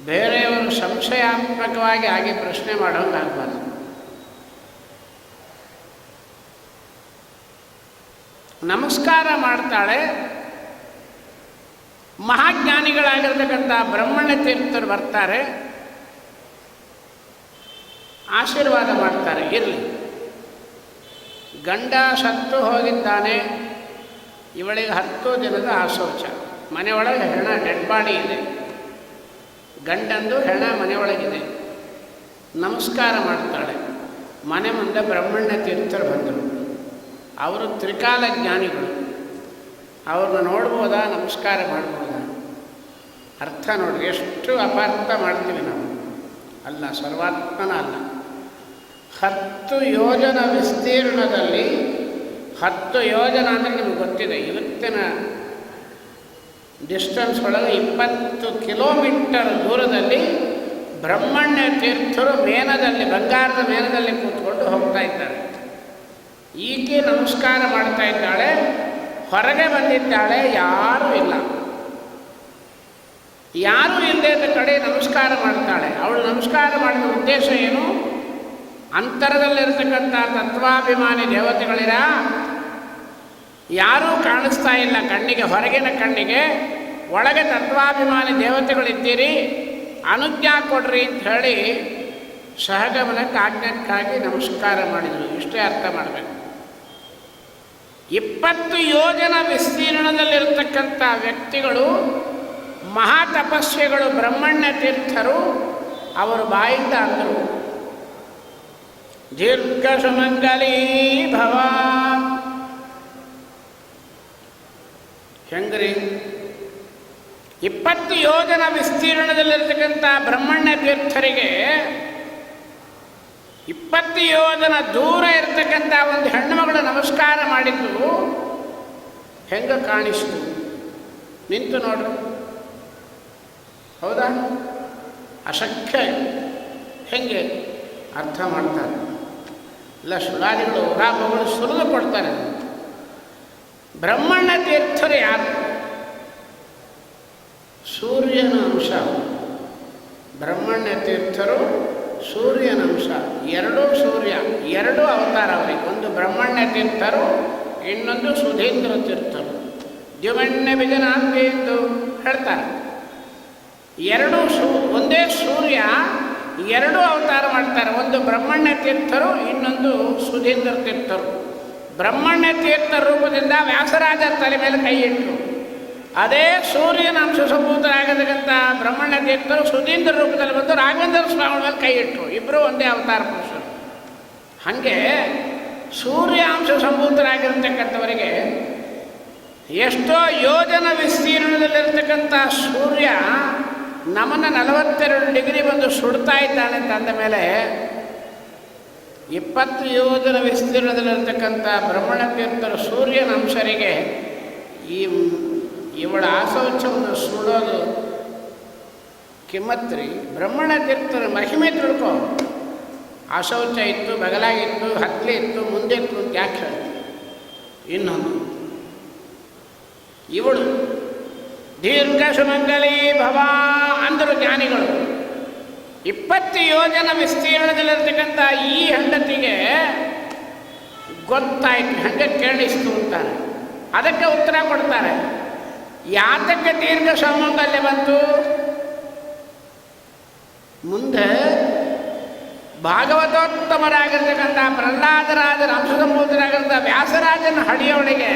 ಬೇರೆಯವರು ಸಂಶಯಾತ್ಮಕವಾಗಿ ಆಗಿ ಪ್ರಶ್ನೆ ಮಾಡೋಂಗೆ ಆಗಬಾರ್ದು. ನಮಸ್ಕಾರ ಮಾಡ್ತಾಳೆ. ಮಹಾಜ್ಞಾನಿಗಳಾಗಿರ್ತಕ್ಕಂಥ ಬ್ರಹ್ಮಣ್ಯ ತೀರ್ಥರು ಬರ್ತಾರೆ, ಆಶೀರ್ವಾದ ಮಾಡ್ತಾರೆ. ಇರಲಿ, ಗಂಡ ಸತ್ತು ಹೋಗಿದ್ದಾನೆ, ಇವಳಿಗೆ 10 ದಿನದ ಆಶೌಚ. ಮನೆಯೊಳಗೆ ಹೆಣ, ಡೆಡ್ ಬಾಡಿ ಇದೆ. ಗಂಡಂದು ಹೆಣ ಮನೆಯೊಳಗಿದೆ. ನಮಸ್ಕಾರ ಮಾಡ್ತಾಳೆ. ಮನೆ ಮುಂದೆ ಬ್ರಹ್ಮಣ್ಯ ತೀರ್ಥರು ಬಂದರು. ಅವರು ತ್ರಿಕಾಲ ಜ್ಞಾನಿಗಳು. ಅವ್ರನ್ನ ನೋಡ್ಬೋದಾ, ನಮಸ್ಕಾರ ಮಾಡ್ಬೋದಾ? ಅರ್ಥ ನೋಡ್ರಿ, ಎಷ್ಟು ಅಪಾರ್ಥ ಮಾಡ್ತೀವಿ ನಾವು. ಅಲ್ಲ, ಸರ್ವಾತ್ಮನ ಅಲ್ಲ. 10 ಯೋಜನ ವಿಸ್ತೀರ್ಣದಲ್ಲಿ, 10 ಯೋಜನ ಅಂದರೆ ನಿಮ್ಗೆ ಗೊತ್ತಿದೆ, ಇವತ್ತಿನ ಡಿಸ್ಟೆನ್ಸ್ ಒಳಗೆ 20 ಕಿಲೋಮೀಟರ್ ದೂರದಲ್ಲಿ ಬ್ರಹ್ಮಣ್ಯ ತೀರ್ಥರು ಮೇನದಲ್ಲಿ, ಬಂಗಾರದ ಮೇನದಲ್ಲಿ ಕೂತ್ಕೊಂಡು ಹೋಗ್ತಾ ಇದ್ದಾರೆ. ಈಕೆ ನಮಸ್ಕಾರ ಮಾಡ್ತಾ ಇದ್ದಾಳೆ. ಹೊರಗೆ ಬಂದಿದ್ದಾಳೆ, ಯಾರೂ ಇಲ್ಲ. ಯಾರೂ ಇಲ್ಲದ ಕಡೆ ನಮಸ್ಕಾರ ಮಾಡ್ತಾಳೆ. ಅವಳು ನಮಸ್ಕಾರ ಮಾಡಿದ ಉದ್ದೇಶ ಏನು? ಅಂತರದಲ್ಲಿರ್ತಕ್ಕಂಥ ತತ್ವಾಭಿಮಾನಿ ದೇವತೆಗಳಿರ, ಯಾರೂ ಕಾಣಿಸ್ತಾ ಇಲ್ಲ ಕಣ್ಣಿಗೆ, ಹೊರಗಿನ ಕಣ್ಣಿಗೆ. ಒಳಗೆ ತತ್ವಾಭಿಮಾನಿ ದೇವತೆಗಳಿದ್ದೀರಿ, ಅನುಜ್ಞಾ ಕೊಡ್ರಿ ಅಂತ ಹೇಳಿ ಸಹಗಮನಕ್ಕೆ ಆಜ್ಞಕ್ಕಾಗಿ ನಮಸ್ಕಾರ ಮಾಡಿದರು. ಇಷ್ಟೇ ಅರ್ಥ ಮಾಡಬೇಕು. 20 ಯೋಜನ ವಿಸ್ತೀರ್ಣದಲ್ಲಿರ್ತಕ್ಕಂಥ ವ್ಯಕ್ತಿಗಳು, ಮಹಾತಪಸ್ವಿಗಳು, ಬ್ರಹ್ಮಣ್ಯ ತೀರ್ಥರು. ಅವರು ಬಾಯಿಂದ ಅಂದರು, ದೀರ್ಘ ಸುಮಂಗಲೀ ಭವ. ಹೆಂಗ್ರಿ? 20 ಯೋಜನ ವಿಸ್ತೀರ್ಣದಲ್ಲಿರ್ತಕ್ಕಂಥ ಬ್ರಹ್ಮಣ್ಯ ತೀರ್ಥರಿಗೆ 20 ಯೋಜನ ದೂರ ಇರತಕ್ಕಂಥ ಒಂದು ಹೆಣ್ಣುಮಗಳು ನಮಸ್ಕಾರ ಮಾಡಿದ್ದು ಹೆಂಗೆ ಕಾಣಿಸ್ತು? ನಿಂತು ನೋಡ್ರಿ, ಹೌದಾ? ಅಶಕ್ಯ. ಹೆಂಗೆ ಅರ್ಥ ಮಾಡ್ತಾರೆ? ಇಲ್ಲ, ಸುಳಾದಿಗಳು ಉರಾಪಗಳು ಸುರಿದು ಕೊಡ್ತಾರೆ. ಬ್ರಹ್ಮಣ್ಯ ತೀರ್ಥರು ಯಾರು? ಸೂರ್ಯನ ಅಂಶ. ಬ್ರಹ್ಮಣ್ಯ ತೀರ್ಥರು ಸೂರ್ಯನಂಶ, ಎರಡೂ ಸೂರ್ಯ, ಎರಡೂ ಅವತಾರ ಅವರಿಗೆ. ಒಂದು ಬ್ರಹ್ಮಣ್ಯ ತೀರ್ಥರು, ಇನ್ನೊಂದು ಸುಧೀಂದ್ರ ತೀರ್ಥರು. ದ್ಯುಮಣ್ಯ ಬಿಜನಾಂತಿ ಎಂದು ಹೇಳ್ತಾರೆ. ಎರಡೂ ಒಂದೇ ಸೂರ್ಯ ಎರಡೂ ಅವತಾರ ಮಾಡ್ತಾರೆ. ಒಂದು ಬ್ರಹ್ಮಣ್ಯ ತೀರ್ಥರು, ಇನ್ನೊಂದು ಸುಧೀಂದ್ರ ತೀರ್ಥರು. ಬ್ರಹ್ಮಣ್ಯ ತೀರ್ಥ ರೂಪದಿಂದ ವ್ಯಾಸರಾಜರ ತಲೆ ಮೇಲೆ ಕೈ ಇಟ್ಟರು. ಅದೇ ಸೂರ್ಯನ ಅಂಶ ಸಂಭೂತರಾಗತಕ್ಕಂಥ ಬ್ರಹ್ಮಣ್ಯ ತೀರ್ಥರು ಸುಧೀಂದ್ರ ರೂಪದಲ್ಲಿ ಬಂದು ರಾಘವೇಂದ್ರ ಸ್ವಾಮಿ ಮೇಲೆ ಕೈ ಇಟ್ಟರು. ಇಬ್ಬರು ಒಂದೇ ಅವತಾರ ಪುರುಷರು. ಹಾಗೆ ಸೂರ್ಯಾಂಶ ಸಂಭೂತರಾಗಿರ್ತಕ್ಕಂಥವರಿಗೆ ಎಷ್ಟೋ ಯೋಜನ ವಿಸ್ತೀರ್ಣದಲ್ಲಿರ್ತಕ್ಕಂಥ ಸೂರ್ಯ ನಮ್ಮನ್ನು 42 ಡಿಗ್ರಿ ಬಂದು ಸುಡ್ತಾ ಇದ್ದಾನೆ ಅಂತ ಅಂದ ಮೇಲೆ 20 ಯೋಜನ ವಿಸ್ತೀರ್ಣದಲ್ಲಿರ್ತಕ್ಕಂಥ ಬ್ರಹ್ಮಣ್ಯ ತೀರ್ಥರು ಸೂರ್ಯನ ಅಂಶರಿಗೆ ಇವಳ ಆಶೌಚವನ್ನು ಸುಡೋದು ಕಿಮ್ಮತ್ರಿ. ಬ್ರಹ್ಮಣ್ಯ ತೀರ್ಥರ ಮಹಿಮೆ ತಿಳ್ಕೊ. ಆಶೌಚ ಇತ್ತು, ಬಗಲಾಗಿತ್ತು, ಹತ್ತಲಿ ಇತ್ತು, ಮುಂದೆ ಇತ್ತು ಅಂತ ಯಾಕೆ ಹೇಳ್ತೀವಿ? ಇನ್ನೊಂದು, ಇವಳು ದೀರ್ಘ ಸುಮಂಗಲಿ ಭವ ಅಂದರು ಜ್ಞಾನಿಗಳು. 20 ಯೋಜನ ವಿಸ್ತೀರ್ಣದಲ್ಲಿರ್ತಕ್ಕಂಥ ಈ ಹೆಂಡತಿಗೆ ಗೊತ್ತಾಯ್ತು, ಹಂಗೆ ಕೇಳಿಸ್ತು ಅಂತಾರೆ. ಅದಕ್ಕೆ ಉತ್ತರ ಕೊಡ್ತಾರೆ. ಯಾತಕ್ಕೆ ದೀರ್ಘ ಸುಮಂಗಲ್ಯ ಬಂತು? ಮುಂದೆ ಭಾಗವತೋತ್ತಮರಾಗಿರ್ತಕ್ಕಂಥ ಪ್ರಹ್ಲಾದರಾಜರ ಅಂಶಸಂಭೂತರಾಗಿರ್ತ ವ್ಯಾಸರಾಜನ ಹಡಿಯವಳಿಗೆ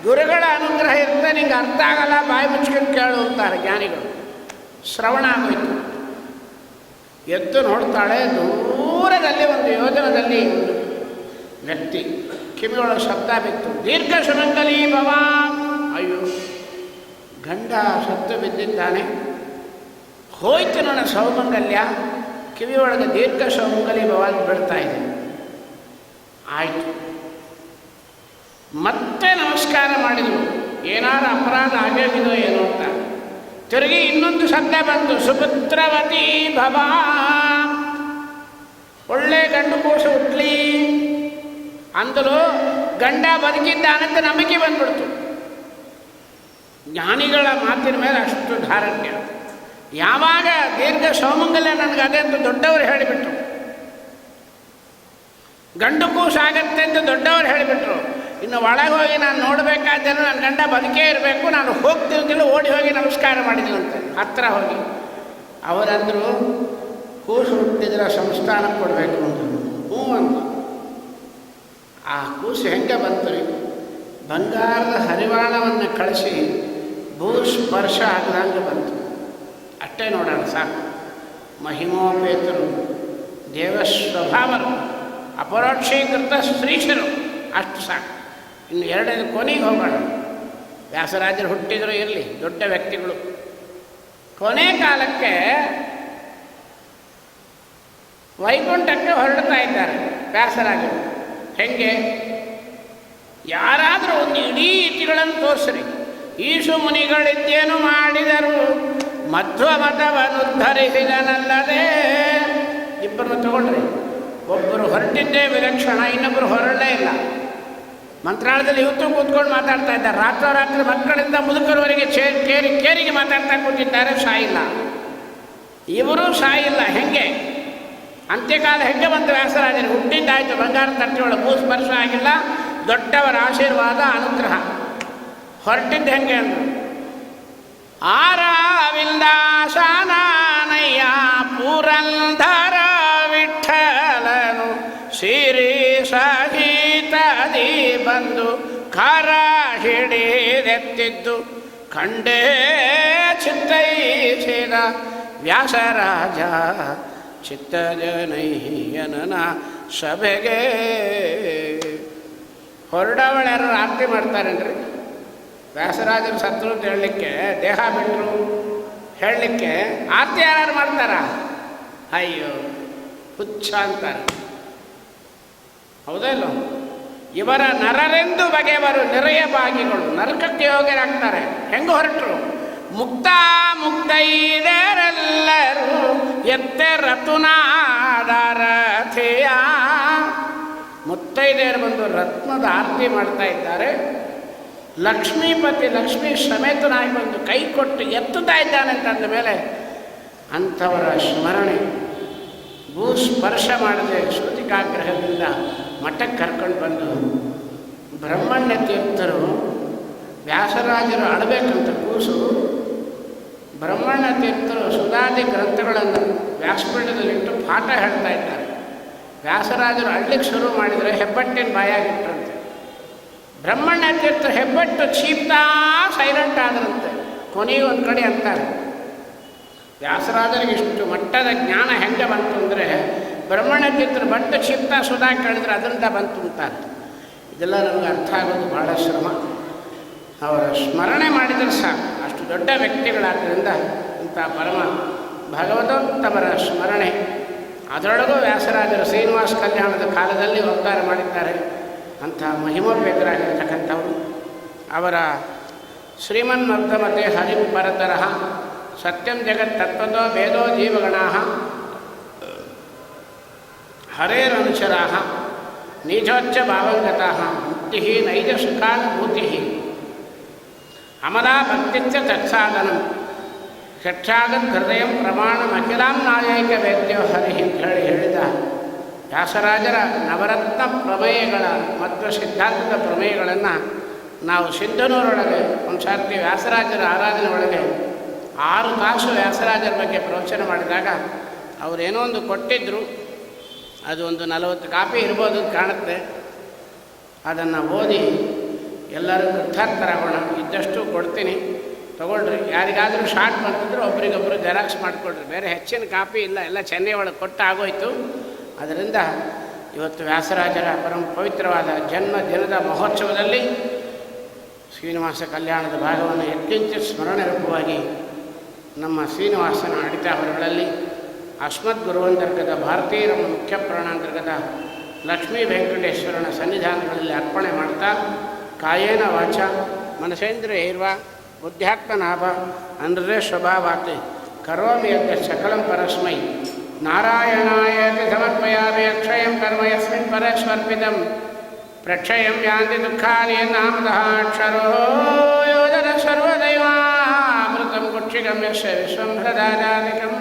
ಗುರುಗಳ ಅನುಗ್ರಹ ಇರುತ್ತೆ, ನಿಂಗೆ ಅರ್ಥ ಆಗಲ್ಲ, ಬಾಯಿ ಮುಚ್ಕೊಂಡು ಕೇಳು ಅಂತಾರೆ ಜ್ಞಾನಿಗಳು. ಶ್ರವಣ ಆಗೋಯ್ತು. ಎದ್ದು ನೋಡ್ತಾಳೆ, ದೂರದಲ್ಲಿ ಒಂದು ಯೋಜನದಲ್ಲಿ ಒಂದು ವ್ಯಕ್ತಿ ಕಿವಿಯೊಳಗೆ ಶಬ್ದ ಬಿತ್ತು, ದೀರ್ಘ ಸುಮಂಗಲಿ ಭವ. ಅಯ್ಯೋ, ಗಂಡ ಸತ್ತು ಬಿದ್ದಿದ್ದಾನೆ, ಹೋಯ್ತು ನನ್ನ ಸೌಮಂಗಲ್ಯ. ಕಿವಿಯೊಳಗೆ ದೀರ್ಘ ಸುಮಂಗಲಿ ಭವ ಅಂತ ಬಿಡ್ತಾ ಇದೆ. ಆಯಿತು, ಮತ್ತೆ ನಮಸ್ಕಾರ ಮಾಡಿದರು. ಏನಾರು ಅಪರಾಧ ಆಗೋಗಿದೋ ಏನೋ ಅಂತ. ತಿರುಗಿ ಇನ್ನೊಂದು ಶಬ್ದ ಬಂತು, ಸುಪುತ್ರವತಿ ಭವ. ಒಳ್ಳೆ ಗಂಡು ಕೂಸು ಹುಟ್ಲಿ ಅಂದಲು. ಗಂಡ ಬದುಕಿದ್ದಾನಂತ ನಂಬಿಕೆ ಬಂದ್ಬಿಡ್ತು. ಜ್ಞಾನಿಗಳ ಮಾತಿನ ಮೇಲೆ ಅಷ್ಟು ಧಾರಣ್ಯ. ಯಾವಾಗ ದೀರ್ಘ ಸೌಮಂಗಲ್ಯ ನನಗೆ ಅದೇ ಅಂತ ದೊಡ್ಡವರು ಹೇಳಿಬಿಟ್ರು, ಗಂಡು ಕೂಸು ಆಗತ್ತೆ ಅಂತ ದೊಡ್ಡವರು ಹೇಳಿಬಿಟ್ರು. ಇನ್ನು ಒಳಗೆ ಹೋಗಿ ನಾನು ನೋಡಬೇಕಾದ್ದೇನು, ನನ್ನ ಗಂಡ ಬದುಕೇ ಇರಬೇಕು, ನಾನು ಹೋಗ್ತಿರ್ತಿಲ್ಲ, ಓಡಿ ಹೋಗಿ ನಮಸ್ಕಾರ ಮಾಡಿದ್ರಂತೆ ಹತ್ತಿರ ಹೋಗಿ. ಅವರಂದರು, ಕೂಸು ಹುಟ್ಟಿದ್ರೆ ಸಂಸ್ಥಾನಕ್ಕೆ ಕೊಡಬೇಕು ಅಂದರು. ಹ್ಞೂ ಅಂತ. ಆ ಕೂಸು ಹೆಂಗೆ ಬಂತು ರೀ? ಬಂಗಾರದ ಹರಿವಾಣವನ್ನು ಕಳಿಸಿ ಭೂಸ್ಪರ್ಶ ಆಗದಂಗೆ ಬಂತು. ಅಷ್ಟೇ ನೋಡೋಣ ಸಾಕು. ಮಹಿಮೋಪೇತರು, ದೇವಸ್ವಭಾವರು, ಅಪರೋಕ್ಷೀಕೃತ ಶ್ರೀಶರು, ಅಷ್ಟು ಸಾಕು. ಇನ್ನು ಎರಡನೇ ಕೊನೆಗೆ ಹೋಗೋಣ. ವ್ಯಾಸರಾಜರು ಹುಟ್ಟಿದ್ರು ಇರಲಿ, ದೊಡ್ಡ ವ್ಯಕ್ತಿಗಳು. ಕೊನೆ ಕಾಲಕ್ಕೆ ವೈಕುಂಠಕ್ಕೆ ಹೊರಡ್ತಾ ಇದ್ದಾರೆ ವ್ಯಾಸರಾಜರು. ಹೆಂಗೆ? ಯಾರಾದರೂ ಒಂದು ಇಡೀ ಇತಿಗಳನ್ನು ತೋರಿಸ್ರಿ. ಈಶು ಮುನಿಗಳಿದ್ದೇನು ಮಾಡಿದರು, ಮಧ್ವ ಮತವನ್ನು ಉದ್ಧರಿಸಿದನಲ್ಲದೆ. ಇಬ್ಬರನ್ನು ತಗೊಂಡ್ರಿ. ಒಬ್ಬರು ಹೊರಟಿದ್ದೇ ವಿಲಕ್ಷಣ, ಇನ್ನೊಬ್ಬರು ಹೊರಡಲೇ ಇಲ್ಲ. ಮಂತ್ರಾಲಯದಲ್ಲಿ ಇವತ್ತು ಕೂತ್ಕೊಂಡು ಮಾತಾಡ್ತಾ ಇದ್ದಾರೆ. ರಾತ್ರೋರಾತ್ರಿ ಮಕ್ಕಳಿಂದ ಮುದುಕರವರೆಗೆ ಕೇರಿಗೆ ಮಾತಾಡ್ತಾ ಕೂತಿದ್ದಾರೆ, ಸಾಯಿಲ್ಲ. ಇವರು ಸಾಯಿಲ್ಲ. ಹೆಂಗೆ? ಅಂತ್ಯಕಾಲ ಹೆಂಗೆ ಬಂತು ವ್ಯಾಸರಾಜರು? ಹುಟ್ಟಿದ್ದಾಯಿತು ಬಂಗಾರ ತಟ್ಟೆಯೊಳಗೆ, ಭೂಸ್ಪರ್ಶ ಆಗಿಲ್ಲ, ದೊಡ್ಡವರ ಆಶೀರ್ವಾದ ಅನುಗ್ರಹ. ಹೊರಟಿದ್ದು ಹೆಂಗೆ ಅಂದರು? ಆರವಿಂದಾಸನಯ್ಯ ಪುರಂದರ ವಿಠಲನು ಸಿರಿ ಸಹಿತದಿ ಬಂದು ಕರ ಹಿಡಿದೆತ್ತಿದ್ದು ಕಂಡೇ ಚಿತ್ತೈಸಿದ ವ್ಯಾಸರಾಜ ಚಿತ್ತಜನೈಯನನ ಸಭೆಗೆ. ಹೊರಡವಳ್ಯಾರು ಆರತಿ ಮಾಡ್ತಾರೇನ್ರಿ? ವ್ಯಾಸರಾಜರು ಸತ್ರು ಅಂತ ಹೇಳಲಿಕ್ಕೆ, ದೇಹ ಬಿಟ್ಟರು ಹೇಳಲಿಕ್ಕೆ ಆರತಿ ಯಾರು ಮಾಡ್ತಾರ? ಅಯ್ಯೋ ಹುಚ್ಚ ಅಂತಾರೆ. ಹೌದಲ್ಲ? ಇವರ ನರರೆಂದು ಬಗೆಯವರು ನೆರೆಯ ಭಾಗಿಗಳು, ನರಕಕ್ಕೆ ಯೋಗ್ಯರಾಗ್ತಾರೆ. ಹೆಂಗೆ ಹೊರಟರು? ಮುಕ್ತ ಮುಕ್ತೈದರೆಲ್ಲರೂ ಎತ್ತೆ ರತುನಾದರಥೆಯ. ಮುತ್ತೈದೆಯರು ಬಂದು ರತ್ನದ ಆರತಿ ಮಾಡ್ತಾ ಇದ್ದಾರೆ. ಲಕ್ಷ್ಮೀಪತಿ ಲಕ್ಷ್ಮೀ ಸಮೇತನಾಗಿ ಬಂದು ಕೈ ಕೊಟ್ಟು ಎತ್ತುತ್ತಾ ಇದ್ದಾನೆ ಅಂತಂದ ಮೇಲೆ ಅಂಥವರ ಸ್ಮರಣೆ ಭೂ ಸ್ಪರ್ಶ ಮಾಡದೆ ಶ್ರುತಿಕಾಗ್ರಹದಿಂದ ಮಠಕ್ಕೆ ಕರ್ಕೊಂಡು ಬಂದು ಬ್ರಹ್ಮಣ್ಯ ತೀರ್ಥರು ವ್ಯಾಸರಾಜರು ಆಡಬೇಕಂತ ಕೂಸು ಬ್ರಹ್ಮಣ್ಯ ತೀರ್ಥರು ಸುಧಾದಿ ಗ್ರಂಥಗಳನ್ನು ವ್ಯಾಸಪೀಠದಲ್ಲಿಟ್ಟು ಪಾಠ ಹೇಳ್ತಾ ಇದ್ದಾರೆ. ವ್ಯಾಸರಾಜರು ಅಳ್ಳಿಕ್ಕೆ ಶುರು ಮಾಡಿದರೆ ಹೆಬ್ಬಟ್ಟಿನ ಬಾಯಾಗಿಟ್ಟರಂತೆ. ಬ್ರಹ್ಮಣ್ಯ ತೀರ್ಥರು ಹೆಬ್ಬಟ್ಟು ಚೀಪ್ತಾ ಸೈಲೆಂಟ್ ಆದರಂತೆ. ಕೊನೆಗೆ ಒಂದು ಕಡೆ ಅಂತಾರೆ, ವ್ಯಾಸರಾಜರಿಗೆ ಇಷ್ಟು ಮಟ್ಟದ ಜ್ಞಾನ ಹೆಂಗೆ ಬಂತು ಅಂದರೆ ಬ್ರಹ್ಮಣ್ಯ ತೀರ್ಥರು ಬಟ್ಟು ಚೀಪ್ತಾ ಸುಧಾ ಕೇಳಿದ್ರೆ ಅದರಿಂದ ಬಂತು ಅಂತಾರೆ. ಇದೆಲ್ಲ ನಮಗೆ ಅರ್ಥ ಆಗೋದು ಭಾಳ ಶ್ರಮ. ಅವರ ಸ್ಮರಣೆ ಮಾಡಿದರೆ ಸಾಕು. ಅಷ್ಟು ದೊಡ್ಡ ವ್ಯಕ್ತಿಗಳಾದ್ದರಿಂದ ಇಂಥ ಪರಮ ಭಗವತೋತ್ತಮರ ಸ್ಮರಣೆ. ಅದರೊಳಗೂ ವ್ಯಾಸರಾಜರು ಶ್ರೀನಿವಾಸ ಕಲ್ಯಾಣದ ಕಾಲದಲ್ಲಿ ಅವತಾರ ಮಾಡಿದ್ದಾರೆ. ಅಂಥ ಮಹಿಮೋಪೇತರಾಗಿರ್ತಕ್ಕಂಥವರು. ಅವರ ಶ್ರೀಮನ್ಮರ್ಧಮತೆ ಹರಿಂ ಪರತರಃ ಸತ್ಯಂ ಜಗತ್ತತ್ವತೋ ವೇದೋ ಜೀವಗಣಾಃ ಹರೇರನುಚರಾಃ ನೀಚೋಚ್ಚ ಭಾವಂಗತಾಃ ಮುಕ್ತಿ ನೈಜ ಸುಖಾನುಭೂತಿ ಅಮಲಾ ಭಕ್ತಿಚ್ಚ ತತ್ಸಾಧನಂ ಷಟ್ಸಾಗತ್ ಹೃದಯ ಪ್ರಮಾಣಮಖಿಲಾಂ ನಾಯಕ ವೇದ್ಯೋ ಹರಿ ಅಂತ ಹೇಳಿದ ವ್ಯಾಸರಾಜರ ನವರತ್ನ ಪ್ರಮೇಯಗಳ ಮತ್ತು ಸಿದ್ಧಾಂತದ ಪ್ರಮೇಯಗಳನ್ನು ನಾವು ಸಿಂಧನೂರೊಳಗೆ ಒಂದು ಸಾರ್ತಿ ವ್ಯಾಸರಾಜರ ಆರಾಧನೆ ಒಳಗೆ 6 ತಾಸು ವ್ಯಾಸರಾಜರ ಬಗ್ಗೆ ಪ್ರವಚನ ಮಾಡಿದಾಗ ಅವರೇನೋ ಒಂದು ಕೊಟ್ಟಿದ್ದರು. ಅದು ಒಂದು 40 ಕಾಪಿ ಇರ್ಬೋದು ಕಾಣುತ್ತೆ. ಅದನ್ನು ಓದಿ ಎಲ್ಲರೂ ಕೃತಾರ್ಥರಾಗೋಣ. ಇದ್ದಷ್ಟು ಕೊಡ್ತೀನಿ, ತೊಗೊಳ್ರಿ. ಯಾರಿಗಾದರೂ ಶಾರ್ಟ್ ಬಂತಿದ್ರು ಒಬ್ರಿಗೊಬ್ಬರು ಜೆರಾಕ್ಸ್ ಮಾಡಿಕೊಡ್ರಿ. ಬೇರೆ ಹೆಚ್ಚಿನ ಕಾಪಿ ಇಲ್ಲ, ಎಲ್ಲ ಚೆನ್ನೈ ಒಳಗೆ ಕೊಟ್ಟು ಆಗೋಯ್ತು. ಅದರಿಂದ ಇವತ್ತು ವ್ಯಾಸರಾಜರ ಪರಮ ಪವಿತ್ರವಾದ ಜನ್ಮ ದಿನದ ಮಹೋತ್ಸವದಲ್ಲಿ ಶ್ರೀನಿವಾಸ ಕಲ್ಯಾಣದ ಭಾಗವನ್ನು ಎತ್ತಿಂಚ ಸ್ಮರಣೆ ರೂಪವಾಗಿ ನಮ್ಮ ಶ್ರೀನಿವಾಸನ ಅಡಿತಾವರಗಳಲ್ಲಿ ಅಸ್ಮದ್ ಗುರುವಂತರ್ಗತ ಭಾರತೀಯ ಮುಖ್ಯ ಪ್ರಾಣಾಂತರ್ಗತ ಲಕ್ಷ್ಮೀ ವೆಂಕಟೇಶ್ವರನ ಸನ್ನಿಧಾನಗಳಲ್ಲಿ ಅರ್ಪಣೆ ಮಾಡ್ತಾ ಕಾಯೇನ ವಾಚ ಮನಸೇಂದ್ರಿಯೈರ್ವ ಬುದ್ಧ್ಯಾತ್ಮನಾಭ ಅನೃದೇ ಸ್ವಭಾವಾತ್ ಕರೋಮಿ ಯತ್ ಸಕಲಂ ಪರಸ್ಮೈ ನಾರಾಯಣಾಯತಿ ಸಮರ್ಪಯಾಮಿ. ಅಕ್ಷಯಂ ಕರ್ಮ ಯಸ್ಮಿನ್ ಪರಸ್ವರ್ಪಿತಂ ಪ್ರಕ್ಷಯಂ ಯಾಂತಿ ದುಃಖಾನಿ ನಾಮತಃ ಅಕ್ಷರೋ ಯೋಜನ ಸರ್ವದೈವಾಮೃತಂ ಕುಕ್ಷಿಕಂ ಯಸ್ಯ ವಿಶ್ವಂ ಹೃದಾಜಾತಿಕಂ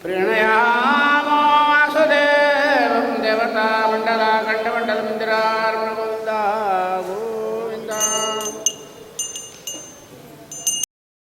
ಪ್ರಣಯಾಮೋ ವಾಸುದೇವಂ ದೇವತಾ ಮಂಡಲ ಕಂಠಮಂಡಲ ಮಂದಿರ